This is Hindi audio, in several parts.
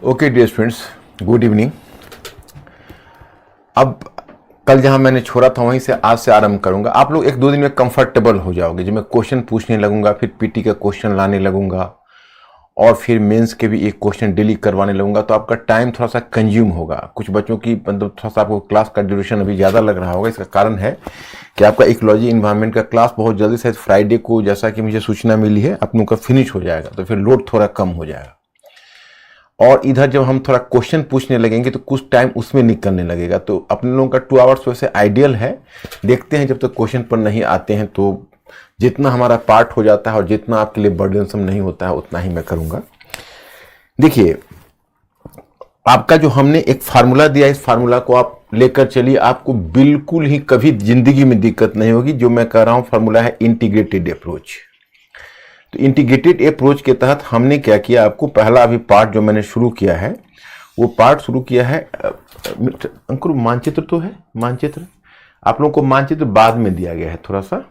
Okay dear students, good evening. अब कल जहां मैंने छोड़ा था वहीं से आज से आरंभ करूंगा। आप लोग एक दो दिन में कंफर्टेबल हो जाओगे। जब मैं क्वेश्चन पूछने लगूंगा, फिर पीटी का क्वेश्चन लाने लगूंगा और फिर मेंस के भी एक क्वेश्चन डेली करवाने लगूंगा, तो आपका टाइम थोड़ा सा कंज्यूम होगा। कुछ बच्चों की मतलब थोड़ा सा आपको क्लास का ड्यूरेशन अभी ज़्यादा लग रहा होगा। इसका कारण है कि आपका इकोलॉजी इन्वायरमेंट का क्लास बहुत जल्दी से फ्राइडे को, जैसा कि मुझे सूचना मिली है, आप लोगों का फिनिश हो जाएगा, तो फिर लोड थोड़ा कम हो जाएगा। और इधर जब हम थोड़ा क्वेश्चन पूछने लगेंगे तो कुछ टाइम उसमें निकलने लगेगा। तो अपने लोगों का 2 आवर्स वैसे आइडियल है। देखते हैं जब तक क्वेश्चन पर नहीं आते हैं तो जितना हमारा पार्ट हो जाता है और जितना आपके लिए बर्डनसम नहीं होता है उतना ही मैं करूंगा। देखिए, आपका जो हमने एक फार्मूला दिया, इस फार्मूला को आप लेकर चलिए, आपको बिल्कुल ही कभी जिंदगी में दिक्कत नहीं होगी। जो मैं कह रहा हूं फार्मूला है इंटीग्रेटेड अप्रोच। तो इंटीग्रेटेड अप्रोच के तहत हमने क्या किया, आपको पहला अभी पार्ट जो मैंने शुरू किया है वो पार्ट शुरू किया है। अंकुर मानचित्र तो है, मानचित्र आप लोगों को मानचित्र बाद में दिया गया है थोड़ा सा,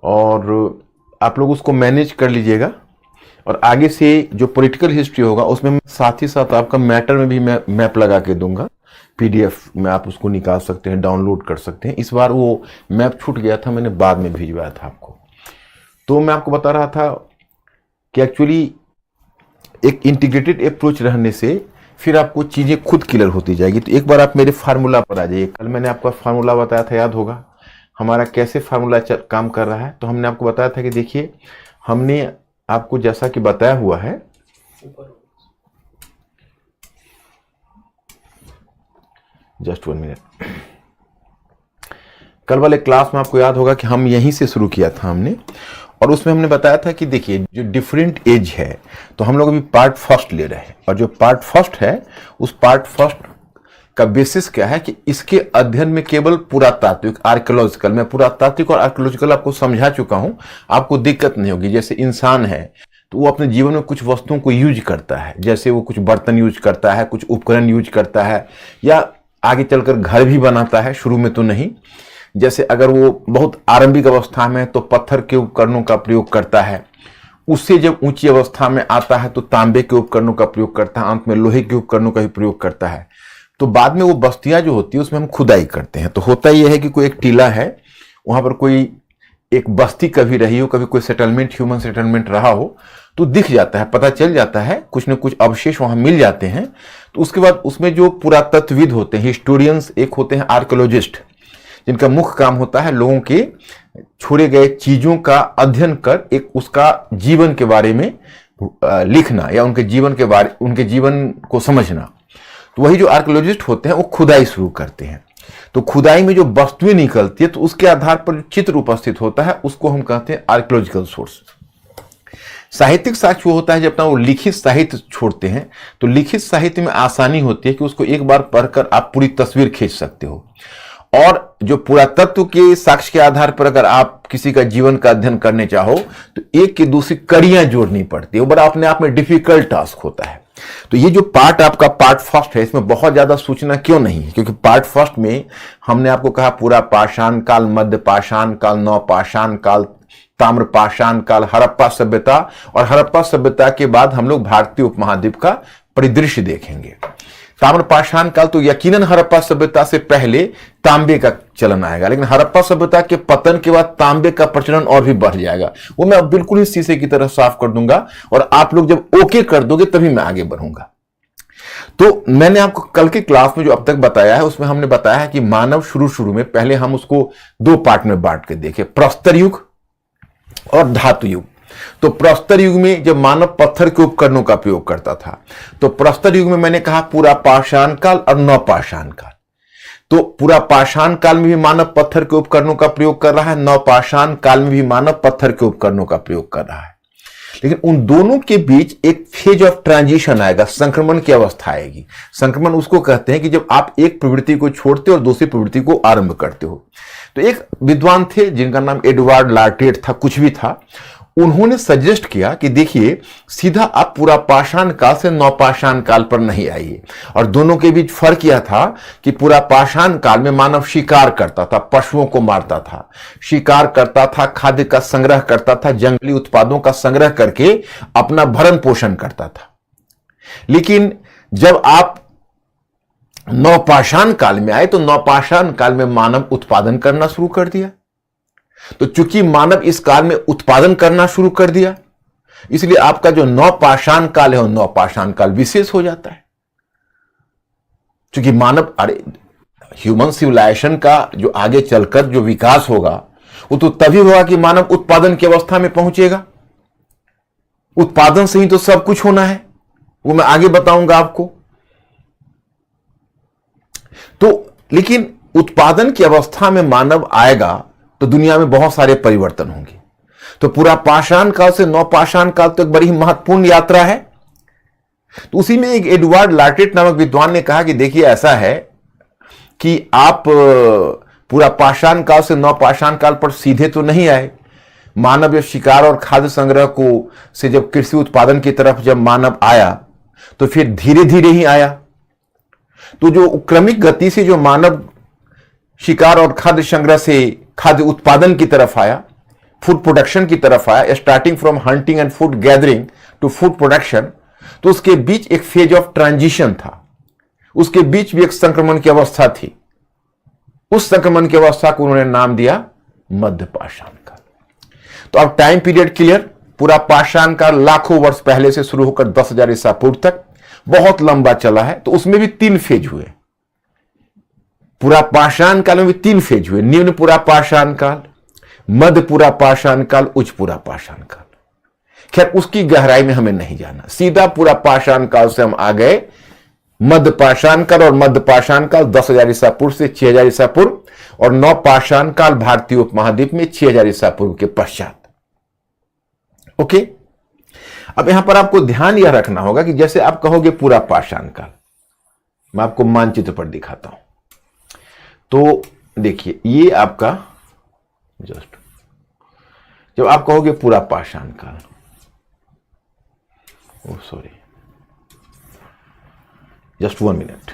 और आप लोग उसको मैनेज कर लीजिएगा। और आगे से जो पॉलिटिकल हिस्ट्री होगा उसमें साथ ही साथ आपका मैटर में भी मैं मैप लगा के दूंगा। पीडीएफ में आप उसको निकाल सकते हैं, डाउनलोड कर सकते हैं। इस बार वो मैप छूट गया था, मैंने बाद में भिजवाया था आपको। तो मैं आपको बता रहा था कि एक्चुअली एक इंटीग्रेटेड अप्रोच रहने से फिर आपको चीज़ें खुद क्लियर होती जाएगी। तो एक बार आप मेरे फार्मूला पर आ जाइए। कल मैंने आपका फार्मूला बताया था, याद होगा हमारा कैसे फार्मूला काम कर रहा है। तो हमने आपको बताया था कि देखिए, हमने आपको जैसा कि बताया हुआ है, जस्ट 1 मिनट। कल वाले क्लास में आपको याद होगा कि हम यहीं से शुरू किया था हमने, और उसमें हमने बताया था कि देखिए जो डिफरेंट एज है, तो हम लोग अभी पार्ट फर्स्ट ले रहे हैं। और जो पार्ट फर्स्ट है उस पार्ट फर्स्ट का बेसिस क्या है कि इसके अध्ययन में केवल पुरातात्विक, आर्कियोलॉजिकल, मैं पुरातात्विक और आर्कियोलॉजिकल आपको समझा चुका हूं, आपको दिक्कत नहीं होगी। जैसे इंसान है तो वो अपने जीवन में कुछ वस्तुओं को यूज करता है, जैसे वो कुछ बर्तन यूज करता है, कुछ उपकरण यूज करता है, या आगे चलकर घर भी बनाता है, शुरू में तो नहीं। जैसे अगर वो बहुत आरंभिक अवस्था में है तो पत्थर के उपकरणों का प्रयोग करता है, उससे जब ऊंची अवस्था में आता है तो तांबे के उपकरणों का प्रयोग करता है, अंत में लोहे के उपकरणों का भी प्रयोग करता है। तो बाद में वो बस्तियां जो होती है उसमें हम खुदाई करते हैं। तो होता यह है कि कोई एक टीला है, वहां पर कोई एक बस्ती कभी रही हो, कभी कोई सेटलमेंट, ह्यूमन सेटलमेंट रहा हो, तो दिख जाता है, पता चल जाता है, कुछ न कुछ अवशेष वहां मिल जाते हैं। तो उसके बाद उसमें जो पुरातत्वविद होते हैं, हिस्टोरियंस, एक होते हैं आर्कियोलॉजिस्ट, जिनका मुख्य काम होता है लोगों के छोड़े गए चीजों का अध्ययन कर एक उसका जीवन के बारे में लिखना, या उनके जीवन को समझना। तो वही जो आर्कियोलॉजिस्ट होते हैं वो खुदाई शुरू करते हैं। तो खुदाई में जो वस्तुएं निकलती है तो उसके आधार पर जो चित्र उपस्थित होता है उसको हम कहते हैं आर्कियोलॉजिकल सोर्स। साहित्यिक साक्ष्य वो होता है जब तक वो लिखित साहित्य छोड़ते हैं, तो लिखित साहित्य में आसानी होती है कि उसको एक बार पढ़कर आप पूरी तस्वीर खींच सकते हो। और जो पुरातत्व के साक्ष्य के आधार पर अगर आप किसी का जीवन का अध्ययन करने चाहो तो एक की दूसरी कड़ियां जोड़नी पड़ती है, वो बड़ा अपने आप में डिफिकल्ट टास्क होता है। तो ये जो पार्ट आपका पार्ट फर्स्ट है, इसमें बहुत ज्यादा सूचना क्यों नहीं है, क्योंकि पार्ट फर्स्ट में हमने आपको कहा पूरा पाषाण काल, मध्य पाषाण काल, नवपाषाण काल, ताम्र पाषाण काल, हड़प्पा सभ्यता, और हड़प्पा सभ्यता के बाद हम लोग भारतीय उपमहाद्वीप का परिदृश्य देखेंगे। ताम्र पाषाण काल तो यकीनन हड़प्पा सभ्यता से पहले तांबे का चलन आएगा, लेकिन हड़प्पा सभ्यता के पतन के बाद तांबे का प्रचलन और भी बढ़ जाएगा। वो मैं बिल्कुल ही शीशे की तरह साफ कर दूंगा, और आप लोग जब ओके कर दोगे तभी मैं आगे बढ़ूंगा। तो मैंने आपको कल के क्लास में जो अब तक बताया है उसमें हमने बताया है कि मानव शुरू में पहले हम उसको 2 पार्ट में बांट के देखे, प्रस्तर युग और धातु युग। तो प्रस्तर युग में जब मानव पत्थर के उपकरणों का प्रयोग करता था, तो प्रस्तर युग में मैंने कहा पूरा पाषाण काल और नवपाषाण काल। तो पूरा पाषाण काल में भी मानव पत्थर के उपकरणों का प्रयोग कर रहा है, नवपाषाण काल में भी मानव पत्थर के उपकरणों का प्रयोग कर रहा है। लेकिन उन दोनों के बीच एक फेज ऑफ ट्रांजिशन आएगा, संक्रमण की अवस्था आएगी। संक्रमण उसको कहते हैं कि जब आप एक प्रवृत्ति को छोड़ते हो और दूसरी प्रवृत्ति को आरंभ करते हो। तो एक विद्वान थे जिनका नाम एडवर्ड लार्टेट था, कुछ भी था, उन्होंने सजेस्ट किया कि देखिए सीधा आप पूरा पाषाण काल से नवपाषाण काल पर नहीं आइए। और दोनों के बीच फर्क यह था कि पूरा पाषाण काल में मानव शिकार करता था, पशुओं को मारता था, शिकार करता था, खाद्य का संग्रह करता था, जंगली उत्पादों का संग्रह करके अपना भरण पोषण करता था। लेकिन जब आप नवपाषाण काल में आए तो नवपाषाण काल में मानव उत्पादन करना शुरू कर दिया। तो चूंकि मानव इस काल में उत्पादन करना शुरू कर दिया, इसलिए आपका जो नवपाषाण काल है वो नवपाषाण काल विशेष हो जाता है। चूंकि मानव, अरे ह्यूमन सिविलाइजेशन का जो आगे चलकर जो विकास होगा वो तो तभी होगा कि मानव उत्पादन की अवस्था में पहुंचेगा। उत्पादन से ही तो सब कुछ होना है, वो मैं आगे बताऊंगा आपको। तो लेकिन उत्पादन की अवस्था में मानव आएगा तो दुनिया में बहुत सारे परिवर्तन होंगे। तो पूरा पाषाण काल से नवपाषाण काल तक बड़ी महत्वपूर्ण यात्रा है। तो उसी में एक एडवर्ड लार्टेट नामक विद्वान ने कहा कि देखिए ऐसा है कि आप पूरा पाषाण काल से नवपाषाण काल पर सीधे तो नहीं आए। मानव जब शिकार और खाद्य संग्रह को से जब कृषि उत्पादन की तरफ जब मानव आया तो फिर धीरे धीरे ही आया। तो जो क्रमिक गति से जो मानव शिकार और खाद्य संग्रह से खाद्य उत्पादन की तरफ आया, फूड प्रोडक्शन की तरफ आया, starting from hunting and food gathering to food production, तो उसके बीच एक फेज ऑफ ट्रांजिशन था। उसके बीच भी एक संक्रमण की अवस्था थी। उस संक्रमण की अवस्था को उन्होंने नाम दिया मध्य पाषाण काल। तो अब टाइम पीरियड क्लियर। पूरा पाषाण काल लाखों वर्ष पहले से शुरू होकर 10,000 ईसा पूर्व तक बहुत लंबा चला है। तो उसमें भी 3 फेज हुए। पूरा पाषाण काल में भी 3 फेज हुए, निम्न पूरा पाषाण काल, मध्य पूरा पाषाण काल, उच्च पूरा पाषाण काल। खैर उसकी गहराई में हमें नहीं जाना, सीधा पूरा पाषाण काल से हम आ गए मध्य पाषाण काल। और मध्य पाषाण काल 10,000 ईसा पूर्व से 6,000 ईसा पूर्व, और नवपाषाण काल भारतीय उपमहाद्वीप में 6,000 ईसा पूर्व के पश्चात। ओके, अब यहां पर आपको ध्यान यह रखना होगा कि जैसे आप कहोगे पूरा पाषाण काल, मैं आपको मानचित्र पर दिखाता हूं। तो देखिए ये आपका जस्ट, जब आप कहोगे पूरा पाषाण काल, ओ सॉरी, जस्ट 1 मिनट।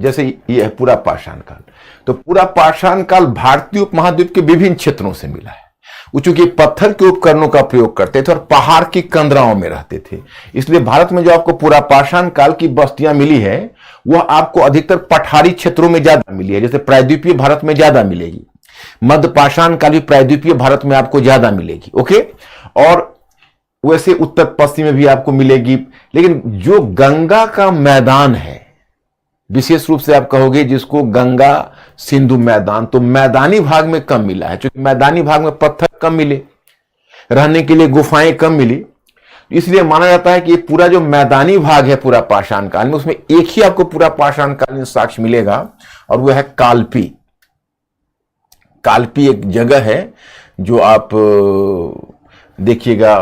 जैसे ये है पूरा पाषाण काल, तो पूरा पाषाण काल भारतीय उपमहाद्वीप के विभिन्न क्षेत्रों से मिला है। वो चूंकि पत्थर के उपकरणों का प्रयोग करते थे और पहाड़ की कंदराओं में रहते थे, इसलिए भारत में जो आपको पूरा पाषाण काल की बस्तियां मिली है वह आपको अधिकतर पठारी क्षेत्रों में ज्यादा मिली है। जैसे प्रायद्वीपीय भारत में ज्यादा मिलेगी, मध्य पाषाण काल भी प्रायद्वीपीय भारत में आपको ज्यादा मिलेगी। ओके, और वैसे उत्तर पश्चिम में भी आपको मिलेगी। लेकिन जो गंगा का मैदान है, विशेष रूप से आप कहोगे जिसको गंगा सिंधु मैदान, तो मैदानी भाग में कम मिला है। क्योंकि मैदानी भाग में पत्थर कम मिले, रहने के लिए गुफाएं कम मिली, इसलिए माना जाता है कि ये पूरा जो मैदानी भाग है पूरा पाषाण काल में, उसमें एक ही आपको पूरा पाषाण कालीन साक्ष्य मिलेगा, और वह है कालपी। कालपी एक जगह है जो आप देखिएगा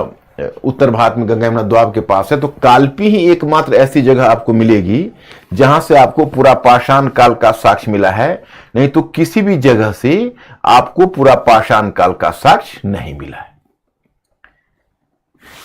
उत्तर भारत में गंगा यमुना द्वाब के पास है। तो कालपी ही एकमात्र ऐसी जगह आपको मिलेगी जहां से आपको पूरा पाषाण काल का साक्ष्य मिला है, नहीं तो किसी भी जगह से आपको पूरा पाषाण काल का साक्ष्य नहीं मिला है।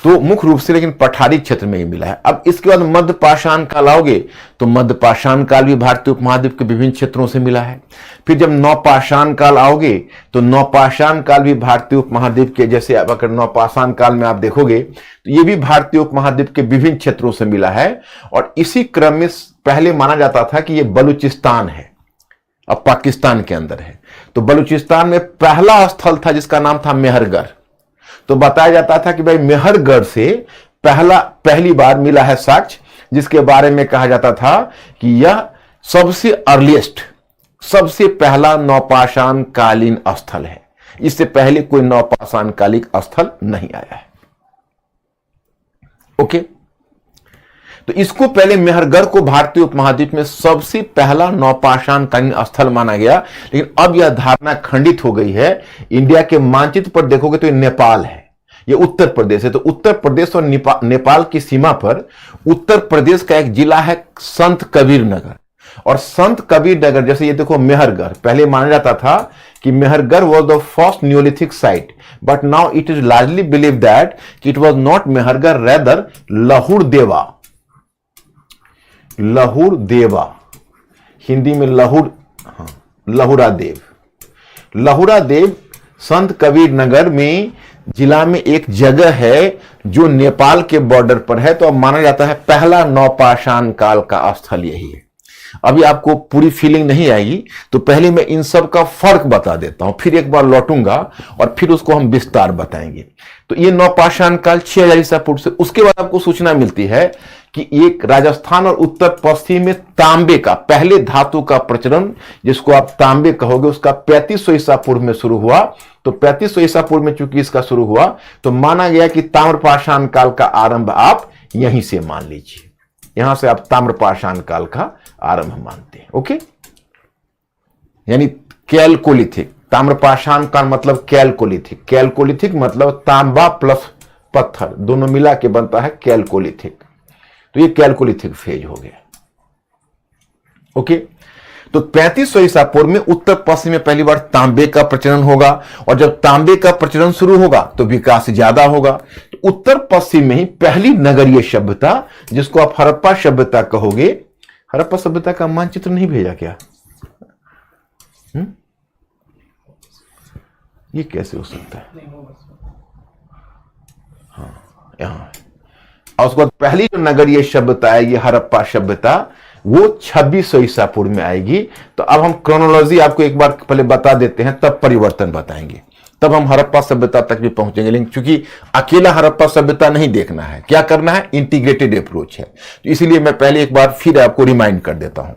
तो मुख्य रूप से लेकिन पठारी क्षेत्र में ही मिला है। अब इसके बाद मध्य पाषाण काल आओगे तो मध्य पाषाण काल भी भारतीय उपमहाद्वीप के विभिन्न क्षेत्रों से मिला है। फिर जब नवपाषाण काल आओगे तो नवपाषाण काल भी भारतीय उपमहाद्वीप के, जैसे अब अगर नवपाषाण काल में आप देखोगे तो ये भी भारतीय उपमहाद्वीप के विभिन्न क्षेत्रों से मिला है। और इसी क्रम में पहले माना जाता था कि ये बलूचिस्तान है, अब पाकिस्तान के अंदर है। तो बलूचिस्तान में पहला स्थल था जिसका नाम था मेहरगढ़। तो बताया जाता था कि भाई मेहरगढ़ से पहली बार मिला है साक्ष्य, जिसके बारे में कहा जाता था कि यह सबसे अर्लीस्ट, सबसे पहला नवपाषाण कालीन स्थल है। इससे पहले कोई नवपाषाण कालिक स्थल नहीं आया है। ओके, तो इसको पहले मेहरगढ़ को भारतीय उपमहाद्वीप में सबसे पहला नवपाषाण कालीन स्थल माना गया। लेकिन अब यह धारणा खंडित हो गई है। इंडिया के मानचित्र पर देखोगे तो ये नेपाल है, ये उत्तर प्रदेश है। तो उत्तर प्रदेश और नेपाल की सीमा पर उत्तर प्रदेश का एक जिला है संत कबीर नगर। और संत कबीर नगर, जैसे ये देखो मेहरगढ़, पहले माना जाता था कि Mehrgarh was the first Neolithic site, but now it is largely believed that it was not Mehergarh, rather Lahur Deva. लहुर देवा, हिंदी में लहुर, लहुरा देव। लहुरा देव संत कबीर नगर में जिला में एक जगह है जो नेपाल के बॉर्डर पर है, तो अब माना जाता है पहला नवपाषाण काल का स्थल यही है। अभी आपको पूरी फीलिंग नहीं आएगी, तो पहले मैं इन सब का फर्क बता देता हूं, फिर एक बार लौटूंगा और फिर उसको हम विस्तार बताएंगे। तो ये नवपाषाण काल 6000 ईसा पूर्व से, उसके बाद आपको सूचना मिलती है कि एक राजस्थान और उत्तर पश्चिम में तांबे का पहले धातु का प्रचलन, जिसको आप तांबे कहोगे, उसका 3500 ईसा पूर्व में शुरू हुआ। तो 3500 ईसा पूर्व में चूंकि इसका शुरू हुआ, तो माना गया कि ताम्रपाषाण काल का आरंभ आप यहीं से मान लीजिए। यहां से आप ताम्रपाषाण काल का आरंभ मानते हैं। ओके, यानी कैलकोलिथिक, ताम्रपाषाण का मतलब कैलकोलिथिक, कैलकोलिथिक मतलब तांबा प्लस पत्थर दोनों मिला के बनता है कैलकोलिथिक। तो ये कैलकोलिथिक फेज हो गया। ओके, तो 3500 ईसा पूर्व में उत्तर पश्चिम में पहली बार तांबे का प्रचलन होगा, और जब तांबे का प्रचलन शुरू होगा तो विकास ज्यादा होगा। तो उत्तर पश्चिम में ही पहली नगरीय सभ्यता, जिसको आप हड़प्पा सभ्यता कहोगे। हड़प्पा सभ्यता का मानचित्र नहीं भेजा क्या? ये कैसे हो सकता है? हाँ, यहां। और उसके बाद पहली जो नगरीय सभ्यता है, ये हड़प्पा सभ्यता, वो 2600 ईसा पूर्व में आएगी। तो अब हम क्रोनोलॉजी आपको एक बार पहले बता देते हैं, तब परिवर्तन बताएंगे, तब हम हड़प्पा सभ्यता तक भी पहुंचेंगे। लेकिन चूंकि अकेला हड़प्पा सभ्यता नहीं देखना है, क्या करना है, इंटीग्रेटेड अप्रोच है। तो इसीलिए मैं पहले एक बार फिर आपको रिमाइंड कर देता हूं।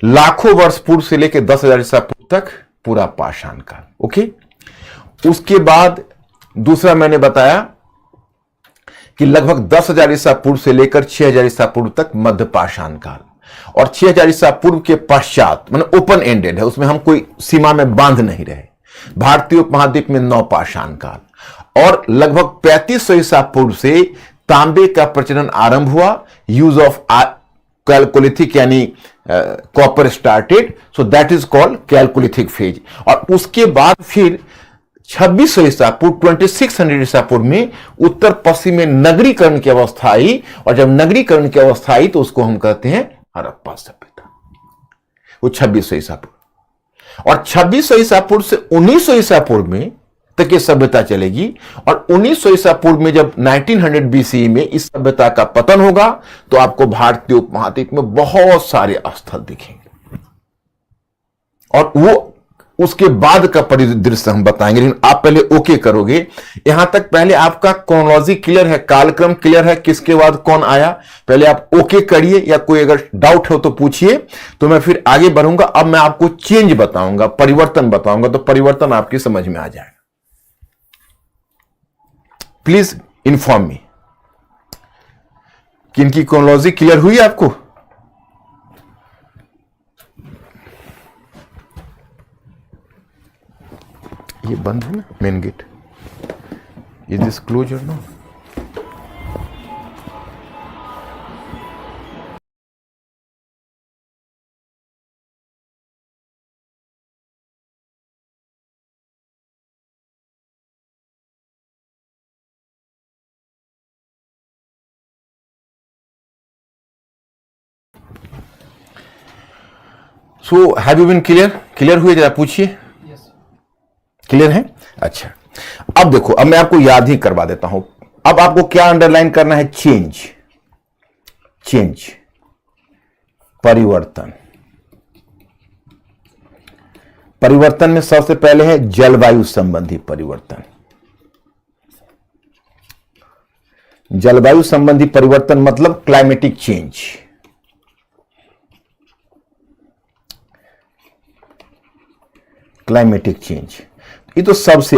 लाखों वर्ष पूर्व से लेकर 10,000 ईसा पूर्व तक पूरा पाषाण काल। ओके, उसके बाद दूसरा मैंने बताया कि लगभग 10,000 ईसा पूर्व से लेकर 6,000 ईसा पूर्व तक मध्य पाषाण काल, और 6,000 ईसा पूर्व के पश्चात मतलब ओपन एंडेड है, उसमें हम कोई सीमा में बांध नहीं रहे, भारतीय उपमहाद्वीप में नवपाषाण काल। और लगभग 3500 ईसा पूर्व से तांबे का प्रचलन आरंभ हुआ, यूज ऑफ कैलकोलिथिक यानी copper started, so that is called chalcolithic phase. और उसके बाद फिर 2600 ईसा पूर्व 2600 ईसा पूर्व में उत्तर पश्चिम में नगरीकरण की अवस्था आई, और जब नगरीकरण की अवस्था आई तो उसको हम कहते हैं हड़प्पा सभ्यता। वो 2600 ईसा पूर्व, और 2600 ईसा पूर्व से 1900 ईसा पूर्व में तक ये सभ्यता चलेगी। और 1900 ईसा पूर्व में जब 1900 बीसी में इस सभ्यता का पतन होगा, तो आपको भारतीय उपमहाद्वीप में बहुत सारे स्थल दिखेंगे, और वो उसके बाद का परिदृश्य हम बताएंगे। लेकिन आप पहले ओके करोगे, यहां तक पहले आपका क्रोनोलॉजी क्लियर है, कालक्रम क्लियर है, किसके बाद कौन आया, पहले आप ओके करिए, या कोई अगर डाउट हो तो पूछिए, तो मैं फिर आगे बढ़ूंगा। अब मैं आपको चेंज बताऊंगा, परिवर्तन बताऊंगा, तो परिवर्तन आपकी समझ में आ जाएगा। प्लीज इन्फॉर्म मी कि इनकी क्रोनोलॉजी क्लियर हुई आपको। ये बंद है ना main gate, is this close और no? So have you been clear? Clear हुए? जरा पूछिए। क्लियर है? अच्छा, अब देखो, अब मैं आपको याद ही करवा देता हूं। अब आपको क्या अंडरलाइन करना है? चेंज, चेंज, परिवर्तन। परिवर्तन में सबसे पहले है जलवायु संबंधी परिवर्तन। जलवायु संबंधी परिवर्तन मतलब क्लाइमेटिक चेंज। क्लाइमेटिक चेंज ये तो सबसे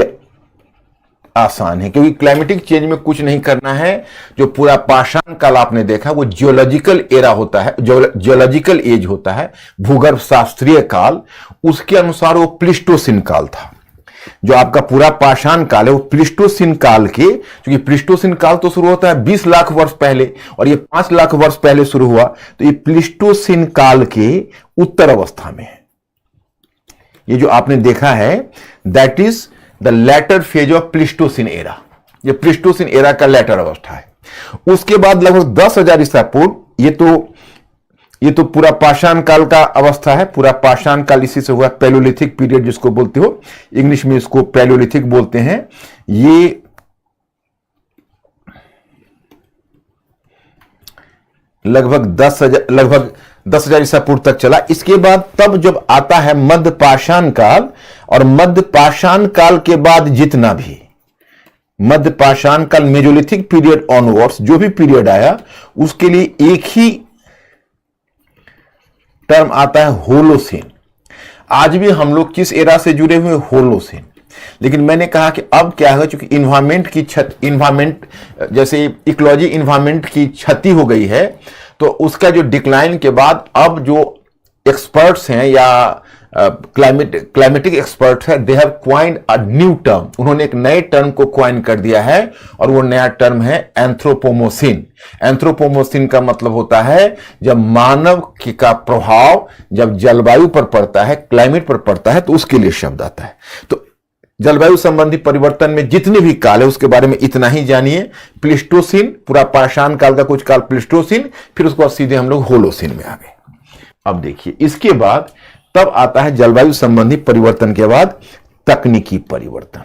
आसान है, क्योंकि क्लाइमेटिक चेंज में कुछ नहीं करना है। जो पूरा पाषाण काल आपने देखा, वो जियोलॉजिकल एरा होता है, जियोलॉजिकल एज होता है, भूगर्भ शास्त्रीय काल। उसके अनुसार वो प्लीस्टोसिन काल था। जो आपका पूरा पाषाण काल है वो प्लीस्टोसीन काल के, क्योंकि प्लीस्टोसीन काल तो शुरू होता है 20 लाख वर्ष पहले और ये 5 लाख वर्ष पहले शुरू हुआ, तो ये प्लीस्टोसीन काल के उत्तर अवस्था में है। ये जो आपने देखा है that is the latter phase of Pleistocene era, ये प्लीस्टोसीन एरा का लैटर अवस्था है। उसके बाद लगभग 10,000 ईसा पूर्व ये तो पूरा पाषाण काल का अवस्था है। पूरा पाषाण काल इसी से हुआ, पैलियोलिथिक पीरियड जिसको बोलते हो, इंग्लिश में इसको पैलियोलिथिक बोलते हैं। ये लगभग 10,000 ईसा पूर्व तक चला। इसके बाद तब जब आता है मध्य पाषाण काल, और मध्य पाषाण काल के बाद जितना भी मध्य पाषाण काल मेजोलिथिक पीरियड ऑनवर्ड्स जो भी पीरियड आया उसके लिए एक ही टर्म आता है होलोसीन। आज भी हम लोग किस एरा से जुड़े हुए, होलोसीन। लेकिन मैंने कहा कि अब क्या है, चूंकि इन्वायरमेंट जैसे इकोलॉजी इन्वायरमेंट की क्षति हो गई है, तो उसका जो डिक्लाइन के बाद अब जो एक्सपर्ट्स हैं या क्लाइमेटिक एक्सपर्ट्स हैं, they have coined a new term. उन्होंने एक नए टर्म को क्वाइन कर दिया है और वो नया टर्म है एंथ्रोपोमोसिन। एंथ्रोपोमोसिन का मतलब होता है जब मानव का प्रभाव जब जलवायु पर पड़ता है, क्लाइमेट पर पड़ता है, तो उसके लिए शब्द आता है। तो जलवायु संबंधी परिवर्तन में जितने भी काल है उसके बारे में इतना ही जानिए। प्लीस्टोसीन, पूरा पाषाण काल का कुछ काल प्लीस्टोसीन, फिर उसके बाद सीधे हम लोग होलोसीन में आ गए। अब देखिए इसके बाद तब आता है जलवायु संबंधी परिवर्तन के बाद तकनीकी परिवर्तन।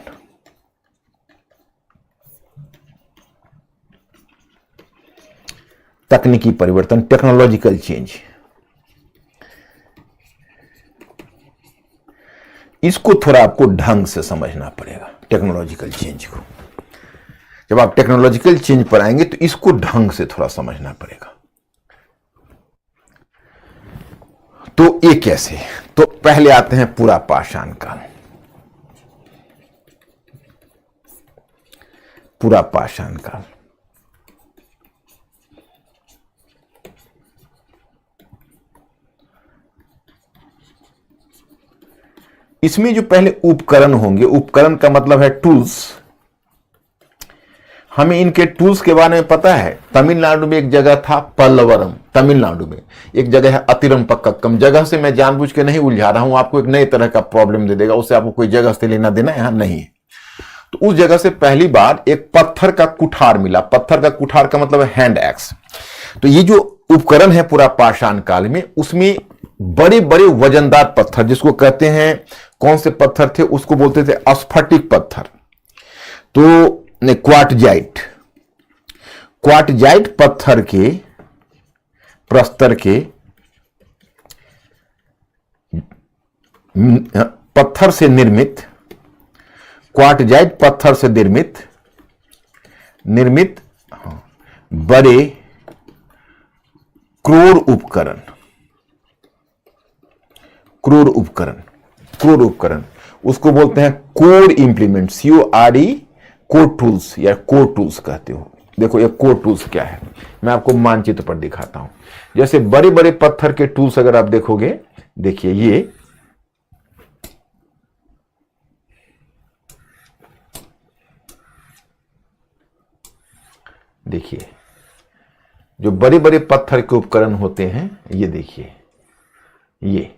तकनीकी परिवर्तन, टेक्नोलॉजिकल चेंज, इसको थोड़ा आपको ढंग से समझना पड़ेगा। टेक्नोलॉजिकल चेंज को जब आप टेक्नोलॉजिकल चेंज पर आएंगे तो इसको ढंग से थोड़ा समझना पड़ेगा। तो ये कैसे, तो पहले आते हैं पूरा पाषाण काल। पूरा पाषाण काल इसमें जो पहले उपकरण होंगे, उपकरण का मतलब है टूल्स। हमें इनके टूल्स के बारे में पता है। तमिलनाडु में एक जगह था पल्लवरम, तमिलनाडु में एक जगह है अतिरम पक्कम। जगह से मैं जानबूझ के नहीं उलझा रहा हूं, आपको एक नए तरह का प्रॉब्लम दे देगा, उससे आपको कोई जगह से लेना देना यहां नहीं है। तो उस जगह से पहली बार एक पत्थर का कुठार मिला। पत्थर का कुठार का मतलब है हैंड एक्स। तो ये जो उपकरण है पूरा पाषाण काल में, उसमें बड़े बड़े वजनदार पत्थर, जिसको कहते हैं, कौन से पत्थर थे, उसको बोलते थे स्फटिक पत्थर। तो क्वार्टजाइट, क्वार्टजाइट पत्थर के प्रस्तर के पत्थर से निर्मित, क्वार्टजाइट पत्थर से निर्मित बड़े क्रोर उपकरण, क्रोर उपकरण उसको बोलते हैं core implement, CORE, core tools या कोर टूल्स कहते हो। देखो ये कोर टूल्स क्या है, मैं आपको मानचित्र पर दिखाता हूं। जैसे बड़े बड़े पत्थर के टूल्स अगर आप देखोगे, देखिए ये देखिए जो बड़े बड़े पत्थर के उपकरण होते हैं, ये देखिए ये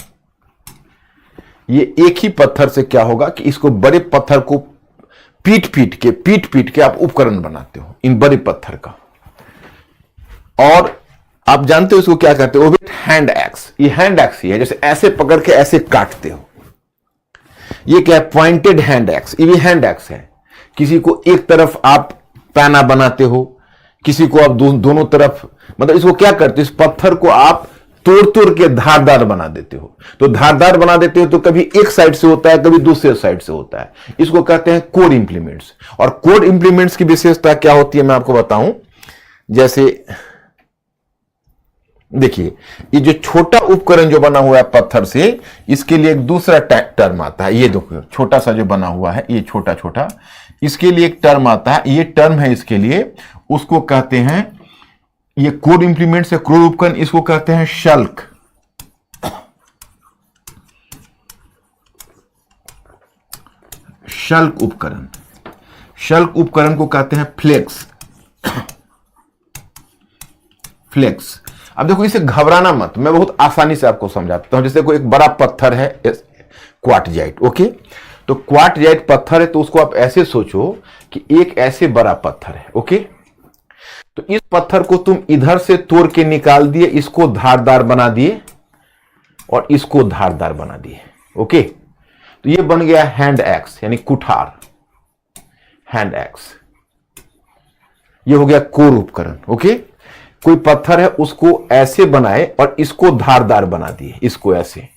एक ही पत्थर से क्या होगा कि इसको बड़े पत्थर को पीट के आप उपकरण बनाते हो इन बड़े पत्थर का। और आप जानते हो इसको क्या कहते हो, हैंड एक्स। ये हैंड एक्स ही है, जैसे ऐसे पकड़ के ऐसे काटते हो। ये क्या है, पॉइंटेड हैंड एक्स। ये भी हैंड एक्स है। किसी को एक तरफ आप पैना बनाते हो, किसी को आप दोनों तरफ, मतलब इसको क्या करते हो, इस पत्थर को आप तोड़ के धारदार बना देते हो। तो धारदार बना देते हो तो कभी एक साइड से होता है, कभी दूसरे साइड से होता है। इसको कहते हैं कोर इंप्लीमेंट्स। और कोर इंप्लीमेंट्स की विशेषता क्या होती है मैं आपको बताऊं। जैसे देखिए ये जो छोटा उपकरण जो बना हुआ है पत्थर से, इसके लिए एक दूसरा टर्म आता है। ये देखो छोटा सा जो बना हुआ है, ये छोटा, इसके लिए एक टर्म आता है। ये टर्म है इसके लिए, उसको कहते हैं, ये कोर इंप्लीमेंट से क्रोर उपकरण, इसको कहते हैं शल्क। शल्क उपकरण। शल्क उपकरण को कहते हैं फ्लेक्स। फ्लेक्स। अब देखो, इसे घबराना मत, मैं बहुत आसानी से आपको समझाता हूं। जैसे कोई एक बड़ा पत्थर है क्वार्टजाइट, ओके, तो क्वार्टजाइट पत्थर है, तो उसको आप ऐसे सोचो कि एक ऐसे बड़ा पत्थर है, ओके, तो इस पत्थर को तुम इधर से तोड़ के निकाल दिए, इसको धारदार बना दिए और इसको धारदार बना दिए, ओके, तो ये बन गया हैंड एक्स, यानी कुठार, हैंड एक्स। ये हो गया कोर उपकरण, ओके। कोई पत्थर है उसको ऐसे बनाए और इसको धारदार बना दिए, इसको ऐसे,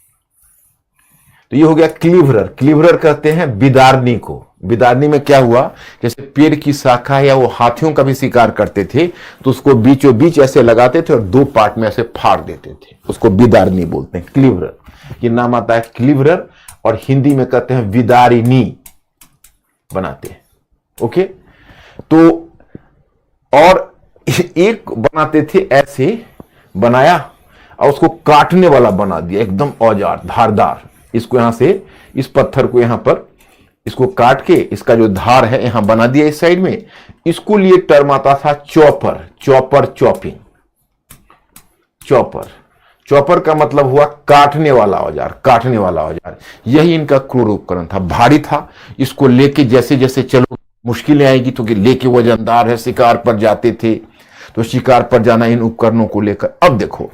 तो ये हो गया क्लीवरर। क्लीवरर कहते हैं बिदारनी को। बिदारनी में क्या हुआ, जैसे पेड़ की शाखा या वो हाथियों का भी शिकार करते थे, तो उसको बीचों बीच ऐसे लगाते थे और दो पार्ट में ऐसे फाड़ देते थे, उसको बिदारनी बोलते हैं, क्लीवरर। ये नाम आता है क्लीवरर, और हिंदी में कहते हैं विदारिनी बनाते हैं, ओके। तो और एक बनाते थे ऐसे बनाया और उसको काटने वाला बना दिया, एकदम औजार धारदार। इसको यहां से, इस पत्थर को यहां पर इसको काट के इसका जो धार है यहां बना दिया इस साइड में। इसको लिए टर्म आता था chopper, chopper, chopping, chopper. Chopper का मतलब हुआ काटने वाला औजार, काटने वाला औजार। यही इनका क्रूर उपकरण था, भारी था। इसको लेके जैसे जैसे चलो मुश्किलें आएगी तो कि लेके वजनदार है, शिकार पर जाते थे, तो शिकार पर जाना इन उपकरणों को लेकर। अब देखो,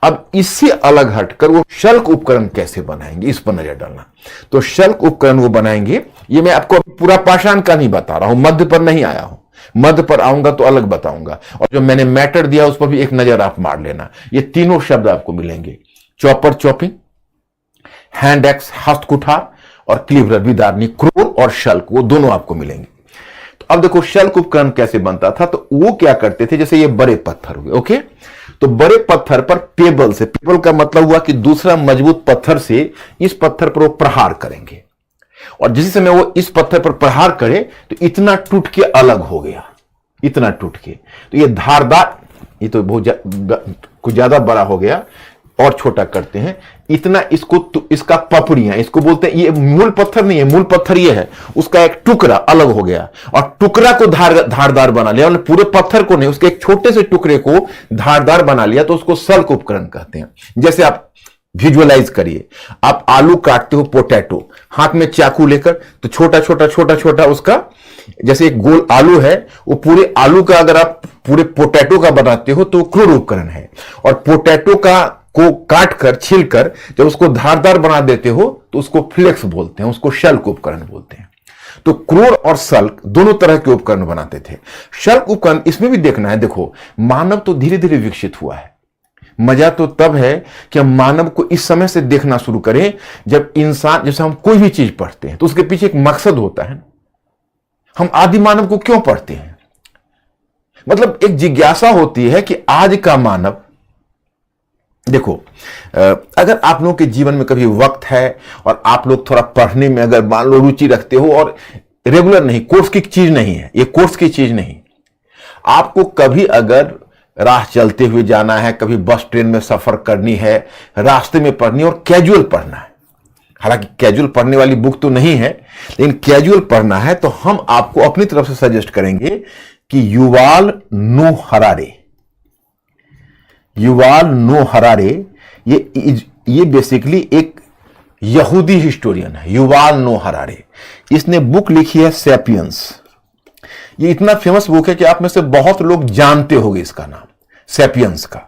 अब इससे अलग हटकर वो शल्क उपकरण कैसे बनाएंगे, इस पर नजर डालना। तो शल्क उपकरण वो बनाएंगे, ये मैं आपको पूरा पाषाण का नहीं बता रहा हूं, मध्य पर नहीं आया हूं, मध्य पर आऊंगा तो अलग बताऊंगा। और जो मैंने मैटर दिया उस पर भी एक नजर आप मार लेना। ये तीनों शब्द आपको मिलेंगे, चॉपर चॉपिंग, हैंड एक्स हस्त कुठार, और क्लीवरर विदारनी क्रूर, और शल्क, वो दोनों आपको मिलेंगे। तो अब देखो शल्क उपकरण कैसे बनता था। तो वो क्या करते थे, जैसे ये बड़े पत्थर हुए, ओके, तो बड़े पत्थर पर पेबल से, पेबल का मतलब हुआ कि दूसरा मजबूत पत्थर से इस पत्थर पर वो प्रहार करेंगे, और जिस समय वो इस पत्थर पर प्रहार करे तो इतना टूट के अलग हो गया, इतना टूट के, तो ये धारदार, ये तो बहुत कुछ ज्यादा बड़ा हो गया, और छोटा करते हैं इतना, इसको इसका पपड़ियां, इसको बोलते हैं, ये मूल पत्थर नहीं है, मूल पत्थर ये है, उसका एक टुकड़ा अलग हो गया, और टुकड़ा को धारदार बना लिया, मतलब पूरे पत्थर को नहीं, उसके एक छोटे से टुकड़े को धारदार बना लिया, तो उसको शल्क उपकरण कहते हैं। जैसे आप विजुअलाइज करिए, आप आलू काटते हो, पोटैटो, हाथ में चाकू लेकर, तो छोटा छोटा छोटा छोटा उसका, जैसे एक गोल आलू है, वो पूरे आलू का अगर आप पूरे पोटैटो का बनाते हो तो क्रूर उपकरण है। और पोटैटो का को काट कर, छील कर जब उसको धारदार बना देते हो तो उसको फ्लेक्स बोलते हैं, उसको शल्क उपकरण बोलते हैं। तो क्रूर और शल्क दोनों तरह के उपकरण बनाते थे। शल्क उपकरण इसमें भी देखना है, देखो मानव तो धीरे धीरे विकसित हुआ है। मजा तो तब है कि हम मानव को इस समय से देखना शुरू करें जब इंसान, जैसे हम कोई भी चीज पढ़ते हैं तो उसके पीछे एक मकसद होता है। हम आदि मानव को क्यों पढ़ते हैं, मतलब एक जिज्ञासा होती है कि आज का मानव, देखो अगर आप लोगों के जीवन में कभी वक्त है और आप लोग थोड़ा पढ़ने में अगर मान लो रुचि रखते हो, और रेगुलर नहीं, कोर्स की चीज नहीं है ये, कोर्स की चीज नहीं, आपको कभी अगर राह चलते हुए जाना है, कभी बस ट्रेन में सफर करनी है, रास्ते में पढ़नी है, और कैजुअल पढ़ना है, हालांकि कैजुअल पढ़ने वाली बुक तो नहीं है, लेकिन कैजुअल पढ़ना है, तो हम आपको अपनी तरफ से सजेस्ट करेंगे कि Yuval Noh Harare, Yuval Noh Harare, ये बेसिकली एक यहूदी हिस्टोरियन है, युवाल नोह हरारे। इसने बुक लिखी है सैपियंस। ये इतना फेमस बुक है कि आप में से बहुत लोग जानते होंगे इसका नाम, सैपियंस का।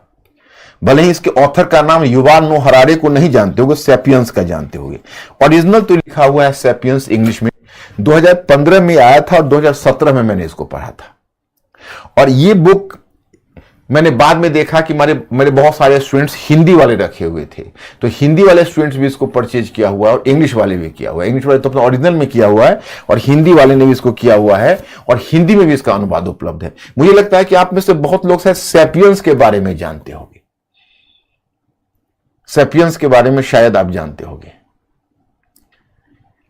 भले ही इसके ऑथर का नाम युवाल नोह हरारे को नहीं जानते होगे, सैपियंस का जानते होंगे। ओरिजिनल तो लिखा हुआ है सैपियंस इंग्लिश में, 2015 में आया था और 2017 में मैंने इसको पढ़ा था। और ये बुक मैंने बाद में देखा कि मेरे बहुत सारे स्टूडेंट्स हिंदी वाले रखे हुए थे, तो हिंदी वाले स्टूडेंट्स भी इसको परचेज किया हुआ है और इंग्लिश वाले भी किया हुआ है। इंग्लिश वाले तो अपना ओरिजिनल में किया हुआ है और हिंदी वाले ने भी इसको किया हुआ है, और हिंदी में भी इसका अनुवाद उपलब्ध है। मुझे लगता है कि आप में से बहुत लोग शायद सैपियंस के बारे में जानते होंगे, सैपियंस के बारे में शायद आप जानते होंगे।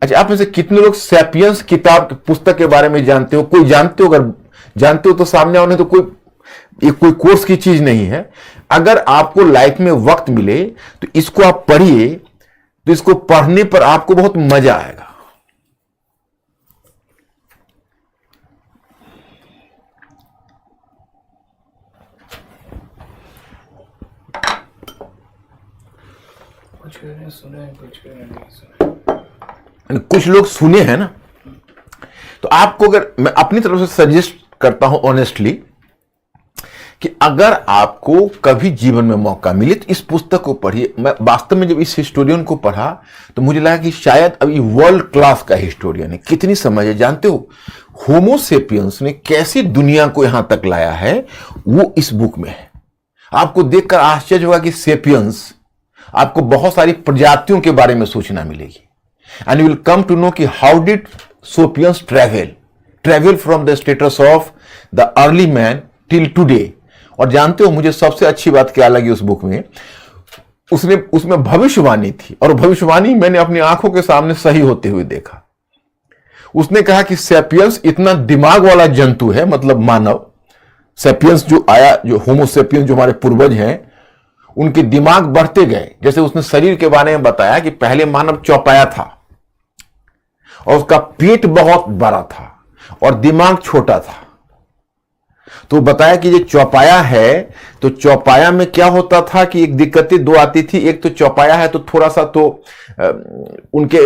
अच्छा, आप में से कितने लोग सैपियंस किताब, पुस्तक के बारे में जानते हो? कोई जानते हो? अगर जानते हो तो सामने आओ, नहीं तो कोई कोर्स की चीज नहीं है। अगर आपको लाइफ में वक्त मिले तो इसको आप पढ़िए, तो इसको पढ़ने पर आपको बहुत मजा आएगा। ने सुने, कुछ ने नहीं सुने। कुछ लोग सुने हैं ना, तो आपको अगर मैं अपनी तरफ से सजेस्ट करता हूं ऑनेस्टली कि अगर आपको कभी जीवन में मौका मिले तो इस पुस्तक को पढ़िए। मैं वास्तव में जब इस हिस्टोरियन को पढ़ा तो मुझे लगा कि शायद अभी वर्ल्ड क्लास का हिस्टोरियन है। कितनी समझ है, जानते हो होमो सेपियंस ने कैसे दुनिया को यहां तक लाया है वो इस बुक में है। आपको देखकर आश्चर्य होगा कि सेपियंस, आपको बहुत सारी प्रजातियों के बारे में सोचना मिलेगी। And you will come to know कि how did sapiens travel from the status of the early man till today. और जानते हो मुझे सबसे अच्छी बात क्या लगी उस बुक में, उसमें भविष्यवाणी थी, और भविष्यवाणी मैंने अपनी आंखों के सामने सही होते हुए देखा। उसने कहा कि सेपियंस इतना दिमाग वाला जंतु है, मतलब मानव सेपियंस जो आया, जो होमो सेपियंस जो हमारे पूर्वज हैं, उनके दिमाग बढ़ते गए। जैसे उसने शरीर के बारे में बताया कि पहले मानव चौपाया था और उसका पेट बहुत बड़ा था और दिमाग छोटा था। तो बताया कि ये चौपाया है, तो चौपाया में क्या होता था कि एक दिक्कतें दो आती थी। एक तो चौपाया है तो थोड़ा सा तो उनके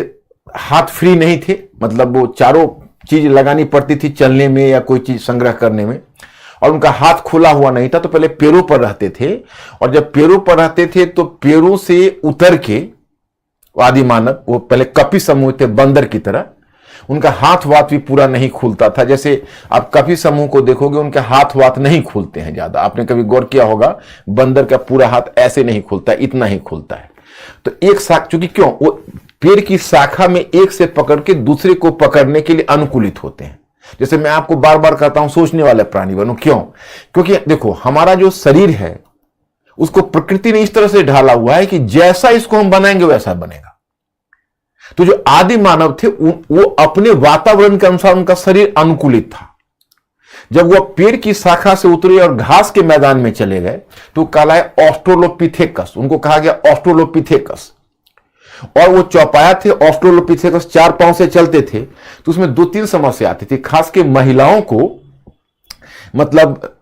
हाथ फ्री नहीं थे, मतलब वो चारों चीज लगानी पड़ती थी चलने में या कोई चीज संग्रह करने में, और उनका हाथ खुला हुआ नहीं था। तो पहले पैरों पर रहते थे, और जब पैरों पर रहते थे तो पैरों से उतर के आदि मानव, वो पहले कपी समूह थे बंदर की तरह, उनका हाथ वाथ भी पूरा नहीं खुलता था। जैसे आप कपी समूह को देखोगे उनके हाथ वाथ नहीं खुलते हैं ज्यादा। आपने कभी गौर किया होगा, बंदर का पूरा हाथ ऐसे नहीं खुलता, इतना ही खुलता है। तो एक शाखा, चूंकि क्यों वो पेड़ की शाखा में एक से पकड़ के दूसरे को पकड़ने के लिए अनुकूलित होते हैं। जैसे मैं आपको बार बार कहता हूं, सोचने वाले प्राणी बनो। क्यों? क्योंकि देखो हमारा जो शरीर है उसको प्रकृति ने इस तरह से ढाला हुआ है कि जैसा इसको हम बनाएंगे वैसा बनेगा। तो जो आदि मानव थे वो अपने वातावरण के अनुसार उनका शरीर अनुकूलित था। जब वह पेड़ की शाखा से उतरे और घास के मैदान में चले गए तो कहलाए ऑस्ट्रोलोपिथेकस, उनको कहा गया ऑस्ट्रोलोपिथेकस। और वो चौपाया थे, ऑस्ट्रोलोपिथेकस 4 पांव से चलते थे। तो उसमें 2-3 समस्या आती थी, खास के महिलाओं को, मतलब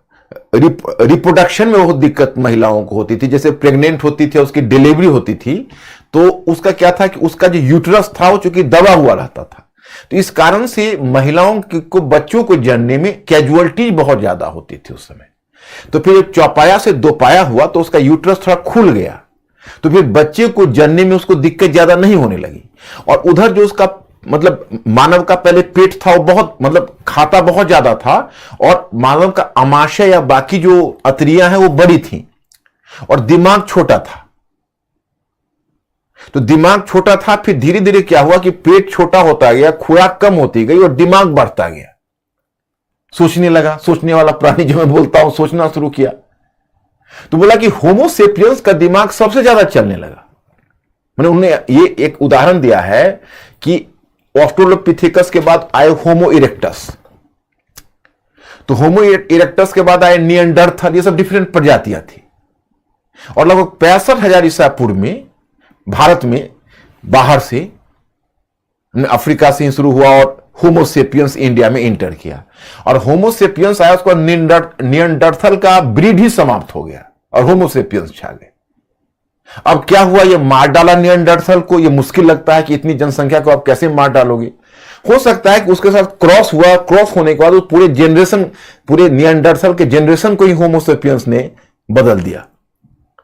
रिप्रोडक्शन में बहुत दिक्कत महिलाओं को होती थी। जैसे प्रेग्नेंट होती थी, उसकी डिलीवरी होती थी, तो उसका क्या था कि उसका जो यूट्रस था वो चूंकि दबा हुआ रहता था। तो इस कारण से महिलाओं को बच्चों को जनने में कैजुअलिटी बहुत ज्यादा होती थी उस समय। तो फिर चौपाया से दोपाया हुआ तो उसका यूट्रस थोड़ा खुल गया, तो फिर बच्चे को जनने में उसको दिक्कत ज्यादा नहीं होने लगी। और उधर जो उसका मतलब मानव का पहले पेट था वो बहुत, मतलब खाता बहुत ज्यादा था, और मानव का आमाशय या बाकी जो अतरियां हैं वो बड़ी थी, और दिमाग छोटा था। तो दिमाग छोटा था, फिर धीरे धीरे क्या हुआ कि पेट छोटा होता गया, खुराक कम होती गई और दिमाग बढ़ता गया। सोचने लगा, सोचने वाला प्राणी जो मैं बोलता हूं, सोचना शुरू किया। तो बोला कि होमो सेपियंस का दिमाग सबसे ज्यादा चलने लगा। मैंने उन्हें ये एक उदाहरण दिया है कि ऑस्ट्रोलोपिथेकस के बाद आए होमो इरेक्टस, तो होमो इरेक्टस के बाद आए निएंडरथल, ये सब डिफरेंट प्रजातियां थी। और लगभग 65,000 ईसा पूर्व में भारत में बाहर से, अफ्रीका से शुरू हुआ और होमो सेपियंस इंडिया में इंटर किया। और होमो सेपियंस आया, उसको निएंडरथल का ब्रीड ही समाप्त हो गया और होमो सेपियंस छा गए। अब क्या हुआ, ये मार डाला निएंडरथल को। ये मुश्किल लगता है कि इतनी जनसंख्या को आप कैसे मार डालोगे। हो सकता है कि उसके साथ क्रॉस हुआ, क्रॉस होने के बाद पूरे जनरेशन, पूरे निएंडरथल के जनरेशन को ही होमो सेपियंस ने बदल दिया।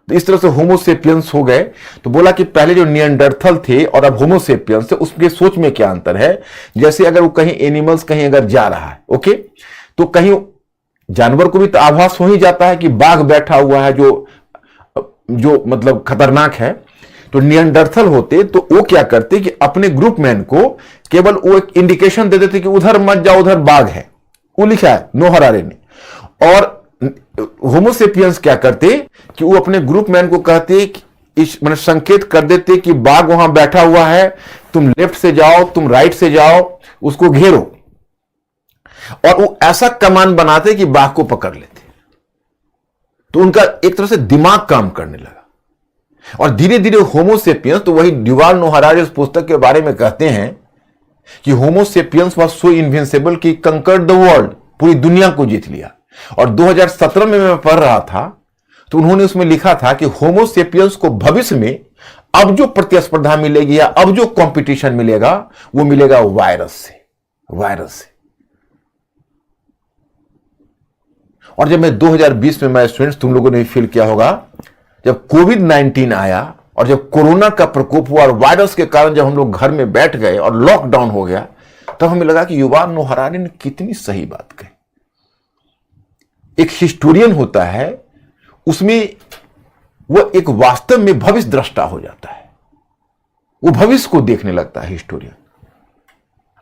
तो इस तरह से होमो सेपियंस हो गए। तो बोला कि पहले जो निएंडरथल थे और अब होमो सेपियंस थे, उसके सोच में क्या अंतर है। जैसे अगर वो कहीं एनिमल्स कहीं अगर जा रहा है, ओके, तो कहीं जानवर को भी तो आभास हो ही जाता है कि बाघ बैठा हुआ है जो मतलब खतरनाक है। तो निएंडरथल होते तो वो क्या करते कि अपने ग्रुप मैन को केवल वो एक इंडिकेशन दे देते कि उधर मत जाओ, उधर बाघ है, वो लिखा है नोहर आरे ने। और होमो सेपियंस क्या करते कि वो अपने ग्रुप मैन को कहते कि इस मतलब संकेत कर देते कि बाघ वहां बैठा हुआ है, तुम लेफ्ट से जाओ, तुम राइट से जाओ, उसको घेरो। और वो ऐसा कमान बनाते कि बाघ को पकड़ लेते। तो उनका एक तरह से दिमाग काम करने लगा। और धीरे धीरे होमो सेपियंस, तो वही युval नोह हरारी उस पुस्तक के बारे में कहते हैं कि होमो सेपियंस वाज सो इनविंसिबल कि कंकर्ड द वर्ल्ड, पूरी दुनिया को जीत लिया। और 2017 में मैं पढ़ रहा था तो उन्होंने उसमें लिखा था कि होमो सेपियंस को भविष्य में अब जो प्रतिस्पर्धा मिलेगी या अब जो कंपटीशन मिलेगा वो मिलेगा वायरस से। और जब मैं 2020 में, मैं स्टूडेंट्स तुम लोगों ने भी फील किया होगा, जब कोविड-19 आया और जब कोरोना का प्रकोप हुआ और वायरस के कारण जब हम लोग घर में बैठ गए और लॉकडाउन हो गया, तब हमें लगा कि युval नोह हरारी ने कितनी सही बात कही। एक हिस्टोरियन होता है, उसमें वो एक वास्तव में भविष्य दृष्टा हो जाता है, वो भविष्य को देखने लगता है हिस्टोरियन।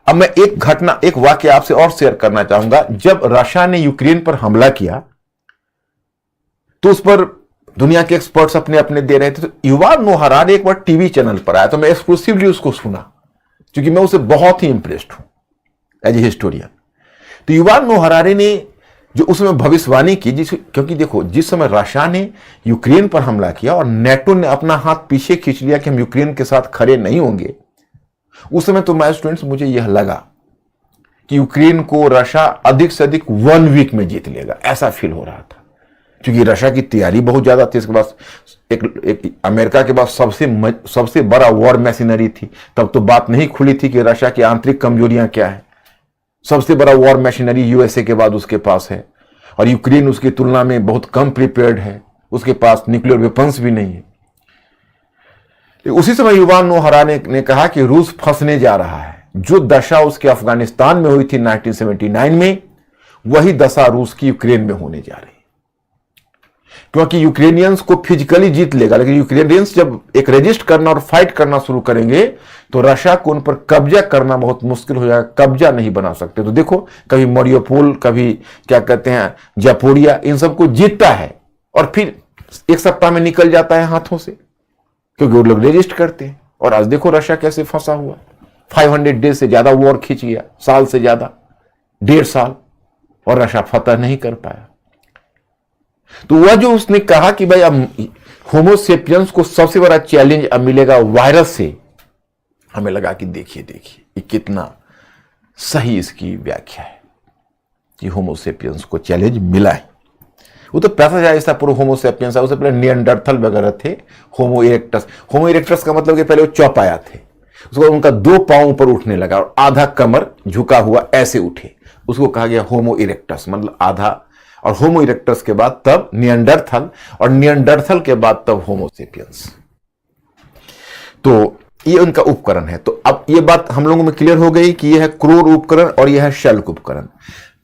अब मैं एक वाक्य आपसे और शेयर करना चाहूंगा। जब रशिया ने यूक्रेन पर हमला किया तो उस पर दुनिया के एक्सपर्ट्स अपने अपने दे रहे थे, तो युval नोह हरारी एक बार टीवी चैनल पर आया, तो मैं एक्सक्लूसिवली उसको सुना, क्योंकि मैं उसे बहुत ही इंप्रेस्ड हूं एज ए हिस्टोरियन। तो युval नोह हरारी ने जो उसमें भविष्यवाणी की, क्योंकि देखो, जिस समय रशिया ने यूक्रेन पर हमला किया और नेटो ने अपना हाथ पीछे खींच लिया कि हम यूक्रेन के साथ खड़े नहीं होंगे, उस समय तो माय स्टूडेंट्स मुझे यह लगा कि यूक्रेन को रशिया अधिक से अधिक 1 वीक में जीत लेगा, ऐसा फील हो रहा था। क्योंकि रशिया की तैयारी बहुत ज्यादा थी, इसके पास एक अमेरिका के पास सबसे बड़ा वॉर मशीनरी थी। तब तो बात नहीं खुली थी कि रशिया की आंतरिक कमजोरियां क्या है। सबसे बड़ा वॉर मशीनरी यूएसए के बाद उसके पास है, और यूक्रेन उसकी तुलना में बहुत कम प्रिपेयर्ड है, उसके पास न्यूक्लियर वेपन्स भी नहीं है। उसी समय युval नोह हरारी ने कहा कि रूस फंसने जा रहा है। जो दशा उसके अफगानिस्तान में हुई थी 1979 में, वही दशा रूस की यूक्रेन में होने जा रही है। क्योंकि यूक्रेनियंस को फिजिकली जीत लेगा, लेकिन यूक्रेनियंस जब एक रेजिस्ट करना और फाइट करना शुरू करेंगे तो रशिया को उन पर कब्जा करना बहुत मुश्किल हो जाएगा, कब्जा नहीं बना सकते। तो देखो, कभी मरियोपोल, कभी क्या कहते हैं जापोरिया, इन सबको जीतता है और फिर एक सप्ताह में निकल जाता है हाथों से, क्योंकि वो लोग रेजिस्ट करते हैं। और आज देखो रशिया कैसे फंसा हुआ, 500 डेज से ज्यादा वॉर खींच गया, साल से ज्यादा, 1.5 साल, और रशिया फतह नहीं कर पाया। तो वह जो उसने कहा कि भाई अब होमोसेपियंस को सबसे बड़ा चैलेंज अब मिलेगा वायरस से, हमें लगा कि देखिए ये कितना सही इसकी व्याख्या है कि होमोसेपियंस को चैलेंज मिला है। वो तो पैसा जाए ऐसा पूरा होमोसेपियंस है, उससे पहले नियंडरथल वगैरह थे, होमो इरेक्टस का मतलब कि पहले वो चौपाया थे, उसको उनका 2 पांव ऊपर उठने लगा और आधा कमर झुका हुआ ऐसे उठे, उसको कहा गया होमो इरेक्टस, मतलब आधा। और होमो इरेक्टस के बाद तब नियंडरथल, और नियंडरथल के बाद तब होमोसेपियंस। तो ये उनका उपकरण है। तो अब ये बात हम लोगों में क्लियर हो गई कि यह है क्रूर उपकरण और यह है शेल्क उपकरण।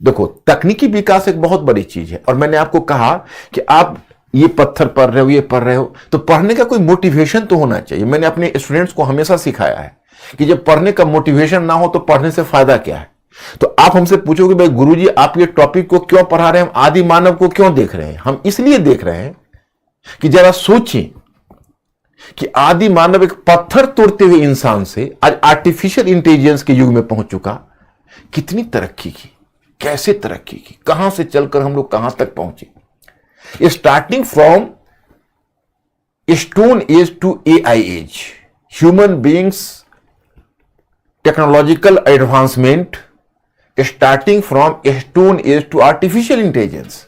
देखो, तकनीकी विकास एक बहुत बड़ी चीज है, और मैंने आपको कहा कि आप ये पत्थर पढ़ रहे हो, ये पढ़ रहे हो, तो पढ़ने का कोई मोटिवेशन तो होना चाहिए। मैंने अपने स्टूडेंट्स को हमेशा सिखाया है कि जब पढ़ने का मोटिवेशन ना हो तो पढ़ने से फायदा क्या है। तो आप हमसे पूछोगे भाई गुरुजी आप ये टॉपिक को क्यों पढ़ा रहे हैं, हम आदि मानव को क्यों देख रहे हैं? हम इसलिए देख रहे हैं कि जरा सोचें कि आदि मानव एक पत्थर तोड़ते हुए इंसान से आज आर्टिफिशियल इंटेलिजेंस के युग में पहुंच चुका, कितनी तरक्की की, कैसे तरक्की की, कहां से चलकर हम लोग कहां तक पहुंचे। Starting from stone age to AI age, human beings technological advancement, starting from stone age to artificial intelligence,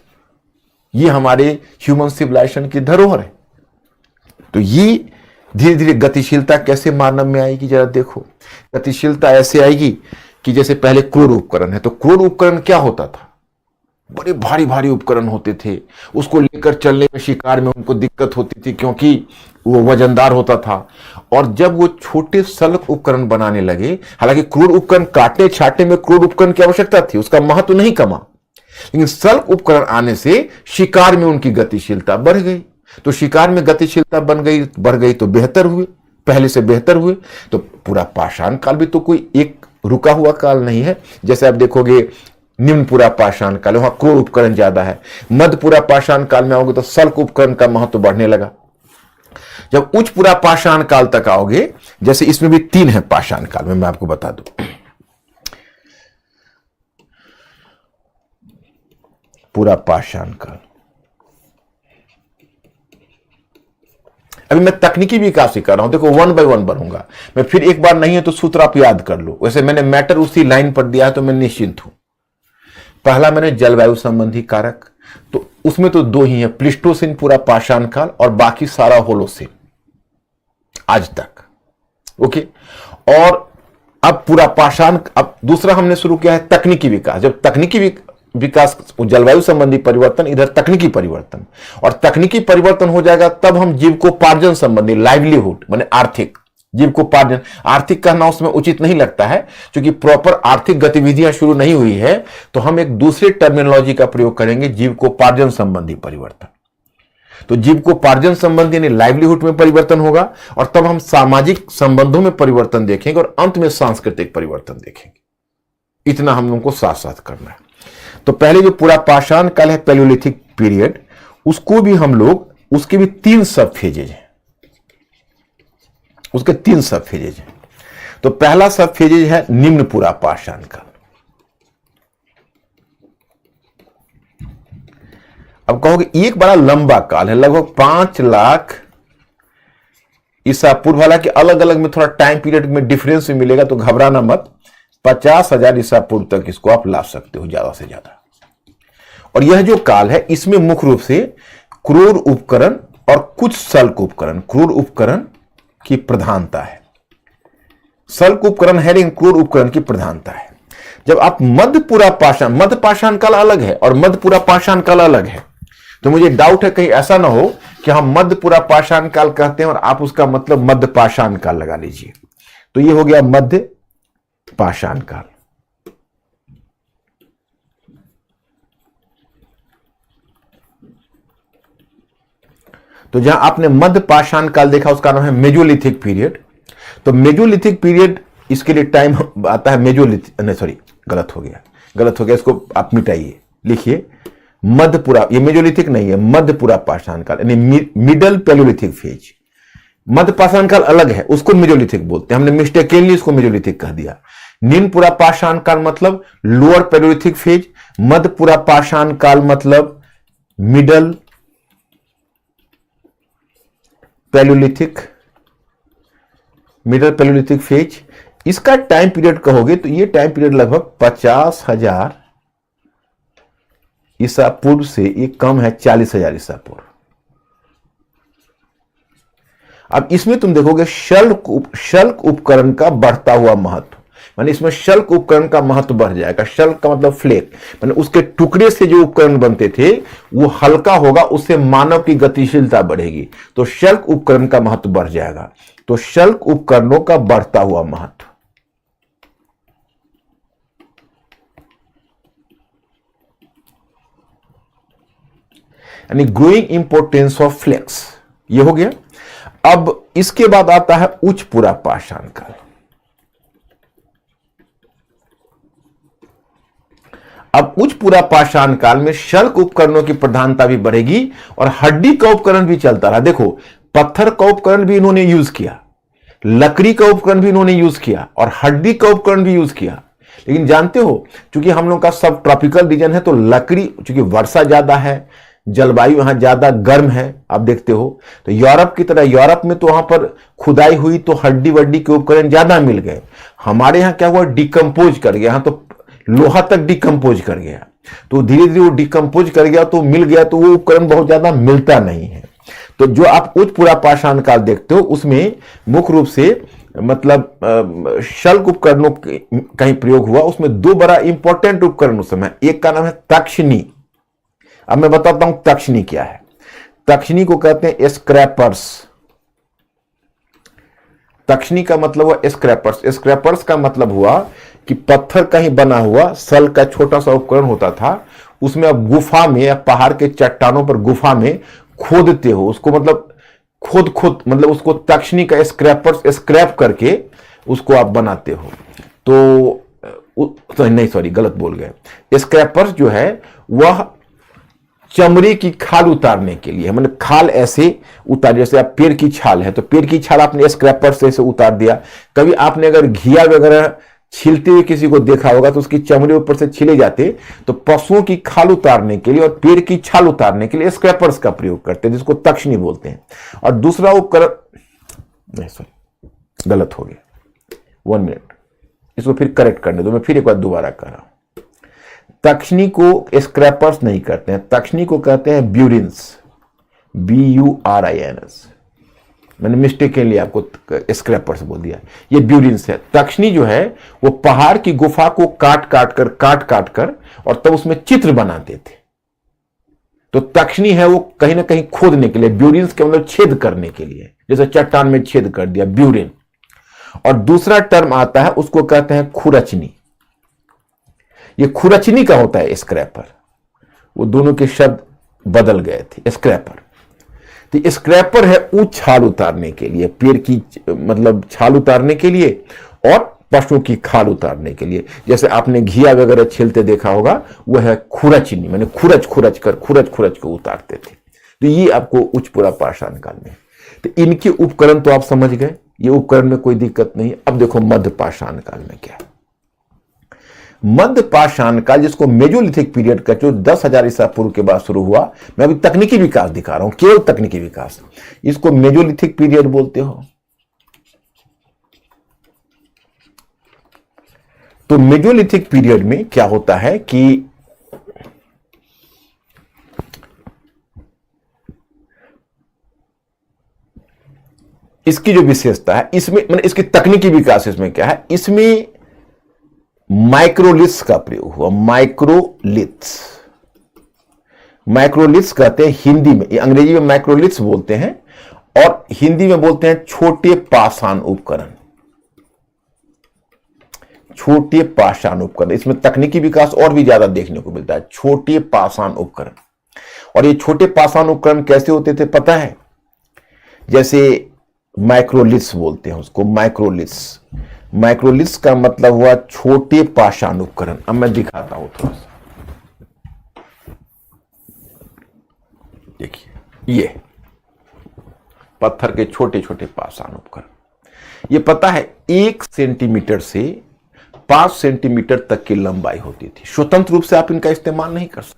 ये हमारे ह्यूमन सिविलाइजेशन की धरोहर है। तो ये धीरे धीरे गतिशीलता कैसे मानव में आएगी, जरा देखो। गतिशीलता ऐसे आएगी कि जैसे पहले क्रूर उपकरण है, तो क्रूर उपकरण क्या होता था? बड़े भारी भारी उपकरण होते थे, उसको लेकर चलने में, शिकार में उनको दिक्कत होती थी क्योंकि वो वजनदार होता था। और जब वो छोटे सल्क उपकरण बनाने लगे, हालांकि क्रूर उपकरण काटने छाटने में क्रूर उपकरण की आवश्यकता थी, उसका महत्व नहीं कमा, लेकिन सल्क उपकरण आने से शिकार में उनकी गतिशीलता बढ़ गई। तो शिकार में गतिशीलता बढ़ गई तो बेहतर हुए, पहले से बेहतर हुए। तो पूरा पाषाण काल भी तो कोई एक रुका हुआ काल नहीं है। जैसे आप देखोगे निम्न पूरा पाषाण काल, वहां क्रूर उपकरण ज्यादा है। मध्य पूरा पाषाण काल में आओगे तो सल्क उपकरण का महत्व बढ़ने लगा। जब उच्च पूरा पाषाण काल तक आओगे, जैसे इसमें भी 3 है पाषाण काल में, मैं आपको बता दूं। पूरा पाषाण काल, अभी मैं तकनीकी विकास ही कर रहा हूं। देखो 1 by 1 बढ़ूंगा मैं, फिर एक बार नहीं है तो सूत्र आप याद कर लो। वैसे मैंने मैटर उसी लाइन पर दिया है तो मैं निश्चिंत हूं। पहला मैंने जलवायु संबंधी कारक, तो उसमें तो 2 ही है, प्लिस्टोसिन पूरा पाषाण काल और बाकी सारा होलोसिन। आज तक। ओके, और अब पूरा पाषाण, अब दूसरा हमने शुरू किया है तकनीकी विकास। जब तकनीकी विकास, जलवायु संबंधी परिवर्तन, इधर तकनीकी परिवर्तन, और तकनीकी परिवर्तन हो जाएगा तब हम जीविकोपार्जन संबंधी, लाइवलीहुड माने आर्थिक, जीविकोपार्जन, आर्थिक कहना उसमें उचित नहीं लगता है क्योंकि प्रॉपर आर्थिक गतिविधियां शुरू नहीं हुई है, तो हम एक दूसरे टर्मिनोलॉजी का प्रयोग करेंगे, जीविकोपार्जन संबंधी परिवर्तन। तो जीविकोपार्जन संबंधी यानी लाइवलीहुड में परिवर्तन होगा, और तब हम सामाजिक संबंधों में परिवर्तन देखेंगे, और अंत में सांस्कृतिक परिवर्तन देखेंगे। इतना हम लोगों को साथ साथ करना है। तो पहले जो पूरा पाषाण काल है, पैलियोलिथिक पीरियड, उसको भी हम लोग, उसके भी 3 सब फेजेज हैं, उसके 3 सब फेजेज हैं। तो पहला सब फेजेज है निम्न पूरा पाषाण काल। अब कहोगे एक बड़ा लंबा काल है, लगभग 5 लाख ईसा पूर्व, हालांकि अलग अलग में थोड़ा टाइम पीरियड में डिफरेंस भी मिलेगा, तो घबराना मत। 50,000 ईसा पूर्व तक इसको आप ला सकते हो ज्यादा से ज्यादा। और यह जो काल है, इसमें मुख्य रूप से क्रूर उपकरण और कुछ शल्क उपकरण, क्रूर उपकरण की प्रधानता है। शल्क उपकरण है लेकिन क्रूर उपकरण की प्रधानता है। जब आप मध्य पाषाण काल अलग है और मध्य पूरा पाषाण काल अलग है, तो मुझे डाउट है कहीं ऐसा ना हो कि हम मध्य पूरा पाषाण काल कहते हैं और आप उसका मतलब मध्य पाषाण काल लगा लीजिए। तो ये हो गया मध्य पाषाण काल। तो जहां आपने मध्य पाषाण काल देखा उसका नाम है मेजोलिथिक पीरियड। तो मेजोलिथिक पीरियड, इसके लिए टाइम आता है मेजोलिथिक, नहीं सॉरी गलत हो गया, इसको आप मिटाइए, लिखिए मध्यपुरा, ये मेजोलिथिक नहीं है, मध्यपुरा पाषाण काल यानी मिडल पैलियोलिथिक फेज। मध्य पाषाण काल अलग है, उसको मेजोलिथिक बोलते हैं, हमने मिस्टेकली इसको मेजोलिथिक कह दिया। निम्न पूरा पाषाण काल मतलब लोअर पैलियोलिथिक फेज, मध्य पूरा पाषाण काल मतलब मिडल पैलियोलिथिक फेज। इसका टाइम पीरियड कहोगे तो ये टाइम पीरियड लगभग 50,000 ईसा पूर्व से ये कम है 40,000 ईसा पूर्व। अब इसमें तुम देखोगे शल्क उपकरण का बढ़ता हुआ महत्व, माने इसमें शल्क उपकरण का महत्व बढ़ जाएगा। शल्क का मतलब फ्लेक, माने उसके टुकड़े से जो उपकरण बनते थे वो हल्का होगा, उससे मानव की गतिशीलता बढ़ेगी, तो शल्क उपकरण का महत्व बढ़ जाएगा। तो शल्क उपकरणों का बढ़ता हुआ महत्व, यानी ग्रोइंग इंपोर्टेंस ऑफ फ्लेक्स, ये हो गया। अब इसके बाद आता है उच्च पूरा पाषाण काल। अब उच्च पूरा पाषाण काल में शल्क उपकरणों की प्रधानता भी बढ़ेगी और हड्डी का उपकरण भी चलता रहा। देखो, पत्थर का उपकरण भी इन्होंने यूज किया, लकड़ी का उपकरण भी इन्होंने यूज किया, और हड्डी का उपकरण भी यूज किया। लेकिन जानते हो, चूंकि हम लोग का सब ट्रॉपिकल रीजन है, तो लकड़ी, चूंकि वर्षा ज्यादा है, जलवायु यहां ज्यादा गर्म है, आप देखते हो, तो यूरोप की तरह, यूरोप में तो वहां पर खुदाई हुई तो हड्डी वड्डी के उपकरण ज्यादा मिल गए। हमारे यहां क्या हुआ, डिकम्पोज कर गया, यहां तो लोहा तक डिकम्पोज कर गया, तो धीरे धीरे वो डिकम्पोज कर गया तो मिल गया, तो वो उपकरण बहुत ज्यादा मिलता नहीं है। तो जो आप उच्च पूरा पाषाण काल देखते हो उसमें मुख्य रूप से मतलब शल्क उपकरणों का ही प्रयोग हुआ। उसमें 2 बड़ा इंपॉर्टेंट उपकरण उस समय, एक का नाम है तक्षनी। अब मैं बताता हूं तक्षनी क्या है। तक्षनी को कहते हैं स्क्रैपर्स। तक्षनी का मतलब हुआ स्क्रैपर्स। स्क्रैपर्स का मतलब हुआ कि पत्थर का ही बना हुआ सल का छोटा सा उपकरण होता था, उसमें आप गुफा में या पहाड़ के चट्टानों पर गुफा में खोदते हो, उसको मतलब खोद मतलब उसको तक्षनी का स्क्रैपर्स, स्क्रैप करके उसको आप बनाते हो। तो नहीं सॉरी गलत बोल गए। स्क्रैपर्स जो है वह चमड़े की खाल उतारने के लिए, मतलब खाल ऐसे उतार, जैसे आप पेड़ की छाल है तो पेड़ की छाल आपने स्क्रैपर से ऐसे उतार दिया। कभी आपने अगर घिया वगैरह छीलते हुए किसी को देखा होगा तो उसकी चमड़े ऊपर से छिले जाते, तो पशुओं की खाल उतारने के लिए और पेड़ की छाल उतारने के लिए स्क्रैपर्स का प्रयोग करते हैं, जिसको तक्षनी बोलते हैं। और दूसरा उपकरण, नहीं सॉरी गलत हो गया, 1 मिनट, इसको फिर करेक्ट करने दो, मैं फिर एक बार दोबारा कर रहा हूं। तक्षनी को स्क्रैपर्स नहीं कहते हैं, तक्षनी को कहते हैं ब्यूरिन्स, BURINS। मैंने मिस्टेक के लिए आपको स्क्रैपर से बोल दिया, ये ब्यूरिन्स है। तक्षनी जो है वो पहाड़ की गुफा को काट काट कर और तब उसमें चित्र बनाते थे। तो तक्षनी है वो कहीं ना कहीं खोदने के लिए, ब्यूरिन्स के मतलब छेद करने के लिए, जैसे चट्टान में छेद कर दिया, ब्यूरिन। और दूसरा टर्म आता है उसको कहते हैं खुरचनी। ये खुरचनी का होता है स्क्रैपर। वो दोनों के शब्द बदल गए थे। स्क्रैपर तो स्क्रैपर है ऊंच छाल उतारने के लिए, पेड़ की मतलब छाल उतारने के लिए और पशुओं की खाल उतारने के लिए। जैसे आपने घिया वगैरह छीलते देखा होगा, वह है खुरचनी, मैंने खुरच को उतारते थे। तो ये आपको उच्च पुरा पाषाण काल में। तो इनके उपकरण तो आप समझ गए, ये उपकरण में कोई दिक्कत नहीं। अब देखो मध्य पाषाण काल में क्या है। मध्य पाषाण काल, जिसको मेजोलिथिक पीरियड का, जो 10,000 ईसा पूर्व के बाद शुरू हुआ, मैं अभी तकनीकी विकास दिखा रहा हूं, केवल तकनीकी विकास, इसको मेजोलिथिक पीरियड बोलते हो। तो मेजोलिथिक पीरियड में क्या होता है कि इसकी जो विशेषता है, इसमें मतलब इसकी तकनीकी विकास इसमें क्या है, इसमें माइक्रोलिथ्स का प्रयोग हुआ। माइक्रोलिथ्स कहते हैं हिंदी में, अंग्रेजी में माइक्रोलिथ्स बोलते हैं और हिंदी में बोलते हैं छोटे पाषाण उपकरण। छोटे पाषाण उपकरण, इसमें तकनीकी विकास और भी ज्यादा देखने को मिलता है। छोटे पाषाण उपकरण, और ये छोटे पाषाण उपकरण कैसे होते थे पता है? जैसे माइक्रोलिथ्स बोलते हैं उसको, माइक्रोलिथ्स का मतलब हुआ छोटे पाषाण उपकरण। अब मैं दिखाता हूं थोड़ा सा, देखिए ये पत्थर के छोटे छोटे पाषाण उपकरण। ये पता है 1 सेंटीमीटर से 5 सेंटीमीटर तक की लंबाई होती थी। स्वतंत्र रूप से आप इनका इस्तेमाल नहीं कर सकते।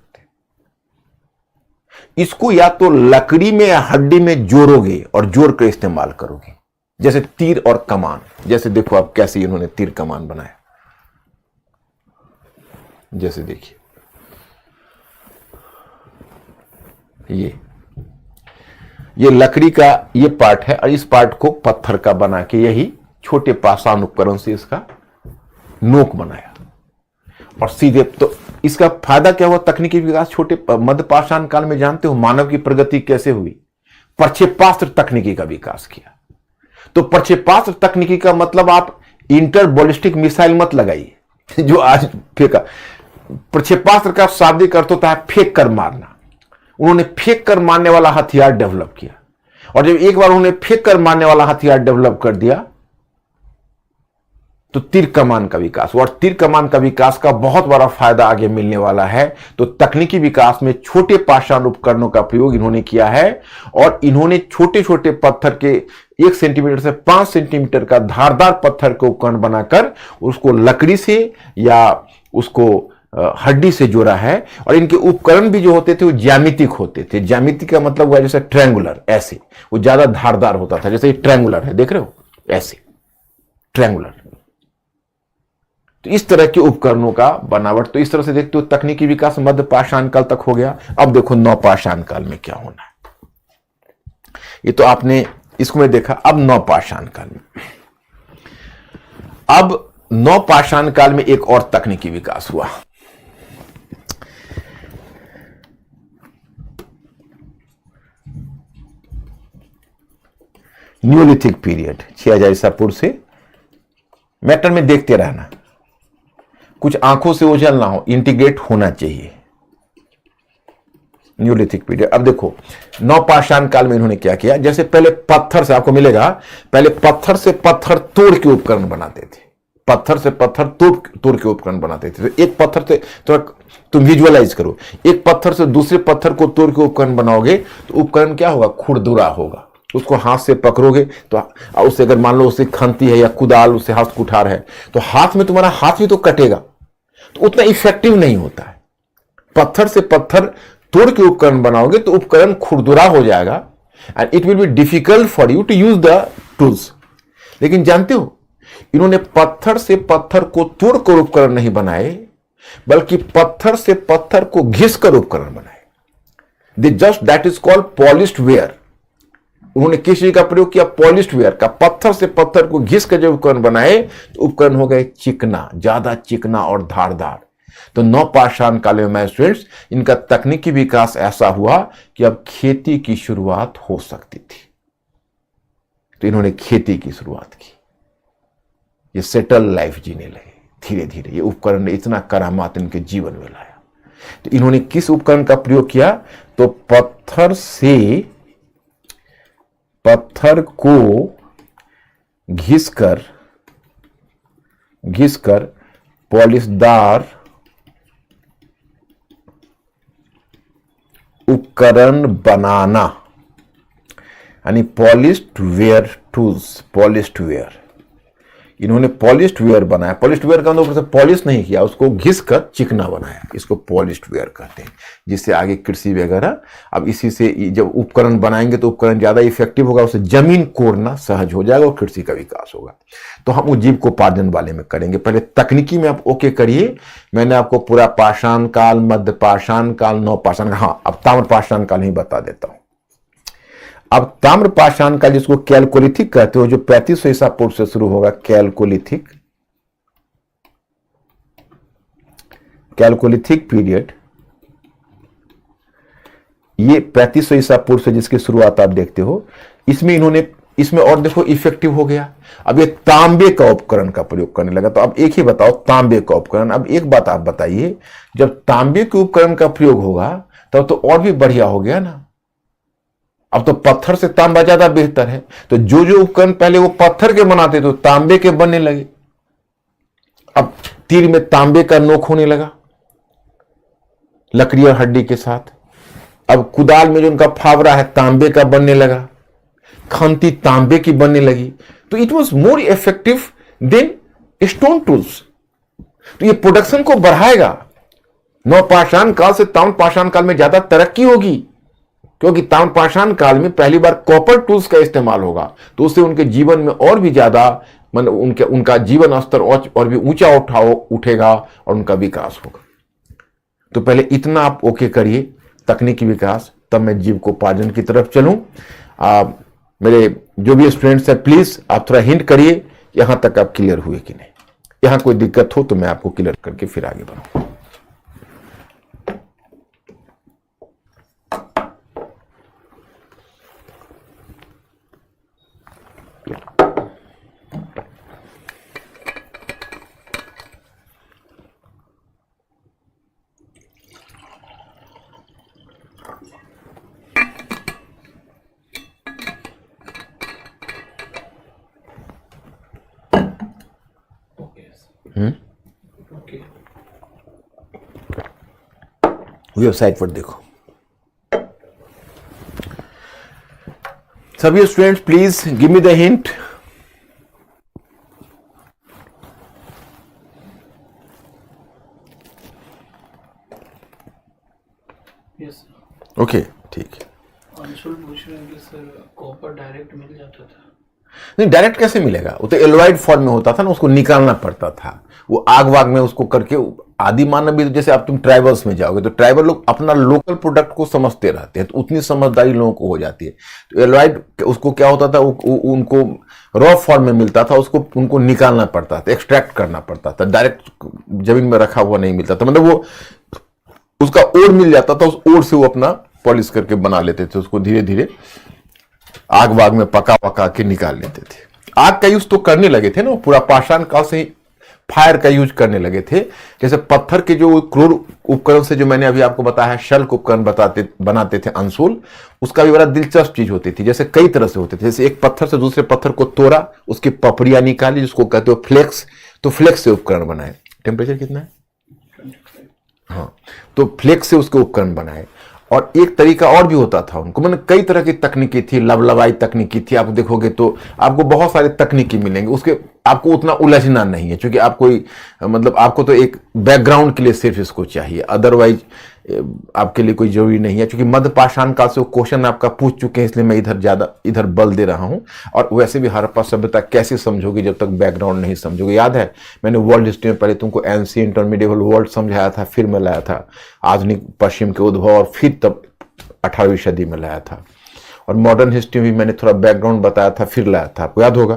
इसको या तो लकड़ी में या हड्डी में जोड़ोगे और जोड़ कर इस्तेमाल करोगे, जैसे तीर और कमान। जैसे देखो आप कैसे इन्होंने तीर कमान बनाया, जैसे देखिए ये लकड़ी का ये पार्ट है और इस पार्ट को पत्थर का बना के यही छोटे पाषाण उपकरण से इसका नोक बनाया और सीधे। तो इसका फायदा क्या हुआ? तकनीकी विकास छोटे मध्य पाषाण काल में जानते हो मानव की प्रगति कैसे हुई? प्रक्षेपास्त्र तकनीकी का विकास किया। तो प्रक्षेपास्त्र तकनीकी का मतलब आप इंटर बॉलिस्टिक मिसाइल मत लगाइए जो आज फेंका। प्रक्षेपास्त्र का शाब्दिक अर्थ होता है फेंक कर मारना। उन्होंने फेंक कर मारने वाला हथियार डेवलप किया, और जब एक बार उन्होंने फेंक कर मारने वाला हथियार डेवलप कर दिया तो तीर कमान का विकास हुआ। और तीर कमान का विकास का बहुत बड़ा फायदा आगे मिलने वाला है। तो तकनीकी विकास में छोटे पाषाण उपकरणों का प्रयोग इन्होंने किया है, और इन्होंने छोटे छोटे पत्थर के 1 सेंटीमीटर से 5 सेंटीमीटर का धारदार पत्थर के उपकरण बनाकर उसको लकड़ी से या उसको हड्डी से जोड़ा है। और इनके उपकरण भी जो होते थे वो ज्यामितिक होते थे। ज्यामितिक का मतलब हुआ जैसे ट्रायंगुलर, ऐसे वो ज्यादा धारदार होता था। जैसे ट्रायंगुलर है, देख रहे हो, ऐसे ट्रायंगुलर। तो इस तरह के उपकरणों का बनावट, तो इस तरह से देखते हो तकनीकी विकास मध्य पाषाण काल तक हो गया। अब देखो नवपाषाण काल में क्या होना है। ये तो आपने इसको में देखा। अब नवपाषाण काल में, अब नवपाषाण काल में एक और तकनीकी विकास हुआ। न्यूलिथिक पीरियड, 6000 ईसा पूर्व से। मैटर में देखते रहना, कुछ आंखों से ओझल ना हो, इंटीग्रेट होना चाहिए। Neolithic period. अब देखो नवपाषाण काल में इन्होंने क्या किया। जैसे पहले पत्थर से, आपको मिलेगा, पहले पत्थर से पत्थर तोड़ के उपकरण बनाते थे। पत्थर से पत्थर तोड़ के उपकरण बनाते थे। तो एक पत्थर से, तो तुम विजुअलाइज करो, एक पत्थर से दूसरे पत्थर को तोड़ के उपकरण बनाओगे तो उपकरण क्या होगा? खुरदुरा होगा। उसको हाथ से पकड़ोगे तो उससे अगर मान लो उससे खंती है या कुदाल, उससे हाथ कुठार है, तो हाथ में तुम्हारा हाथ भी तो कटेगा, तो उतना इफेक्टिव नहीं होता है। पत्थर से पत्थर तोड़ के उपकरण बनाओगे तो उपकरण खुरदुरा हो जाएगा and it will be difficult for you to use the tools. लेकिन जानते हो, इन्होंने पत्थर से पत्थर को तोड़कर उपकरण नहीं बनाए, बल्कि पत्थर से पत्थर को घिस कर उपकरण बनाए। That is called polished where. उन्होंने किस चीज का प्रयोग किया? पॉलिश्ड वेयर का। पत्थर से पत्थर को घिस कर जब उपकरण बनाए तो उपकरण हो गए चिकना, ज्यादा चिकना और धारदार। तो नवपाषाण काल में मैं स्टूडेंट्स, इनका तकनीकी विकास ऐसा हुआ कि अब खेती की शुरुआत हो सकती थी। तो इन्होंने खेती की शुरुआत की, ये सेटल लाइफ जीने लगे धीरे धीरे। ये उपकरण ने इतना करामात इनके जीवन में लाया। तो इन्होंने किस उपकरण का प्रयोग किया? तो पत्थर को घिसकर पॉलिशदार उपकरण बनाना, यानी polished where tools. Polished where, इन्होंने पॉलिश्ड वेयर बनाया। पॉलिश्ड वेयर का मतलब पॉलिश नहीं किया, उसको घिस कर चिकना बनाया, इसको पॉलिश्ड वेयर कहते हैं। जिससे आगे कृषि वगैरह, अब इसी से जब उपकरण बनाएंगे तो उपकरण ज्यादा इफेक्टिव होगा, उससे जमीन कोड़ना सहज हो जाएगा और कृषि का विकास होगा। तो हम उज्जीविकोपार्जन वाले में करेंगे। पहले तकनीकी में आप ओके करिए। मैंने आपको पूरा पाषाण काल, मध्य पाषाण काल, नवपाषाण काल, हाँ अब ताम्रपाषाण काल ही बता देता हूं। अब ताम्रपाषाण का, जिसको कैलकोलिथिक कहते हो, जो 3500 ईसा पूर्व से शुरू होगा, कैलकोलिथिक पीरियड, ये 3500 ईसा पूर्व से जिसकी शुरुआत आप देखते हो, इसमें और देखो इफेक्टिव हो गया। अब ये तांबे का उपकरण का प्रयोग करने लगा। तो अब एक ही बताओ, तांबे का उपकरण। अब एक बात आप बताइए, जब तांबे के उपकरण का प्रयोग होगा तब तो और भी बढ़िया हो गया ना। अब तो पत्थर से तांबा ज्यादा बेहतर है। तो जो उपकरण पहले वो पत्थर के बनाते थे तांबे के बनने लगे। अब तीर में तांबे का नोक होने लगा लकड़ी और हड्डी के साथ। अब कुदाल में जो उनका फावड़ा है तांबे का बनने लगा, खंती तांबे की बनने लगी। तो it was more effective than stone tools. तो ये प्रोडक्शन को बढ़ाएगा। नवपाषाण काल से ताम्रपाषाण काल में ज्यादा तरक्की होगी, क्योंकि ताम्रपाषाण काल में पहली बार कॉपर टूल्स का इस्तेमाल होगा। तो उससे उनके जीवन में और भी ज्यादा उनका जीवन स्तर और भी ऊंचा उठेगा और उनका विकास होगा। तो पहले इतना आप ओके करिए तकनीकी विकास, तब मैं जीविकोपार्जन की तरफ चलूं। मेरे जो भी स्टूडेंट्स हैं, प्लीज आप थोड़ा हिंट करिए यहां तक आप क्लियर हुए कि नहीं। यहां कोई दिक्कत हो तो मैं आपको क्लियर करके फिर आगे बढ़ूं। वेबसाइट पर देखो। सभी students please give me the hint. Yes okay ठीक है। अंशुल पूछ रहे हैं कि सर कॉपर डायरेक्ट मिल जाता था? नहीं, डायरेक्ट कैसे मिलेगा? वो तो एलॉइड फॉर्म में होता था ना, उसको निकालना पड़ता था। वो आग वाग में उसको करके, आदि मानव भी, जैसे आप तुम ट्राइबल्स में जाओगे तो ट्राइबल लोग अपना लोकल प्रोडक्ट को समझते रहते हैं, तो उतनी समझदारी लोगों को हो जाती है। तो एलॉइड उसको क्या होता था, उनको रॉ फॉर्म में मिलता था, उसको उनको निकालना पड़ता था, एक्सट्रैक्ट करना पड़ता था। डायरेक्ट जमीन में रखा हुआ नहीं मिलता था। मतलब वो उसका ओर मिल जाता था, उस ओर से वो अपना पॉलिश करके बना लेते थे। उसको धीरे धीरे आग वाग में पका के निकाल लेते थे। आग का यूज तो करने लगे थे ना, पूरा पाषाण काल से ही फायर का यूज करने लगे थे। जैसे पत्थर के जो क्रूर उपकरण से, जो मैंने अभी आपको बताया शल्क उपकरण बनाते थे अंशुल, उसका भी बड़ा दिलचस्प चीज होती थी। जैसे कई तरह से होते थे। जैसे एक पत्थर से दूसरे पत्थर को तोड़ा, उसकी पपड़ियां निकाली, जिसको कहते हो फ्लेक्स, तो फ्लेक्स से उपकरण बनाए। टेम्परेचर कितना है? हाँ, तो फ्लेक्स से उसके उपकरण बनाए। और एक तरीका और भी होता था उनको, मतलब कई तरह की तकनीकी थी, लवलवाई तकनीकी थी। आप देखोगे तो आपको बहुत सारे तकनीकी मिलेंगे, उसके आपको उतना उलझना नहीं है, क्योंकि आप कोई, मतलब आपको तो एक बैकग्राउंड के लिए सिर्फ इसको चाहिए, अदरवाइज आपके लिए कोई जरूरी नहीं है। क्योंकि मध्य पाषाण काल से वो क्वेश्चन आपका पूछ चुके हैं, इसलिए मैं इधर बल दे रहा हूं। और वैसे भी हड़प्पा सभ्यता कैसे समझोगे जब तक बैकग्राउंड नहीं समझोगे। याद है मैंने वर्ल्ड हिस्ट्री में पहले तुमको एंशिएंट और मिडिवल वर्ल्ड समझाया था, फिर मैं लाया था आधुनिक पश्चिम के उद्भव, और फिर तब 18वीं सदी में लाया था। और मॉडर्न हिस्ट्री में मैंने थोड़ा बैकग्राउंड बताया था, फिर लाया था, आपको याद होगा।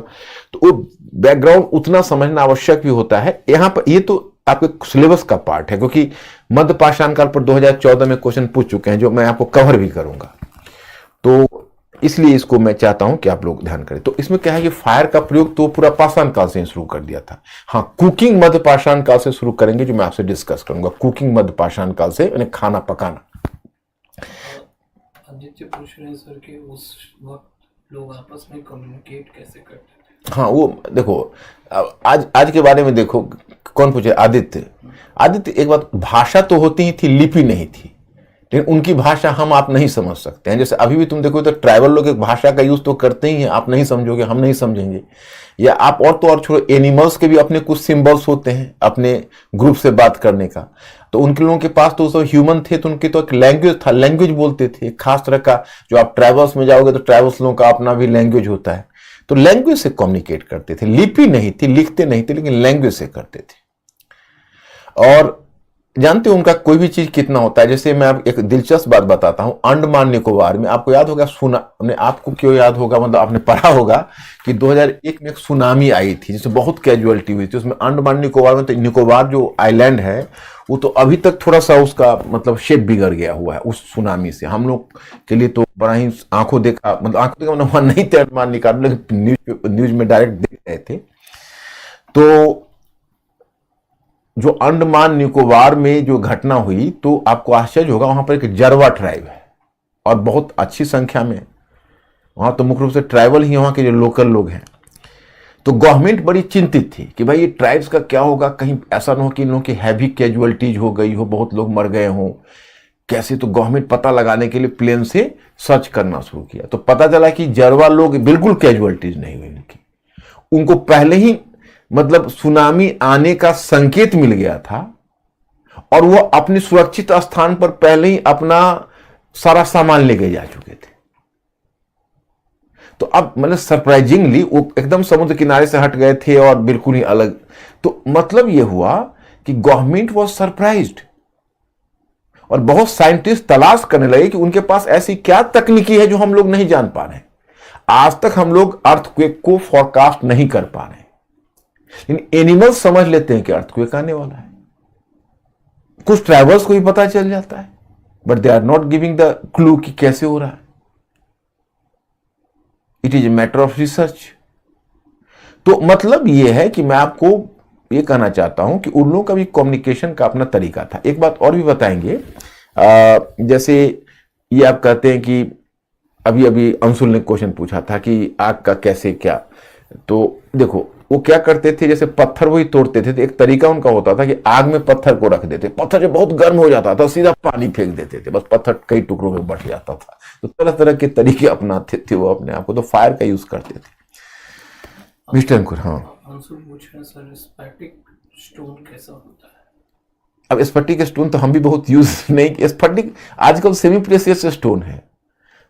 तो वो बैकग्राउंड उतना समझना आवश्यक भी होता है। यहाँ पर ये तो आपके सिलेबस का पार्ट है, क्योंकि मध्य पाषाण काल पर 2014 में क्वेश्चन पूछ चुके हैं, जो मैं आपको कवर भी करूंगा। तो इसलिए इसको मैं चाहता हूं कि आप लोग ध्यान करें। तो इसमें क्या है कि फायर का प्रयोग तो पूरा पाषाण काल से शुरू कर दिया था। हाँ, कुकिंग मध्य पाषाण काल से शुरू करेंगे, जो मैं आपसे डिस्कस करूंगा। कुकिंग मध्य पाषाण काल से, यानी खाना पकाना। आदित्य पूछ रहे हैं सर कि उस वक्त लोग आपस में कम्युनिकेट कैसे करते थे? हाँ, वो देखो, आज के बारे में देखो, कौन पूछे? आदित्य। एक बात, भाषा तो होती ही थी, लिपि नहीं थी, लेकिन उनकी भाषा हम आप नहीं समझ सकते हैं। जैसे अभी भी तुम देखो तो ट्राइबल लोग एक भाषा का यूज तो करते ही हैं, आप नहीं समझोगे, हम नहीं समझेंगे। या आप और तो और छोड़ो, एनिमल्स के भी अपने कुछ सिंबल्स होते हैं अपने ग्रुप से बात करने का। तो उनके लोगों के पास तो सब ह्यूमन थे, तो उनके तो एक लैंग्वेज था, लैंग्वेज बोलते थे खास तरह का। जो आप ट्राइबल्स में जाओगे तो ट्राइबल्स लोगों का अपना भी लैंग्वेज होता है, तो लैंग्वेज से कम्युनिकेट करते थे। लिपि नहीं थी, लिखते नहीं थे, लेकिन लैंग्वेज से करते थे। और जानते हो उनका कोई भी चीज कितना होता है। जैसे मैं आप एक दिलचस्प बात बताता हूं, अंडमान निकोबार में आपको याद होगा, सुना आपने, आपको क्यों याद होगा, मतलब आपने पढ़ा होगा कि 2001 में एक सुनामी आई थी जिसमें बहुत कैजुअलिटी हुई थी। उसमें अंडमान निकोबार में, तो निकोबार जो आइलैंड है वो तो अभी तक थोड़ा सा उसका मतलब शेप बिगड़ गया हुआ है उस सुनामी से। हम लोग के लिए तो बड़ा ही आंखों देखा, मतलब आंखों देखा, मतलब नहीं थे अंडमान निकोबार, लेकिन न्यूज में डायरेक्ट देख रहे थे। तो जो अंडमान निकोबार में जो घटना हुई, तो आपको आश्चर्य होगा, वहां पर एक जरवा ट्राइब है और बहुत अच्छी संख्या में। वहां तो मुख्य रूप से ट्राइबल ही वहां के जो लोकल लोग हैं। तो गवर्नमेंट बड़ी चिंतित थी कि भाई ये ट्राइब्स का क्या होगा, कहीं ऐसा ना हो कि इन लोगों की हैवी कैजुअलिटीज हो गई हो, बहुत लोग मर गए हों, कैसे। तो गवर्नमेंट पता लगाने के लिए प्लेन से सर्च करना शुरू किया। तो पता चला कि जरवा लोग बिल्कुल कैजुअलिटीज नहीं हुई उनकी। उनको पहले ही मतलब सुनामी आने का संकेत मिल गया था, और वो अपने सुरक्षित स्थान पर पहले ही अपना सारा सामान लेके जा चुके थे। तो अब मतलब सरप्राइजिंगली वो एकदम समुद्र किनारे से हट गए थे और बिल्कुल ही अलग। तो मतलब ये हुआ कि गवर्नमेंट वाज सरप्राइज्ड, और बहुत साइंटिस्ट तलाश करने लगे कि उनके पास ऐसी क्या तकनीकी है जो हम लोग नहीं जान पा रहे। आज तक हम लोग अर्थक्वेक को फोरकास्ट नहीं कर पा रहे, लेकिन एनिमल्स समझ लेते हैं कि अर्थक्वेक आने वाला है। कुछ ट्राइबल्स को भी पता चल जाता है, but they are not giving the clue कि कैसे हो रहा है। It is a matter of research. तो मतलब यह है कि मैं आपको ये कहना चाहता हूं कि उन लोगों का भी कम्युनिकेशन का अपना तरीका था। एक बात और भी बताएंगे, जैसे ये आप कहते हैं कि अभी अभी अंशुल ने क्वेश्चन पूछा था कि आग का कैसे क्या। तो देखो वो क्या करते थे, जैसे पत्थर वही तोड़ते थे, तो एक तरीका उनका होता था कि आग में पत्थर को रख देते। पत्थर जब बहुत गर्म हो जाता था सीधा पानी फेंक देते थे, बस पत्थर कई टुकड़ों में बट जाता था। तो तरह तरह के तरीके अपनाते थे वो अपने आप को, तो फायर का यूज करते थे। मिस्टर अंकुर, हाँ अंशुल पूछ रहे हैं सर, स्फटिक स्टोन कैसा होता है? अब स्फटिक स्टोन तो हम भी बहुत यूज नहीं, स्फटिक आजकल सेमी प्रेशियस स्टोन है।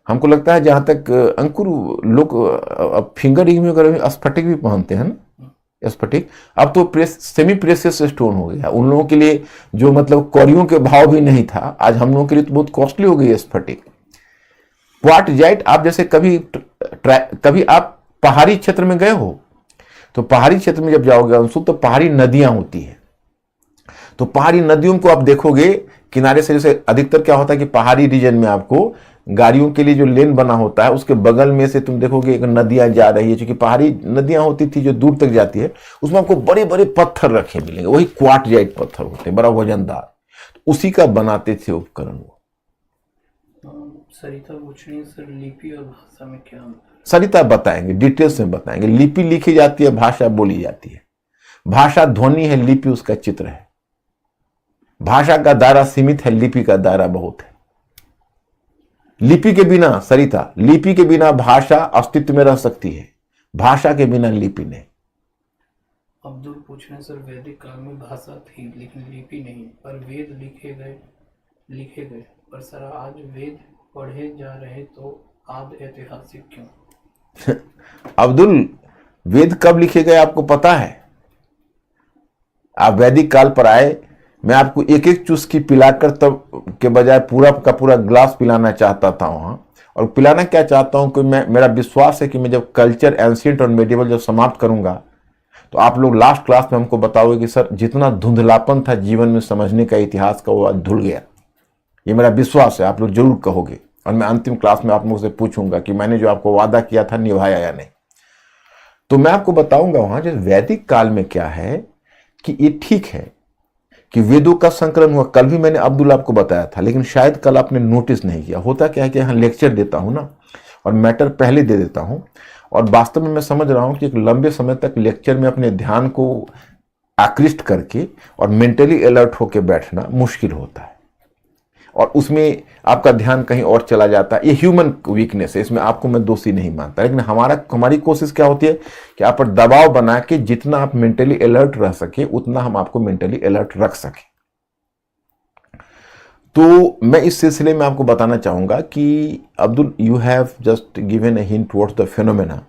हमको लगता है जहां तक अंकुर लोग फिंगर रिंग में अगर स्फटिक भी पहनते हैं ना, स्फटिक अब तो सेमी प्रेशियस स्टोन हो गया उन लोगों के लिए, जो मतलब कौड़ियों के भाव भी नहीं था, आज हम लोगों के लिए तो बहुत कॉस्टली हो गई है स्फटिक। क्वार्टजाइट, आप जैसे कभी आप पहाड़ी क्षेत्र में गए हो, तो पहाड़ी क्षेत्र में जब जाओगे अंशु, तो पहाड़ी नदियां होती है। तो पहाड़ी नदियों को आप देखोगे किनारे से, जैसे अधिकतर क्या होता है कि पहाड़ी रीजन में आपको गाड़ियों के लिए जो लेन बना होता है उसके बगल में से तुम देखोगे एक नदियां जा रही है, क्योंकि पहाड़ी नदियां होती थी जो दूर तक जाती है, उसमें आपको बड़े बड़े पत्थर रखे मिलेंगे, वही क्वार्टजाइट पत्थर होते हैं, बड़ा वजनदार, उसी का बनाते थे उपकरण वो। सरिता पूछ रही है सर, लिपि और भाषा में क्या अंतर है? सरिता बताएंगे, डिटेल्स में बताएंगे। लिपि लिखी जाती है, भाषा बोली जाती है। भाषा ध्वनि है, लिपि उसका चित्र है। भाषा का दायरा सीमित है, लिपि का दायरा बहुत है। लिपि के बिना, सरिता, लिपि के बिना भाषा अस्तित्व में रह सकती है, भाषा के बिना लिपि नहीं। अब्दुल पूछ रहे हैं सर, वैदिक काल में भाषा थी लेकिन लिपि नहीं, पर वेद लिखे गए पर सर आज वेद पढ़े जा रहे तो आदि ऐतिहासिक क्यों? अब्दुल, वेद कब लिखे गए आपको पता है? आप वैदिक काल पर आए, मैं आपको एक एक चुस्की पिलाकर तब के बजाय पूरा का पूरा ग्लास पिलाना चाहता था वहां, और पिलाना क्या चाहता हूं कि मेरा विश्वास है कि मैं जब कल्चर एंशिएंट और मेडिवल जब समाप्त करूंगा तो आप लोग लास्ट क्लास में हमको बताओगे कि सर जितना धुंधलापन था जीवन में समझने का इतिहास का वो आज धुल गया। ये मेरा विश्वास है, आप लोग जरूर कहोगे। और मैं अंतिम क्लास में आप लोगों से पूछूंगा कि मैंने जो आपको वादा किया था निभाया या नहीं। तो मैं आपको बताऊंगा वहां जो वैदिक काल में क्या है कि ये ठीक है कि वेदों का संकलन हुआ। कल भी मैंने अब्दुल आपको बताया था, लेकिन शायद कल आपने नोटिस नहीं किया। होता क्या है कि यहाँ लेक्चर देता हूं ना और मैटर पहले दे देता हूं, और वास्तव में मैं समझ रहा हूं कि एक लंबे समय तक लेक्चर में अपने ध्यान को आकृष्ट करके और मेंटली अलर्ट होकर बैठना मुश्किल होता है, और उसमें आपका ध्यान कहीं और चला जाता है। ये ह्यूमन वीकनेस है, इसमें आपको मैं दोषी नहीं मानता। लेकिन हमारी कोशिश क्या होती है कि आप पर दबाव बना के जितना आप मेंटली अलर्ट रह सके उतना हम आपको मेंटली अलर्ट रख सके। तो मैं इस सिलसिले में आपको बताना चाहूंगा कि Abdul, you have just given a hint towards the phenomena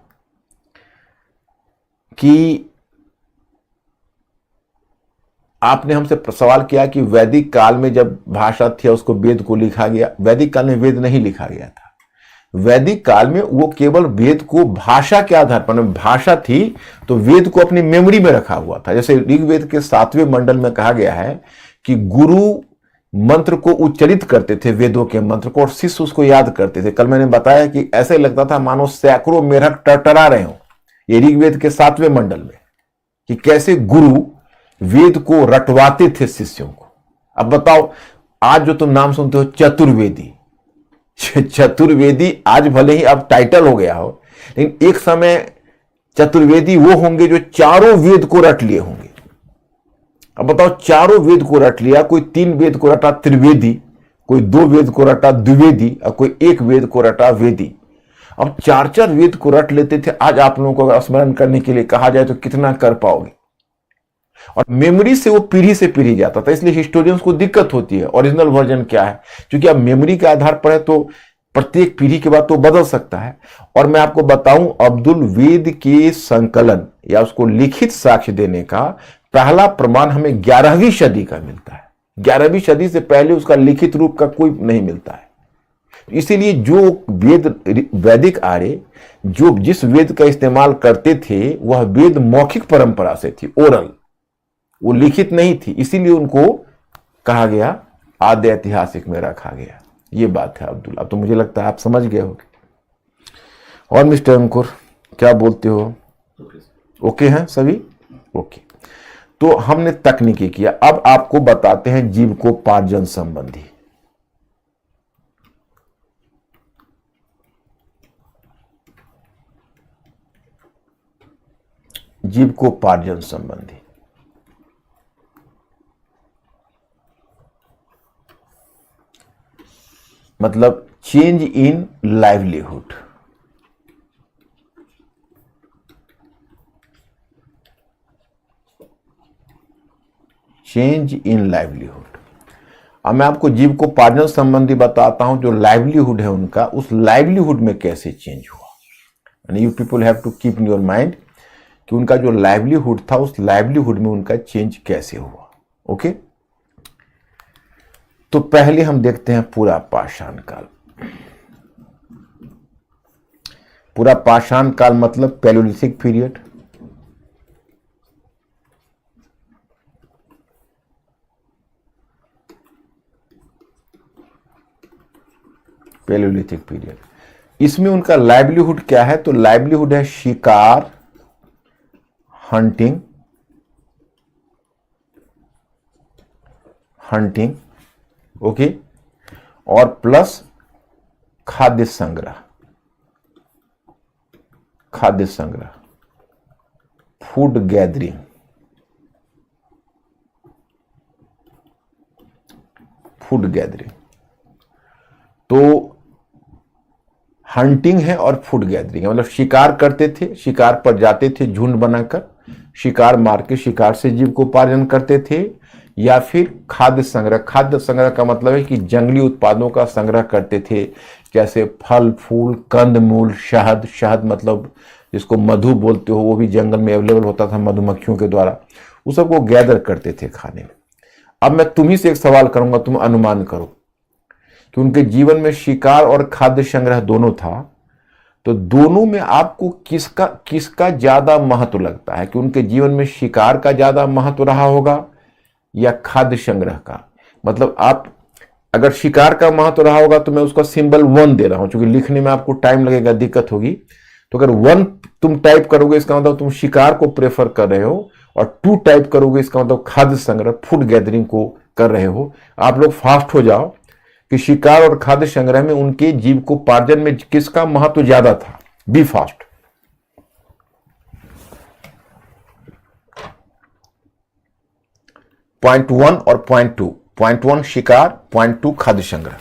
कि आपने हमसे सवाल किया कि वैदिक काल में जब भाषा थी उसको वेद को लिखा गया। वैदिक काल में वेद नहीं लिखा गया था। वैदिक काल में वो केवल वेद को भाषा के आधार पर, भाषा थी तो वेद को अपनी मेमोरी में रखा हुआ था। जैसे ऋग्वेद के 7वें मंडल में कहा गया है कि गुरु मंत्र को उच्चारित करते थे, वेदों के मंत्र को, और शिष्य उसको याद करते थे। कल मैंने बताया कि ऐसे लगता था मानो सैकड़ों मेढक टरटरा रहे हो। ये ऋग्वेद के 7वें मंडल में कि कैसे गुरु वेद को रटवाते थे शिष्यों को। अब बताओ, आज जो तुम नाम सुनते हो चतुर्वेदी, चतुर्वेदी आज भले ही अब टाइटल हो गया हो, लेकिन एक समय चतुर्वेदी वो होंगे जो चारों वेद को रट लिए होंगे। अब बताओ, चारों वेद को रट लिया। कोई 3 वेद को रटा त्रिवेदी, कोई 2 वेद को रटा द्विवेदी, और कोई 1 वेद को रटा वेदी। अब 4-4 वेद को रट लेते थे। आज आप लोगों को अगर स्मरण करने के लिए कहा जाए तो कितना कर पाओगे? और मेमोरी से वो पीढ़ी से पीढ़ी जाता था, इसलिए हिस्टोरियंस को दिक्कत होती है ओरिजिनल वर्जन क्या है, क्योंकि अब मेमोरी के आधार पर है तो प्रत्येक पीढ़ी के बाद तो बदल सकता है। और मैं आपको बताऊं, अब्दुल, वेद के संकलन या उसको लिखित साक्ष्य देने का पहला प्रमाण हमें 11वीं सदी का मिलता है। 11वीं सदी से पहले उसका लिखित रूप का कोई नहीं मिलता है। इसीलिए जो वेद वैदिक आर्य जो जिस वेद का इस्तेमाल करते थे वह वेद मौखिक परंपरा से थी, ओरल, वो लिखित नहीं थी। इसीलिए उनको कहा गया आद्य ऐतिहासिक में रखा गया। ये बात है अब्दुल। अब तो मुझे लगता है आप समझ गए होंगे। और मिस्टर अंकुर क्या बोलते हो? ओके हैं सभी? ओके। तो हमने तकनीकी किया, अब आपको बताते हैं जीवकोपार्जन संबंधी। जीवकोपार्जन संबंधी मतलब change in livelihood. Change in livelihood. अब मैं आपको जीवकोपार्जन संबंधी बताता हूं, जो लाइवलीहुड है उनका, उस लाइवलीहुड में कैसे चेंज हुआ। And you people have to keep in your mind कि उनका जो लाइवलीहुड था उस लाइवलीहुड में उनका चेंज कैसे हुआ। ओके, तो पहले हम देखते हैं पूरा पाषाण काल। पूरा पाषाण काल मतलब पैलियोलिथिक पीरियड। पैलियोलिथिक पीरियड, इसमें उनका लाइवलीहुड क्या है? तो लाइवलीहुड है शिकार, हंटिंग, ओके, और प्लस खाद्य संग्रह, फूड गैदरिंग, तो हंटिंग है और फूड गैदरिंग है, मतलब शिकार करते थे, शिकार पर जाते थे झुंड बनाकर, शिकार मार के शिकार से जीविकोपार्जन करते थे, या फिर खाद्य संग्रह का मतलब है कि जंगली उत्पादों का संग्रह करते थे, जैसे फल फूल, कंदमूल, शहद मतलब जिसको मधु बोलते हो, वो भी जंगल में अवेलेबल होता था मधुमक्खियों के द्वारा, उस सबको गैदर करते थे खाने में। अब मैं तुम्ही से एक सवाल करूंगा, तुम अनुमान करो कि उनके जीवन में शिकार और खाद्य संग्रह दोनों था, तो दोनों में आपको किसका किसका ज्यादा महत्व लगता है? कि उनके जीवन में शिकार का ज्यादा महत्व रहा होगा या खाद्य संग्रह का? मतलब आप अगर शिकार का महत्व रहा होगा तो मैं उसका सिंबल 1 दे रहा हूं, क्योंकि लिखने में आपको टाइम लगेगा, दिक्कत होगी। तो अगर 1 तुम टाइप करोगे इसका मतलब तुम शिकार को प्रेफर कर रहे हो, और 2 टाइप करोगे इसका मतलब खाद्य संग्रह, फूड गैदरिंग को कर रहे हो। आप लोग फास्ट हो जाओ कि शिकार और खाद्य संग्रह में उनके जीविकोपार्जन में किसका महत्व ज्यादा था। B fast. पॉइंट 1 और पॉइंट 2। पॉइंट 1 शिकार, पॉइंट 2 खाद्य संग्रह।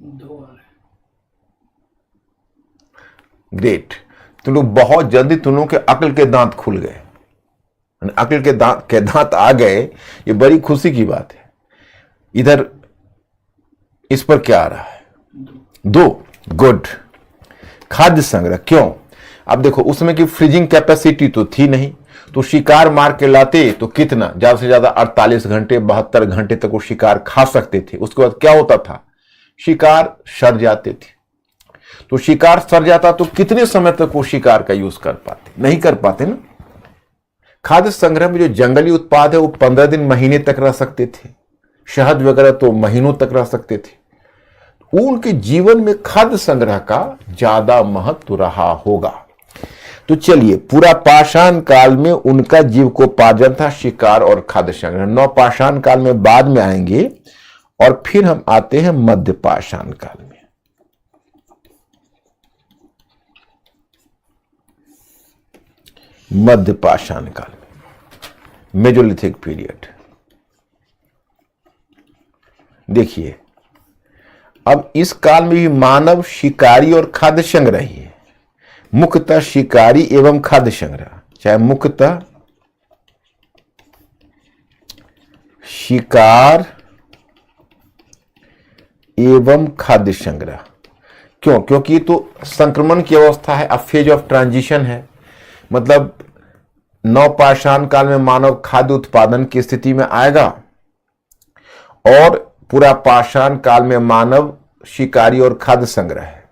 दो आ रहे। ग्रेट, तुम लोग बहुत जल्दी, तुम लोगों के अक्ल के दांत खुल गए, अक्ल के दांत आ गए, ये बड़ी खुशी की बात है। इधर इस पर क्या आ रहा है? 2। गुड। खाद्य संग्रह क्यों? अब देखो उसमें की फ्रीजिंग कैपेसिटी तो थी नहीं, तो शिकार मार के लाते तो कितना, ज्यादा से ज्यादा 48 घंटे 72 घंटे तक वो शिकार खा सकते थे। उसके बाद क्या होता था? शिकार सड़ जाते थे। तो शिकार सड़ जाता तो कितने समय तक वो शिकार का यूज कर पाते? नहीं कर पाते ना। खाद्य संग्रह में जो जंगली उत्पाद है वो 15 दिन महीने तक रह सकते थे, शहद वगैरह तो महीनों तक रह सकते थे। उनके जीवन में खाद्य संग्रह का ज्यादा महत्व रहा होगा। तो चलिए, पूरा पाषाण काल में उनका जीविकोपार्जन था शिकार और खाद्य संग्रह। नवपाषाण काल में बाद में आएंगे, और फिर हम आते हैं मध्य पाषाण काल में। मध्य पाषाण काल में, मेजोलिथिक पीरियड। देखिए, अब इस काल में भी मानव शिकारी और खाद्य संग्रही है। मुख्यतः शिकारी एवं खाद्य संग्रह, चाहे मुख्यतः शिकार एवं खाद्य संग्रह। क्यों? क्योंकि ये तो संक्रमण की अवस्था है, अब फेज ऑफ ट्रांजिशन है। मतलब नवपाषाण काल में मानव खाद्य उत्पादन की स्थिति में आएगा, और पूरा पाषाण काल में मानव शिकारी और खाद्य संग्रह है,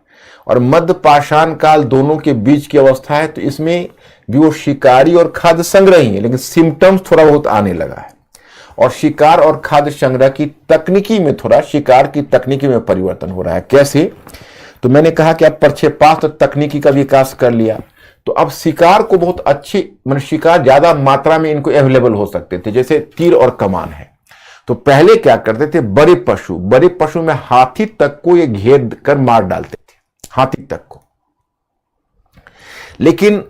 और मध्य पाषाण काल दोनों के बीच की अवस्था है। तो इसमें भी वो शिकारी और खाद्य संग्रह ही है, लेकिन सिम्टम्स थोड़ा बहुत आने लगा है। और शिकार और खाद्य संग्रह की तकनीकी में थोड़ा, शिकार की तकनीकी में परिवर्तन हो रहा है। कैसे? तो मैंने कहा कि अब प्रक्षेपास्त्र तकनीकी का विकास कर लिया, तो अब शिकार को बहुत अच्छी, मतलब शिकार ज्यादा मात्रा में इनको अवेलेबल हो सकते थे, जैसे तीर और कमान है। तो पहले क्या करते थे, बड़े पशु में हाथी तक को ये घेर कर मार डालते थे, हाथी तक को। लेकिन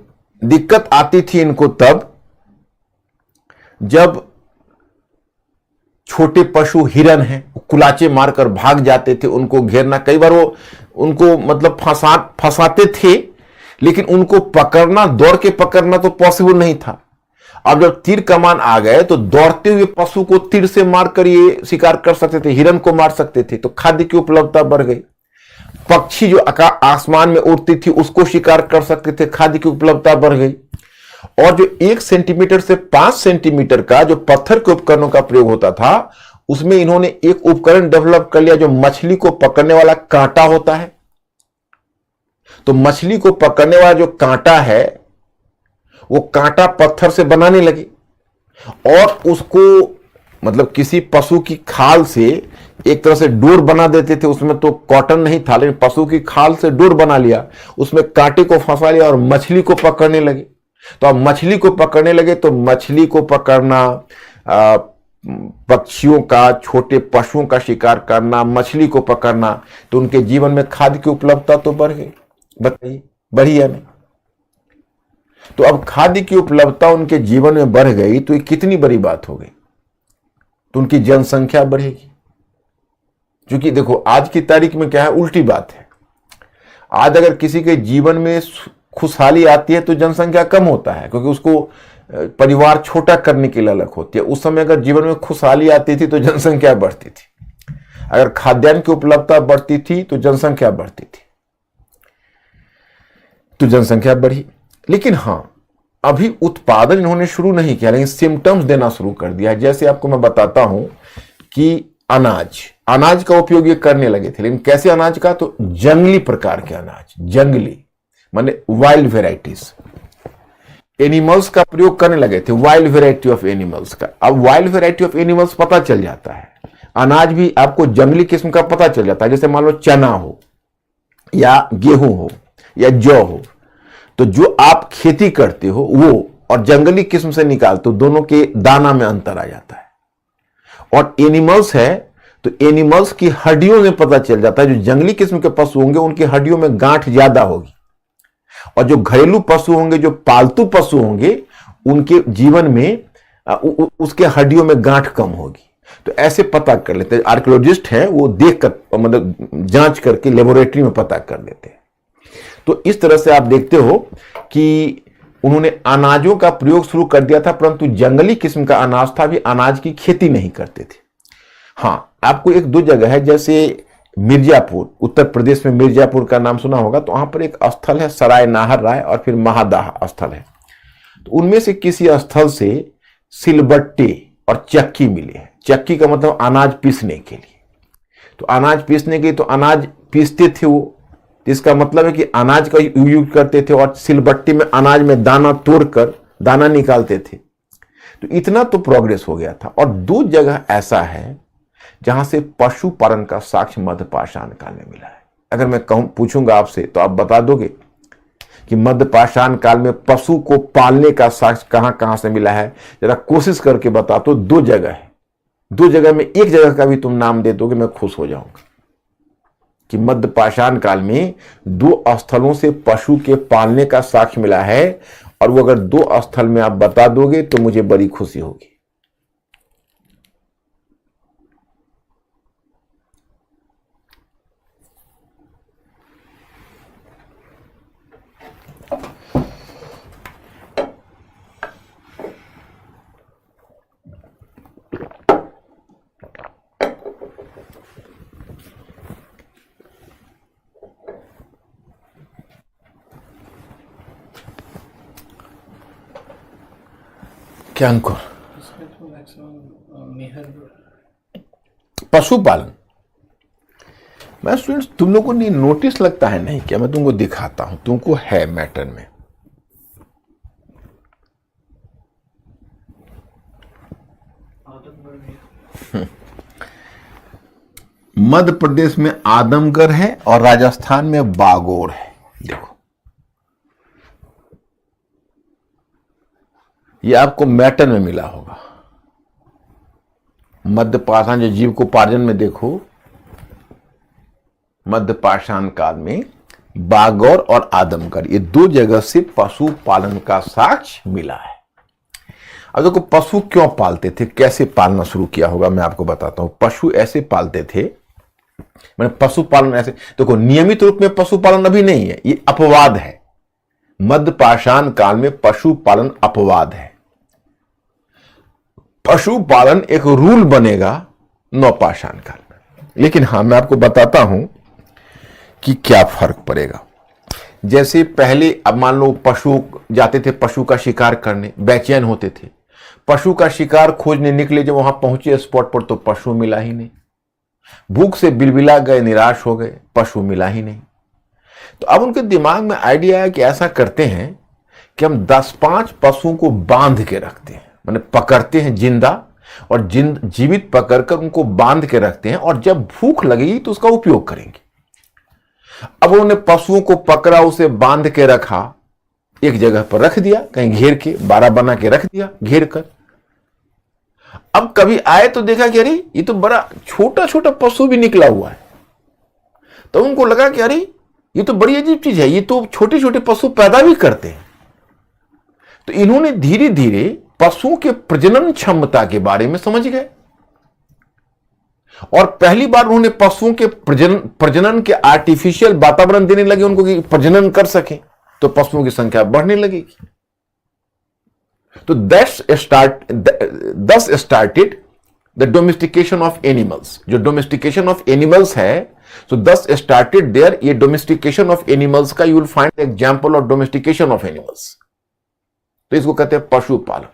दिक्कत आती थी इनको तब जब छोटे पशु हिरन हैं, कुलाचे मारकर भाग जाते थे, उनको घेरना, कई बार वो उनको मतलब फंसाते थे, लेकिन उनको पकड़ना, दौड़ के पकड़ना तो पॉसिबल नहीं था। अब जब तीर कमान आ गए तो दौड़ते हुए पशु को तीर से मारकर ये शिकार कर सकते थे, हिरन को मार सकते थे, तो खाद्य की उपलब्धता बढ़ गई। पक्षी जो आसमान में उड़ती थी उसको शिकार कर सकते थे, खाद्य की उपलब्धता बढ़ गई। और जो 1 सेंटीमीटर से 5 सेंटीमीटर का जो पत्थर के उपकरणों का प्रयोग होता था, उसमें इन्होंने एक उपकरण डेवलप कर लिया जो मछली को पकड़ने वाला कांटा होता है। तो मछली को पकड़ने वाला जो कांटा है वो कांटा पत्थर से बनाने लगे, और उसको मतलब किसी पशु की खाल से एक तरह से डोर बना देते थे। उसमें तो कॉटन नहीं था, लेकिन पशु की खाल से डोर बना लिया, उसमें कांटे को फंसा लिया और मछली को पकड़ने लगे। तो अब मछली को पकड़ने लगे तो मछली को पकड़ना, पक्षियों का, छोटे पशुओं का शिकार करना, मछली को पकड़ना, तो उनके जीवन में खाद्य की उपलब्धता तो बढ़ गई। बताइए, बढ़ी है नहीं? तो अब खाद्य की उपलब्धता उनके जीवन में बढ़ गई तो ये कितनी बड़ी बात हो गई, तो उनकी जनसंख्या बढ़ेगी। क्योंकि देखो आज की तारीख में क्या है, उल्टी बात है। आज अगर किसी के जीवन में खुशहाली आती है तो जनसंख्या कम होता है, क्योंकि उसको परिवार छोटा करने की ललक होती है। उस समय अगर जीवन में खुशहाली आती थी तो जनसंख्या बढ़ती थी। अगर खाद्यान्न की उपलब्धता बढ़ती थी तो जनसंख्या बढ़ती थी, तो जनसंख्या बढ़ी। लेकिन हां, अभी उत्पादन इन्होंने शुरू नहीं किया, लेकिन सिम्टम्स देना शुरू कर दिया है। जैसे आपको मैं बताता हूं कि अनाज का उपयोग ये करने लगे थे, लेकिन कैसे अनाज का? तो जंगली प्रकार के अनाज, जंगली माने वाइल्ड वेराइटीज, एनिमल्स का प्रयोग करने लगे थे, वाइल्ड वेराइटी ऑफ एनिमल्स का। अब वाइल्ड वेराइटी ऑफ एनिमल्स पता चल जाता है, अनाज भी आपको जंगली किस्म का पता चल जाता है। जैसे मान लो चना हो या गेहूं हो या जौ हो, तो जो आप खेती करते हो वो और जंगली किस्म से निकालते हो, दोनों के दाना में अंतर आ जाता है। और एनिमल्स है तो एनिमल्स की हड्डियों में पता चल जाता है, जो जंगली किस्म के पशु होंगे उनकी हड्डियों में गांठ ज्यादा होगी, और जो घरेलू पशु होंगे, जो पालतू पशु होंगे, उनके जीवन में उसके हड्डियों में गांठ कम होगी। तो ऐसे पता कर लेते हैं, आर्कियोलॉजिस्ट हैं वो देख कर, मतलब जांच करके लेबोरेटरी में पता कर लेते हैं। तो इस तरह से आप देखते हो कि उन्होंने अनाजों का प्रयोग शुरू कर दिया था, परंतु जंगली किस्म का अनाज था, भी अनाज की खेती नहीं करते थे। हां, आपको एक दो जगह है, जैसे मिर्जापुर, उत्तर प्रदेश में मिर्जापुर का नाम सुना होगा, तो वहां पर एक स्थल है सराय नाहर राय, और फिर महादाह स्थल है। तो उनमें से किसी स्थल से सिलबट्टे और चक्की मिले हैं। चक्की का मतलब अनाज पीसने के लिए, तो अनाज पीसने के लिए तो अनाज पीसते थे वो, इसका मतलब है कि अनाज का यूज करते थे, और सिलबट्टी में अनाज में दाना तोड़कर दाना निकालते थे। तो इतना तो प्रोग्रेस हो गया था। और दो जगह ऐसा है जहां से पशुपालन का साक्ष्य मध्य पाषाण काल में मिला है। अगर मैं कहूं, पूछूंगा आपसे, तो आप बता दोगे कि मध्य पाषाण काल में पशु को पालने का साक्ष्य कहां कहां से मिला है? जरा कोशिश करके बता। तो दो जगह है, दो जगह में एक जगह का भी तुम नाम दे दोगे, मैं खुश हो जाऊंगा कि मध्य पाषाण काल में दो स्थलों से पशु के पालने का साक्ष्य मिला है। और वो अगर दो स्थल में आप बता दोगे तो मुझे बड़ी खुशी होगी। क्या अंकुर? इसमें तो मैक्सिमम मेहर पशुपालन मैं स्टूडेंट्स, तुम लोगों ने नोटिस लगता है नहीं क्या? मैं तुमको दिखाता हूं, तुमको है मैटर में। आदत बढ़ गया। मध्य प्रदेश में आदमगढ़ है और राजस्थान में बागोर है। देखो, ये आपको मैटर में मिला होगा। मध्य पाषाण जो जीविकोपार्जन में देखो, मध्य पाषाण काल में बागौर और आदमगढ़, ये दो जगह से पशु पालन का साक्ष्य मिला है। अब देखो, पशु क्यों पालते थे, कैसे पालना शुरू किया होगा, मैं आपको बताता हूं। पशु ऐसे पालते थे, मैंने पशुपालन ऐसे, देखो नियमित रूप में पशुपालन अभी नहीं है, ये अपवाद है। मध्य पाषाण काल में पशुपालन अपवाद है। पशुपालन एक रूल बनेगा नवपाषाण काल में। लेकिन हां, मैं आपको बताता हूं कि क्या फर्क पड़ेगा। जैसे पहले, अब मान लो पशु जाते थे पशु का शिकार करने, बेचैन होते थे, पशु का शिकार खोजने निकले, जब वहां पहुंचे स्पॉट पर तो पशु मिला ही नहीं, भूख से बिलबिला गए, निराश हो गए, पशु मिला ही नहीं। तो अब उनके दिमाग में आइडिया आया कि ऐसा करते हैं कि हम 10-5 पशुओं को बांध के रखते हैं, माने पकड़ते हैं जिंदा, और जीवित पकड़कर उनको बांध के रखते हैं, और जब भूख लगेगी तो उसका उपयोग करेंगे। अब उन्होंने पशुओं को पकड़ा, उसे बांध के रखा, एक जगह पर रख दिया, कहीं घेर के, बाड़ा बना के रख दिया घेर कर। अब कभी आए तो देखा कि अरे ये तो बड़ा छोटा छोटा पशु भी निकला हुआ है। तो उनको लगा कि अरे ये तो बड़ी अजीब चीज है, ये तो छोटे छोटे पशु पैदा भी करते हैं। तो इन्होंने धीरे धीरे पशुओं के प्रजनन क्षमता के बारे में समझ गए, और पहली बार उन्होंने पशुओं के प्रजनन के आर्टिफिशियल वातावरण देने लगे उनको कि प्रजनन कर सके, तो पशुओं की संख्या बढ़ने लगेगी। तो thus started the domestication of animals, जो डोमेस्टिकेशन ऑफ एनिमल्स है, सो दस स्टार्टेड देयर। ये डोमेस्टिकेशन ऑफ एनिमल्स का you will find example of domestication of animals, तो इसको कहते हैं पशुपालन।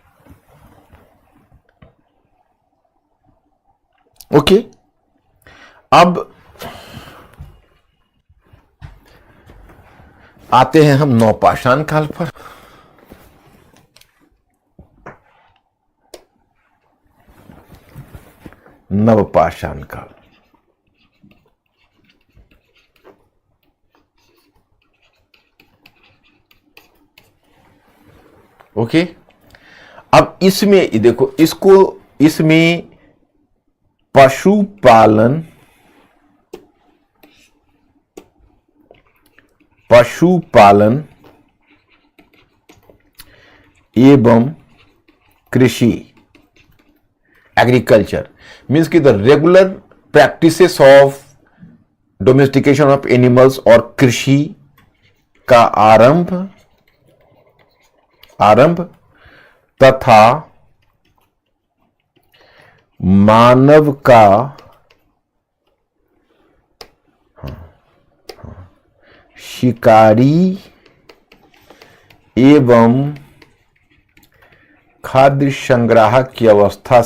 ओके, अब आते हैं हम नवपाषाण काल पर। नवपाषाण काल, ओके। अब इसमें देखो, इसमें पशुपालन एवं कृषि, एग्रीकल्चर मीन्स कि the regular practices of domestication of animals और कृषि का आरंभ तथा मानव का शिकारी एवं खाद्य संग्राहक की अवस्था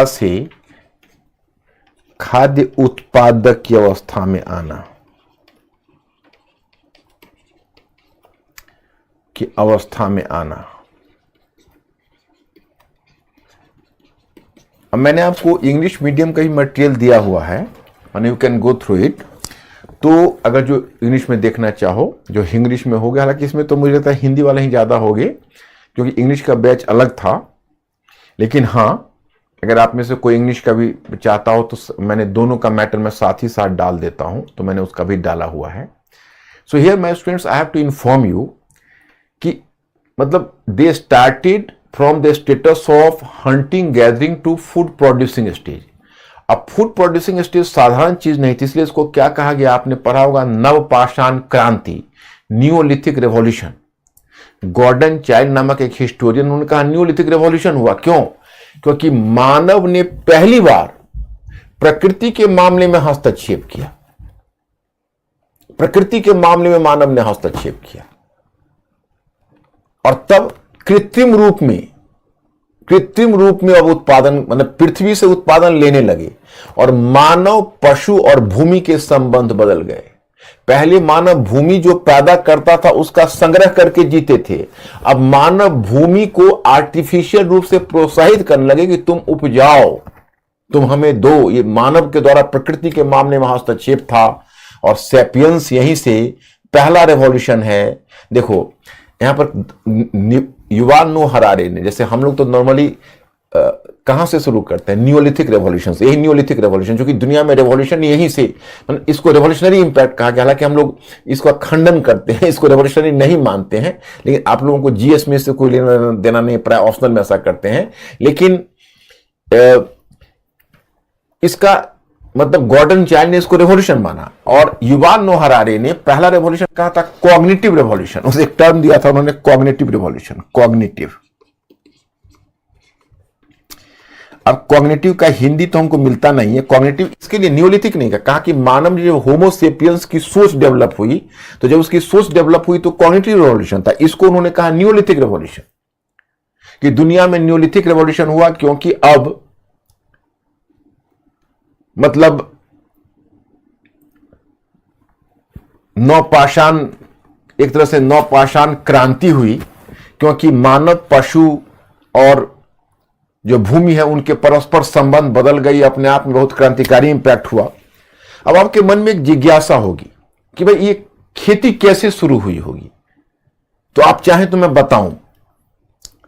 से खाद्य उत्पादक की अवस्था में आना, अब मैंने आपको इंग्लिश मीडियम का ही मटेरियल दिया हुआ है, and you can go through it. तो अगर जो इंग्लिश में देखना चाहो, जो इंग्लिश में हो गया, हालांकि इसमें तो मुझे लगता है हिंदी वाले ही ज़्यादा हो गए, क्योंकि इंग्लिश का बैच अलग था। लेकिन हाँ, अगर आप में से कोई इंग्लिश का भी चाहता हो तो मैंने दोनों का मैटर में साथ ही साथ डाल देता हूँ, तो मैंने उसका भी डाला हुआ है। So here my students, I have to inform you कि मतलब they started from the status of hunting gathering to food producing stage. अब फूड प्रोड्यूसिंग स्टेज साधारण चीज नहीं थी, इसलिए इसको क्या कहा गया, आपने पढ़ा होगा, नवपाषाण क्रांति, न्यूलिथिक रेवोल्यूशन। गॉर्डन चाइल्ड नामक एक हिस्टोरियन, उन्होंने कहा न्यूलिथिक रेवोल्यूशन हुआ। क्यों? क्योंकि मानव ने पहली बार प्रकृति के मामले में हस्तक्षेप किया, प्रकृति के मामले में मानव ने हस्तक्षेप किया, और तब कृत्रिम रूप में अब उत्पादन, मतलब पृथ्वी से उत्पादन लेने लगे, और मानव, पशु और भूमि के संबंध बदल गए। पहले मानव भूमि जो पैदा करता था उसका संग्रह करके जीते थे, अब मानव भूमि को आर्टिफिशियल रूप से प्रोत्साहित करने लगे कि तुम उपजाओ, तुम हमें दो। ये मानव के द्वारा प्रकृति के मामले में हस्तक्षेप था, और सैपियंस यहीं से पहला रेवोल्यूशन है। देखो यहां पर युवाल नोह हरारे ने, जैसे हम लोग तो नॉर्मली कहां से शुरू करते हैं, न्यूलिथिक रेवोल्यूशन से। यही न्यूलिथिक रेवोल्यूशन, जो कि दुनिया में रेवोल्यूशन यही से, मतलब इसको रेवोल्यूशनरी इंपैक्ट कहा गया। हालांकि हम लोग इसका खंडन करते हैं, इसको रेवोल्यूशनरी नहीं मानते हैं, लेकिन आप लोगों को जीएस में से कोई लेना देना नहीं, प्राय ऑप्शनल में ऐसा करते हैं। लेकिन इसका मतलब गॉर्डन चाइल्ड ने इसको रेवोल्यूशन माना, और युवाल नोह हरारे ने पहला रेवोल्यूशन कहा था कॉग्निटिव रेवोल्यूशन। उसे एक टर्म दिया था उन्होंने, कॉग्निटिव रेवोल्यूशन, कॉग्निटिव। अब कॉग्निटिव का हिंदी तो हमको मिलता नहीं है। कॉग्निटिव इसके लिए न्यूलिथिक नहीं कहा कि मानव जो होमोसेपियंस की सोच डेवलप हुई, तो जब उसकी सोच डेवलप हुई तो कॉग्निटिव रेवोल्यूशन था। इसको उन्होंने कहा न्यूलिथिक रेवोल्यूशन, कि दुनिया में न्यूलिथिक रेवोल्यूशन हुआ क्योंकि अब मतलब नवपाषाण, एक तरह से नवपाषाण क्रांति हुई, क्योंकि मानव, पशु और जो भूमि है उनके परस्पर संबंध बदल गई। अपने आप में बहुत क्रांतिकारी इंपैक्ट हुआ। अब आपके मन में एक जिज्ञासा होगी कि भाई ये खेती कैसे शुरू हुई होगी, तो आप चाहें तो मैं बताऊं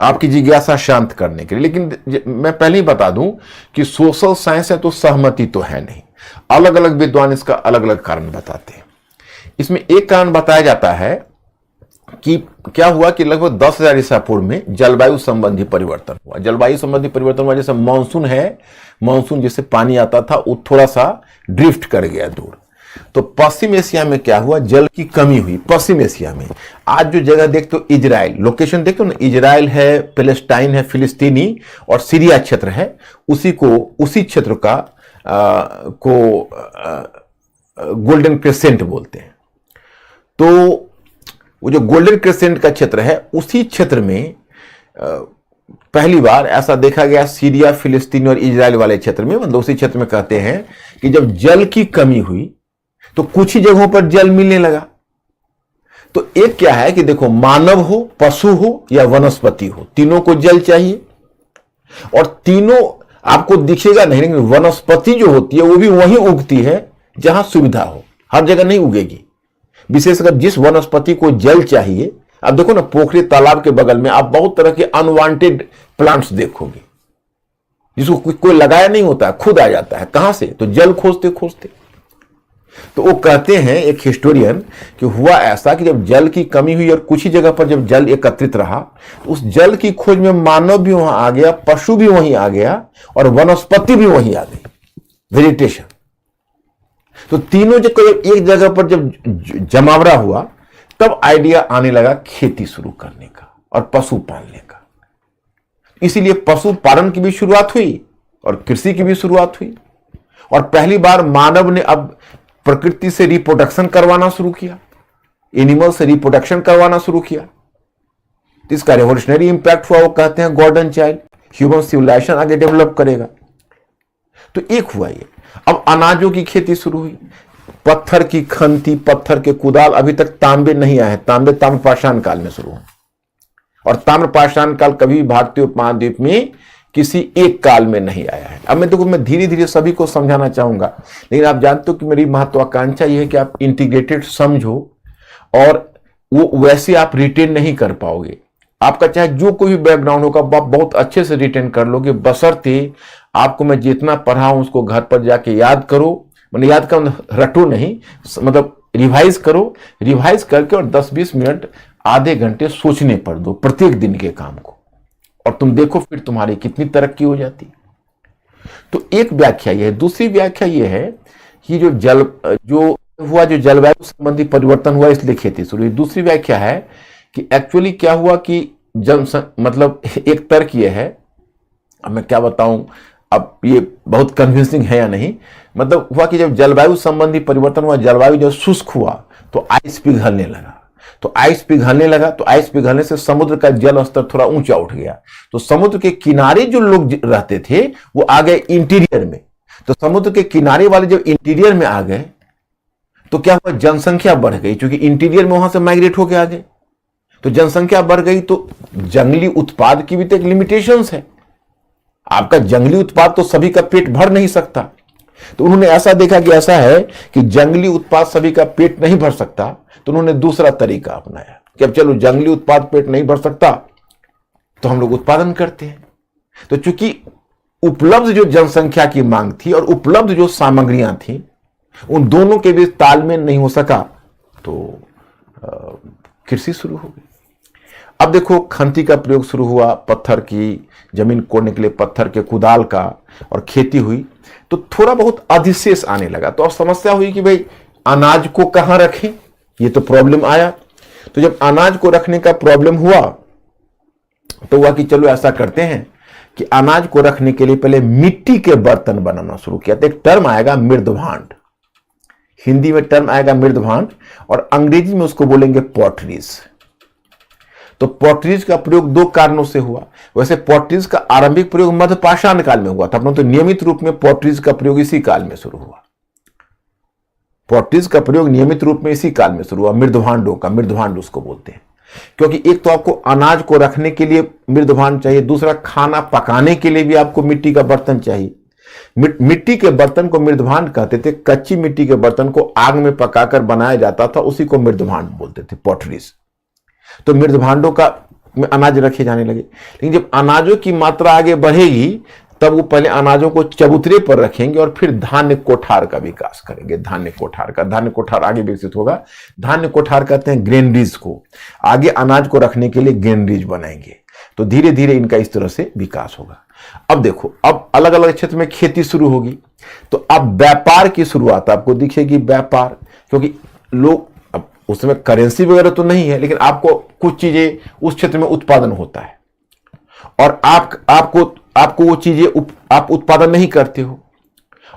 आपकी जिज्ञासा शांत करने के लिए। लेकिन मैं पहले ही बता दूं कि सोशल साइंस है तो सहमति तो है नहीं, अलग अलग विद्वान इसका अलग अलग कारण बताते हैं। इसमें एक कारण बताया जाता है कि क्या हुआ कि लगभग 10,000 ईसा पूर्व में जलवायु संबंधी परिवर्तन हुआ। जलवायु संबंधी परिवर्तन हुआ, जैसे मानसून है, मानसून जैसे पानी आता था वो थोड़ा सा ड्रिफ्ट कर गया दूर। तो पश्चिम एशिया में क्या हुआ, जल की कमी हुई पश्चिम एशिया में। आज जो जगह देखते हो इजराइल, लोकेशन देखते हो ना, इजराइल है, पैलेस्टाइन है, फिलिस्तीनी और सीरिया क्षेत्र है, उसी क्षेत्र का गोल्डन क्रेसेंट बोलते हैं। तो वो जो गोल्डन क्रेसेंट का क्षेत्र है, उसी क्षेत्र में पहली बार ऐसा देखा गया, सीरिया, फिलिस्तीन और इजराइल वाले क्षेत्र में, मतलब उसी क्षेत्र में कहते हैं कि जब जल की कमी हुई तो कुछ ही जगहों पर जल मिलने लगा। तो एक क्या है कि देखो, मानव हो, पशु हो या वनस्पति हो, तीनों को जल चाहिए। और तीनों आपको दिखेगा नहीं, लेकिन वनस्पति जो होती है वो भी वहीं उगती है जहां सुविधा हो, हर जगह नहीं उगेगी। विशेषकर जिस वनस्पति को जल चाहिए, अब देखो ना, पोखरी तालाब के बगल में आप बहुत तरह के अनवांटेड प्लांट्स देखोगे, जिसको कोई लगाया नहीं होता, खुद आ जाता है। कहां से? तो जल खोजते खोजते। तो वो कहते हैं, एक हिस्टोरियन, कि हुआ ऐसा कि जब जल की कमी हुई और कुछ ही जगह पर जब जल एकत्रित रहा, तो उस जल की खोज में मानव भी वहां आ गया, पशु भी वहीं आ गया और वनस्पति भी वहीं आ गई, वेजिटेशन। तो तीनों जगह एक जगह पर जब जमावड़ा हुआ, तब आइडिया आने लगा खेती शुरू करने का और पशु पालने का। इसीलिए पशुपालन की भी शुरुआत हुई और कृषि की भी शुरुआत हुई। और पहली बार मानव ने अब प्रकृति से रिप्रोडक्शन करवाना शुरू किया, एनिमल से रिप्रोडक्शन करवाना शुरू किया। इसका रेवोल्यूशनरी इंपैक्ट हुआ, वो कहते हैं गोल्डन चाइल्ड, ह्यूमन सिविलाइजेशन आगे डेवलप करेगा। तो एक हुआ ये। अब अनाजों की खेती शुरू हुई, पत्थर की खंती, पत्थर के कुदाल, अभी तक तांबे नहीं आए, तांबे ताम्रपाषाण काल में शुरू हुए। और ताम्रपाषाण काल कभी भारतीय उपमहाद्वीप में किसी एक काल में नहीं आया है। अब मैं धीरे धीरे सभी को समझाना चाहूंगा, लेकिन आप जानते हो कि मेरी महत्वाकांक्षा यह है कि आप इंटीग्रेटेड समझो, और वो वैसे आप रिटेन नहीं कर पाओगे। आपका चाहे जो कोई भी बैकग्राउंड होगा, आप बहुत अच्छे से रिटेन कर लोगे, बशर्ते आपको मैं जितना पढ़ाऊं उसको घर पर जाके याद करो। मैंने याद कर रटो नहीं, मतलब रिवाइज करो, रिवाइज करके और 10-20 मिनट, आधे घंटे सोचने पर दो प्रत्येक दिन के काम को, और तुम देखो फिर तुम्हारी कितनी तरक्की हो जाती। तो एक व्याख्या यह है। दूसरी व्याख्या यह है कि जो जलवायु संबंधी परिवर्तन हुआ, इसलिए खेती शुरू हुई। दूसरी व्याख्या है कि एक्चुअली क्या हुआ कि मतलब एक तर्क यह है, अब मैं क्या बताऊं, अब ये बहुत कन्विंसिंग है या नहीं, मतलब हुआ कि जब जलवायु संबंधी परिवर्तन हुआ, जलवायु जब शुष्क हुआ तो आइस पिघलने लगा। तो आइस पिघलने लगा, तो आइस पिघलने से समुद्र का जल स्तर थोड़ा ऊंचा उठ गया। तो समुद्र के किनारे जो लोग रहते थे वो आ गए इंटीरियर में। तो समुद्र के किनारे वाले जब इंटीरियर में आ गए तो क्या हुआ, जनसंख्या बढ़ गई, क्योंकि इंटीरियर में वहां से माइग्रेट होके आ गए। तो जनसंख्या बढ़ गई, तो जंगली उत्पाद की भी तो एक लिमिटेशंस है। आपका जंगली उत्पाद तो सभी का पेट भर नहीं सकता। तो उन्होंने ऐसा देखा कि ऐसा है कि जंगली उत्पाद सभी का पेट नहीं भर सकता, तो उन्होंने दूसरा तरीका अपनाया कि अब चलो जंगली उत्पाद पेट नहीं भर सकता तो हम लोग उत्पादन करते हैं। तो चूंकि उपलब्ध जो जनसंख्या की मांग थी और उपलब्ध जो सामग्रियां थी, उन दोनों के बीच तालमेल नहीं हो सका, तो कृषि शुरू हो गई। अब देखो, खंती का प्रयोग शुरू हुआ, पत्थर की जमीन कोड़ने के लिए पत्थर के कुदाल का, और खेती हुई, तो थोड़ा बहुत अधिशेष आने लगा। तो अब समस्या हुई कि भाई अनाज को कहां रखें, ये तो प्रॉब्लम आया। तो जब अनाज को रखने का प्रॉब्लम हुआ तो हुआ कि चलो ऐसा करते हैं कि अनाज को रखने के लिए पहले मिट्टी के बर्तन बनाना शुरू किया। तो एक टर्म आएगा मृदभांड, हिंदी में टर्म आएगा मृदभांड, और अंग्रेजी में उसको बोलेंगे पॉटरीज। तो पॉटरीज का प्रयोग दो कारणों से हुआ। वैसे पॉटरीज का आरंभिक प्रयोग मध्यपाषाण काल में हुआ था, परंतु नियमित रूप में पॉटरीज का प्रयोग इसी काल में शुरू हुआ। पॉटरीज का प्रयोग नियमित रूप में इसी काल में शुरू हुआ, मृदभांडों का, मृदभांड उसको बोलते हैं। क्योंकि एक तो आपको अनाज को रखने के लिए मृदभांड चाहिए, दूसरा खाना पकाने के लिए भी आपको मिट्टी का बर्तन चाहिए। मिट्टी के बर्तन को मृदभांड कहते थे। कच्ची मिट्टी के बर्तन को आग में पकाकर बनाया जाता था, उसी को मृदभांड बोलते थे, पॉटरीज। तो मृदभांडों का अनाज रखे जाने लगे। लेकिन जब अनाजों की मात्रा आगे बढ़ेगी, तब वो पहले अनाजों को चबूतरे पर रखेंगे और फिर धान्य कोठार का विकास करेंगे। धान्य कोठार आगे विकसित होगा। धान्य कोठार कहते हैं ग्रेनरीज को। आगे अनाज को रखने के लिए ग्रेनरीज बनाएंगे। तो धीरे धीरे इनका इस तरह से विकास होगा। अब देखो, अब अलग अलग क्षेत्र में खेती शुरू होगी, तो अब व्यापार की शुरुआत आपको दिखेगी, व्यापार, क्योंकि लोग, अब उसमें करेंसी वगैरह तो नहीं है, लेकिन आपको कुछ चीजें उस क्षेत्र में उत्पादन होता है और आपको वो चीजें आप उत्पादन नहीं करते हो,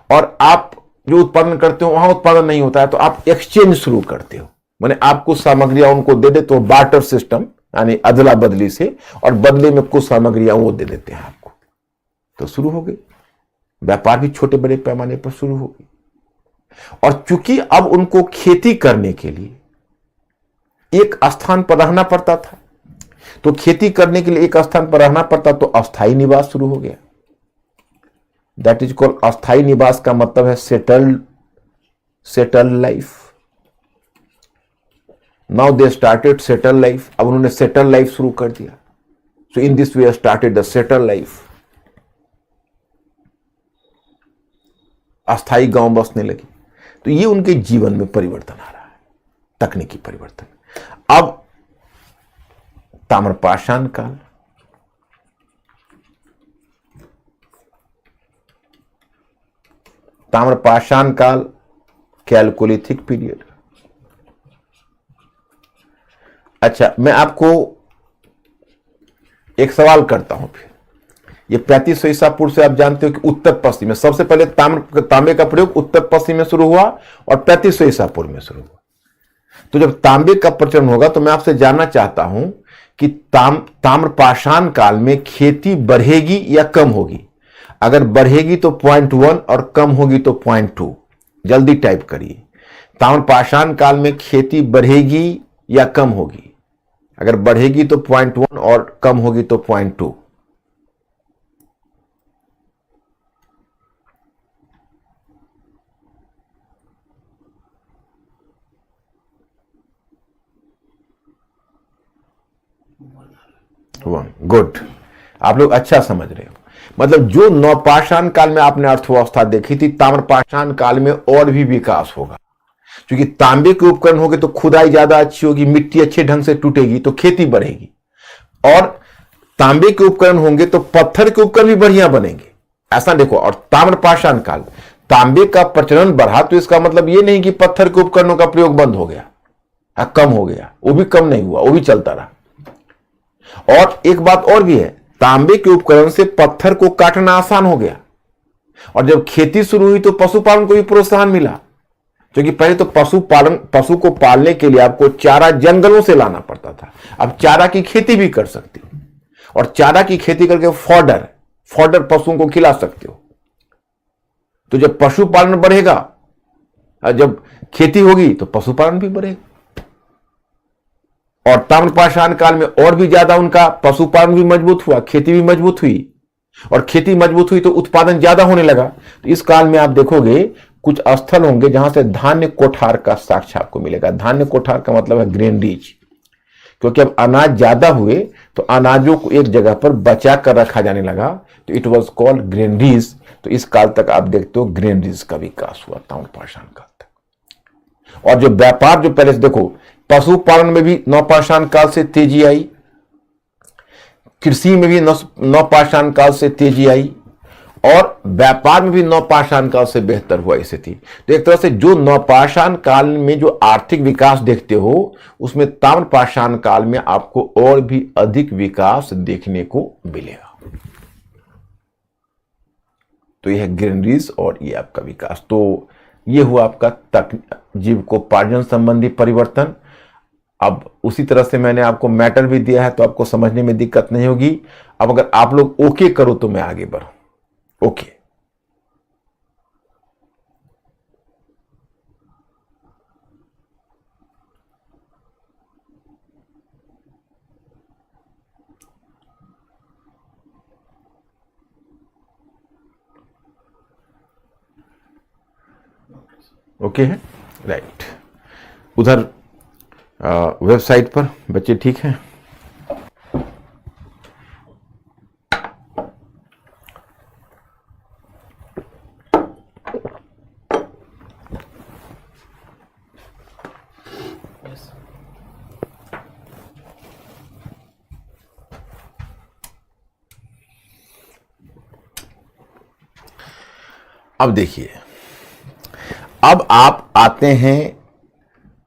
और आप जो उत्पादन करते हो वहां उत्पादन नहीं होता है, तो आप एक्सचेंज शुरू करते हो, माने आप कुछ सामग्रियां उनको दे देते हो, बार्टर सिस्टम, यानी अदला बदली से, और बदले में कुछ सामग्रियां वो दे देते हैं आपको, तो शुरू हो गई व्यापार भी छोटे बड़े पैमाने पर शुरू हो गई। और चूंकि अब उनको खेती करने के लिए एक स्थान पर रहना पड़ता था, तो खेती करने के लिए एक स्थान पर रहना पड़ता, तो अस्थायी निवास शुरू हो गया। दैट इज कॉल्ड, अस्थायी निवास का मतलब है settled life. Now they started settle life, अब उन्होंने सेटल लाइफ शुरू कर दिया। So in this way started the settle life. अस्थायी गांव बसने लगी, तो ये उनके जीवन में परिवर्तन आ रहा है, तकनीकी परिवर्तन। अब ताम्रपाषाण काल, ताम्रपाषाण काल, कैलकोलिथिक पीरियड। अच्छा, मैं आपको एक सवाल करता हूं फिर। ये 3500 ईसा पूर्व से आप जानते हो कि उत्तर पश्चिम में सबसे पहले तांबे का प्रयोग उत्तर पश्चिम में शुरू हुआ और 3500 ईसा पूर्व में शुरू हुआ। तो जब तांबे का प्रचलन होगा, तो मैं आपसे जानना चाहता हूं कि ताम्रपाषाण काल में खेती बढ़ेगी या कम होगी? अगर बढ़ेगी तो 0.1 और कम होगी तो 0.2। जल्दी टाइप करिए, ताम्रपाषाण काल में खेती बढ़ेगी या कम होगी? अगर बढ़ेगी तो 0.1 और कम होगी तो 0.2। गुड, आप लोग अच्छा समझ रहे हो। मतलब जो नवपाषाण काल में आपने अर्थव्यवस्था देखी थी, ताम्रपाषाण काल में और भी विकास होगा, क्योंकि तांबे के उपकरण होंगे तो खुदाई ज्यादा अच्छी होगी, मिट्टी अच्छे ढंग से टूटेगी तो खेती बढ़ेगी, और तांबे के उपकरण होंगे तो पत्थर के उपकरण भी बढ़िया बनेंगे। ऐसा देखो, और ताम्रपाषाण काल, तांबे का प्रचलन बढ़ा, तो इसका मतलब यह नहीं कि पत्थर के उपकरणों का प्रयोग बंद हो गया, कम हो गया, वो भी कम नहीं हुआ, वो भी चलता रहा। और एक बात और भी है, तांबे के उपकरण से पत्थर को काटना आसान हो गया, और जब खेती शुरू हुई तो पशुपालन को भी प्रोत्साहन मिला, क्योंकि पहले तो पशु को पालने के लिए आपको चारा जंगलों से लाना पड़ता था, अब चारा की खेती भी कर सकते हो, और चारा की खेती करके फॉडर पशुओं को खिला सकते हो। तो जब पशुपालन बढ़ेगा, जब खेती होगी तो पशुपालन भी बढ़ेगा, और ताम्रपाषाण काल में और भी ज्यादा उनका पशुपालन भी मजबूत हुआ, खेती भी मजबूत हुई, और खेती मजबूत हुई तो उत्पादन ज्यादा होने लगा। तो इस काल में आप देखोगे कुछ स्थल होंगे जहां से धान्य कोठार का साक्ष्य आपको मिलेगा। धान्य कोठार का मतलब है ग्रेनरीज, क्योंकि अब अनाज ज्यादा हुए तो अनाजों को एक जगह पर बचा कर रखा जाने लगा, तो इट वॉज कॉल्ड ग्रेनरीज। तो इस काल तक आप देखते हो ग्रेनरीज का विकास हुआ, ताम्रपाषाण काल तक। और जो व्यापार, जो पहले से देखो, पशुपालन में भी नवपाषाण काल से तेजी आई, कृषि में भी नवपाषाण काल से तेजी आई, और व्यापार में भी नवपाषाण काल से बेहतर हुआ स्थिति। तो एक तरह से जो नवपाषाण काल में जो आर्थिक विकास देखते हो, उसमें ताम्रपाषाण काल में आपको और भी अधिक विकास देखने को मिलेगा। तो यह ग्रेनरीज और ये आपका विकास। तो ये हुआ आपका जीविकोपार्जन संबंधी परिवर्तन। अब उसी तरह से मैंने आपको मैटर भी दिया है, तो आपको समझने में दिक्कत नहीं होगी। अब अगर आप लोग ओके करो तो मैं आगे बढ़ूं। ओके, ओके है, राइट। उधर वेबसाइट पर बच्चे ठीक हैं? Yes. अब देखिए, अब आप आते हैं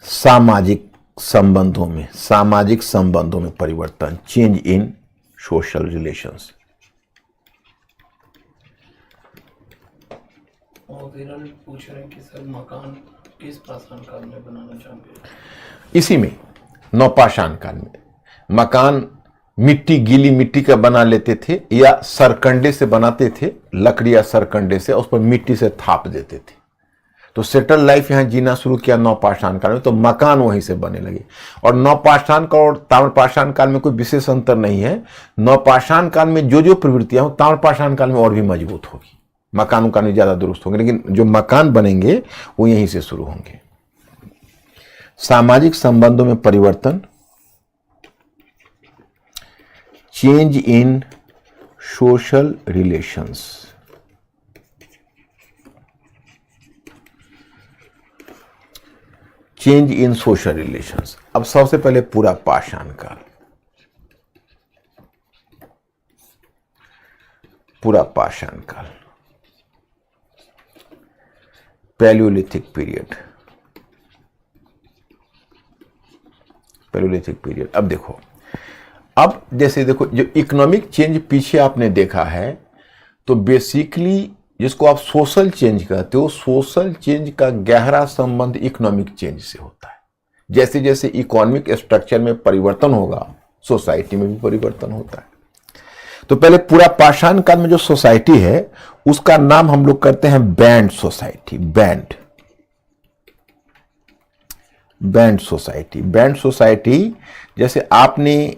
सामाजिक संबंधों में, सामाजिक संबंधों में परिवर्तन, चेंज इन सोशल रिलेशंस। और विरल पूछ रहे हैं कि सर मकान किस पाषाण काल में बनाना चाहेंगे? इसी में नवपाषाण काल में मकान मिट्टी, गीली मिट्टी का बना लेते थे या सरकंडे से बनाते थे, लकड़ी या सरकंडे से, उस पर मिट्टी से थाप देते थे। तो सेटल लाइफ यहाँ जीना शुरू किया नवपाषाण काल में, तो मकान वहीं से बने लगे। और नवपाषाण काल और ताम्रपाषाण काल में कोई विशेष अंतर नहीं है। नवपाषाण काल में जो जो प्रवृत्तियां हो, ताम्रपाषाण काल में और भी मजबूत होगी, मकान उकान भी ज्यादा दुरुस्त होंगे, लेकिन जो मकान बनेंगे वो यहीं से शुरू होंगे। सामाजिक संबंधों में परिवर्तन, change in social relations. Change in social relations. अब सबसे पहले पूरा पाषाण काल, पूरा पाषाण काल, पैलियोलिथिक पीरियड, पैलियोलिथिक पीरियड। अब देखो, अब जैसे देखो, जो इकोनॉमिक चेंज पीछे आपने देखा है, तो बेसिकली जिसको आप सोशल चेंज कहते हो, सोशल चेंज का गहरा संबंध इकोनॉमिक चेंज से होता है। जैसे जैसे इकोनॉमिक स्ट्रक्चर में परिवर्तन होगा, सोसाइटी में भी परिवर्तन होता है। तो पहले पूरा पाषाण काल में जो सोसाइटी है उसका नाम हम लोग करते हैं band society. Band, band society. Band society, जैसे आपने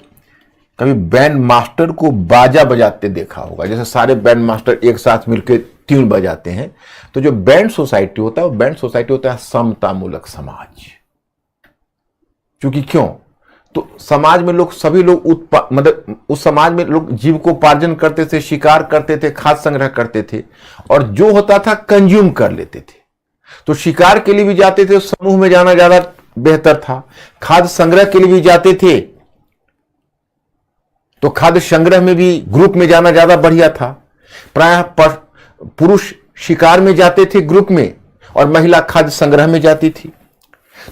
कभी बैंड मास्टर को बाजा बजाते देखा होगा, जैसे सारे बैंड मास्टर एक साथ मिलकर ट्यून बजाते हैं, तो जो बैंड सोसाइटी होता है वो बैंड सोसाइटी होता है समतामूलक समाज। क्योंकि क्यों? तो समाज में लोग, सभी लोग मतलब उस समाज में लोग जीविकोपार्जन करते थे, शिकार करते थे, खाद्य संग्रह करते थे, और जो होता था कंज्यूम कर लेते थे। तो शिकार के लिए भी जाते थे, समूह में जाना ज्यादा बेहतर था। खाद्य संग्रह के लिए भी जाते थे, तो खाद्य संग्रह में भी ग्रुप में जाना ज्यादा बढ़िया था। प्रायः पुरुष शिकार में जाते थे ग्रुप में, और महिला खाद्य संग्रह में जाती थी।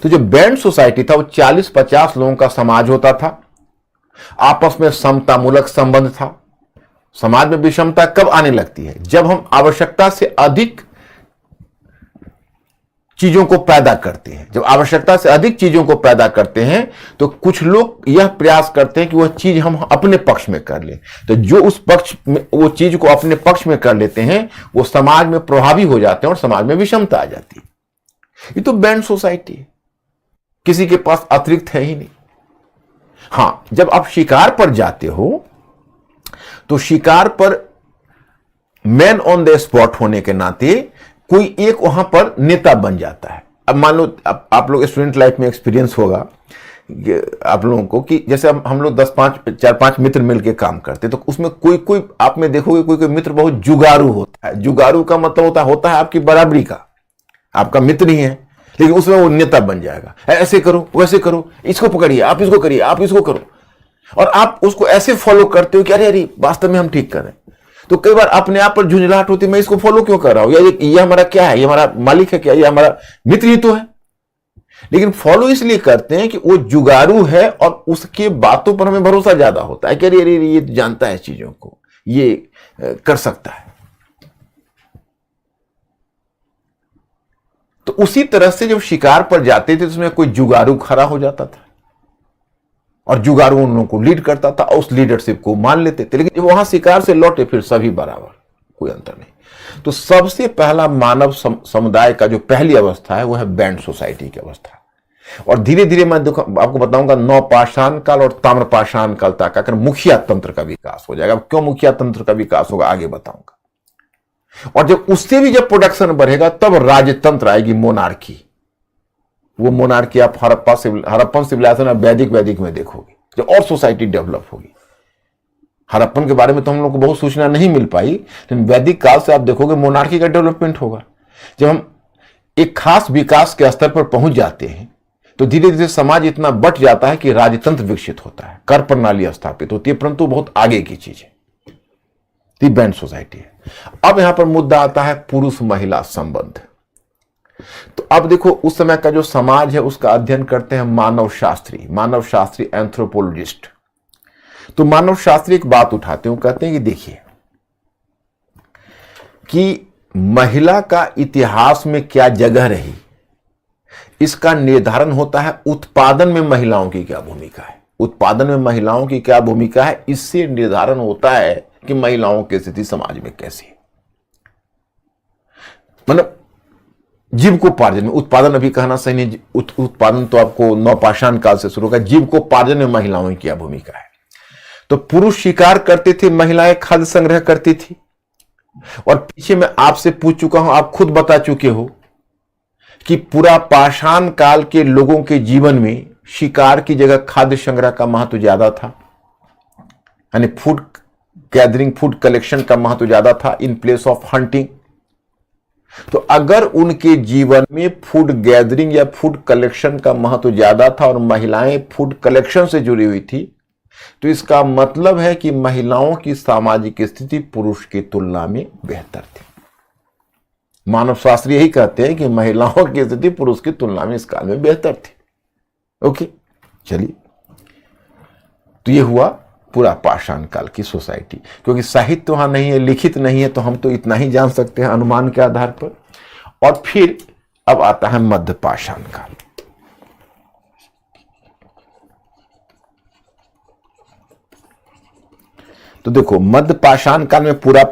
तो जो बैंड सोसाइटी था वो 40-50 लोगों का समाज होता था, आपस में समतामूलक संबंध था। समाज में विषमता कब आने लगती है? जब हम आवश्यकता से अधिक चीजों को पैदा करते हैं। जब आवश्यकता से अधिक चीजों को पैदा करते हैं तो कुछ लोग यह प्रयास करते हैं कि वह चीज हम अपने पक्ष में कर लें। तो जो उस पक्ष में वो चीज को अपने पक्ष में कर लेते हैं वो समाज में प्रभावी हो जाते हैं और समाज में विषमता आ जाती है। ये तो बैंड सोसाइटी है, किसी के पास अतिरिक्त है ही नहीं। हां, जब आप शिकार पर जाते हो तो शिकार पर मैन ऑन द स्पॉट होने के नाते कोई एक वहां पर नेता बन जाता है। अब मान लो आप लोग स्टूडेंट लाइफ में एक्सपीरियंस होगा आप लोगों को कि जैसे हम लोग 4-5 मित्र मिलकर काम करते, तो उसमें कोई आप में देखोगे कोई मित्र बहुत जुगारू होता है। जुगारू का मतलब होता है आपकी बराबरी का, आपका मित्र ही है, लेकिन उसमें वो नेता बन जाएगा। ऐसे करो, वैसे करो, इसको पकड़िए, आप इसको करिए, आप इसको करो, और आप उसको ऐसे फॉलो करते हो कि अरे वास्तव में हम ठीक कर रहे हैं। तो कई बार अपने आप पर झुंझलाहट होती है, मैं इसको फॉलो क्यों कर रहा हूं, या ये हमारा क्या है, ये हमारा मालिक है क्या, ये हमारा मित्र ही तो है। लेकिन फॉलो इसलिए करते हैं कि वो जुगारू है और उसके बातों पर हमें भरोसा ज्यादा होता है कि अरे ये जानता है चीजों को, ये कर सकता है। तो उसी तरह से जब शिकार पर जाते थे तो उसमें कोई जुगारू खड़ा हो जाता था और जुगारू उन लोगों को लीड करता था और उस लीडरशिप को मान लेते थे। लेकिन जब वहां शिकार से लौटे फिर सभी बराबर, कोई अंतर नहीं। तो सबसे पहला मानव समुदाय का जो पहली अवस्था है वो है बैंड सोसाइटी की अवस्था। और धीरे धीरे मैं आपको बताऊंगा नवपाषाण काल और ताम्रपाषाण काल तक आकर मुखिया तंत्र का विकास हो जाएगा। क्यों मुखिया तंत्र का विकास होगा आगे बताऊंगा। और जब उससे भी जब प्रोडक्शन बढ़ेगा तब राजतंत्र आएगी, मोनार्की। वो मोनार्की आप हड़प्पन सिविलाइजेशन और वैदिक में देखोगे, जब और सोसाइटी डेवलप होगी। हड़प्पन के बारे में तो हम लोग को बहुत सूचना नहीं मिल पाई, लेकिन वैदिक काल से आप देखोगे मोनार्की का डेवलपमेंट होगा। जब हम एक खास विकास के स्तर पर पहुंच जाते हैं तो धीरे धीरे समाज इतना बट जाता है कि राजतंत्र विकसित होता है, कर प्रणाली स्थापित होती है, परंतु बहुत आगे की चीज है। बैंड सोसाइटी है। अब यहां पर मुद्दा आता है पुरुष महिला संबंध। तो अब देखो, उस समय का जो समाज है उसका अध्ययन करते हैं मानव शास्त्री एंथ्रोपोलॉजिस्ट। तो मानव शास्त्री एक बात उठाते हैं, कहते हैं कि देखिए कि महिला का इतिहास में क्या जगह रही, इसका निर्धारण होता है उत्पादन में महिलाओं की क्या भूमिका है। उत्पादन में महिलाओं की क्या भूमिका है, इससे निर्धारण होता है कि महिलाओं की स्थिति समाज में कैसी है। मतलब जीविकोपार्जन में, उत्पादन अभी कहना सही नहीं, उत्पादन तो आपको नवपाषाण काल से शुरू होगा। जीविकोपार्जन में महिलाओं की क्या भूमिका है। तो पुरुष शिकार करते थे, महिलाएं खाद्य संग्रह करती थी। और पीछे मैं आपसे पूछ चुका हूं, आप खुद बता चुके हो कि पूरा पाषाण काल के लोगों के जीवन में शिकार की जगह खाद्य संग्रह का महत्व ज्यादा था, यानी फूड गैदरिंग, फूड कलेक्शन का महत्व ज्यादा था इन प्लेस ऑफ हंटिंग। तो अगर उनके जीवन में फूड गैदरिंग या फूड कलेक्शन का महत्व ज्यादा था और महिलाएं फूड कलेक्शन से जुड़ी हुई थी, तो इसका मतलब है कि महिलाओं की सामाजिक स्थिति पुरुष की तुलना में बेहतर थी। मानव शास्त्री यही कहते हैं कि महिलाओं की स्थिति पुरुष की तुलना में इस काल में बेहतर थी। ओके, चलिए, तो ये हुआ पूरा पाषाण काल की सोसाइटी। क्योंकि साहित्य वहां नहीं है, लिखित नहीं है, तो हम तो इतना ही जान सकते हैं अनुमान के आधार पर। और फिर अब आता है मध्य पाषाण काल। तो देखो, मध्य पाषाण काल में पूरा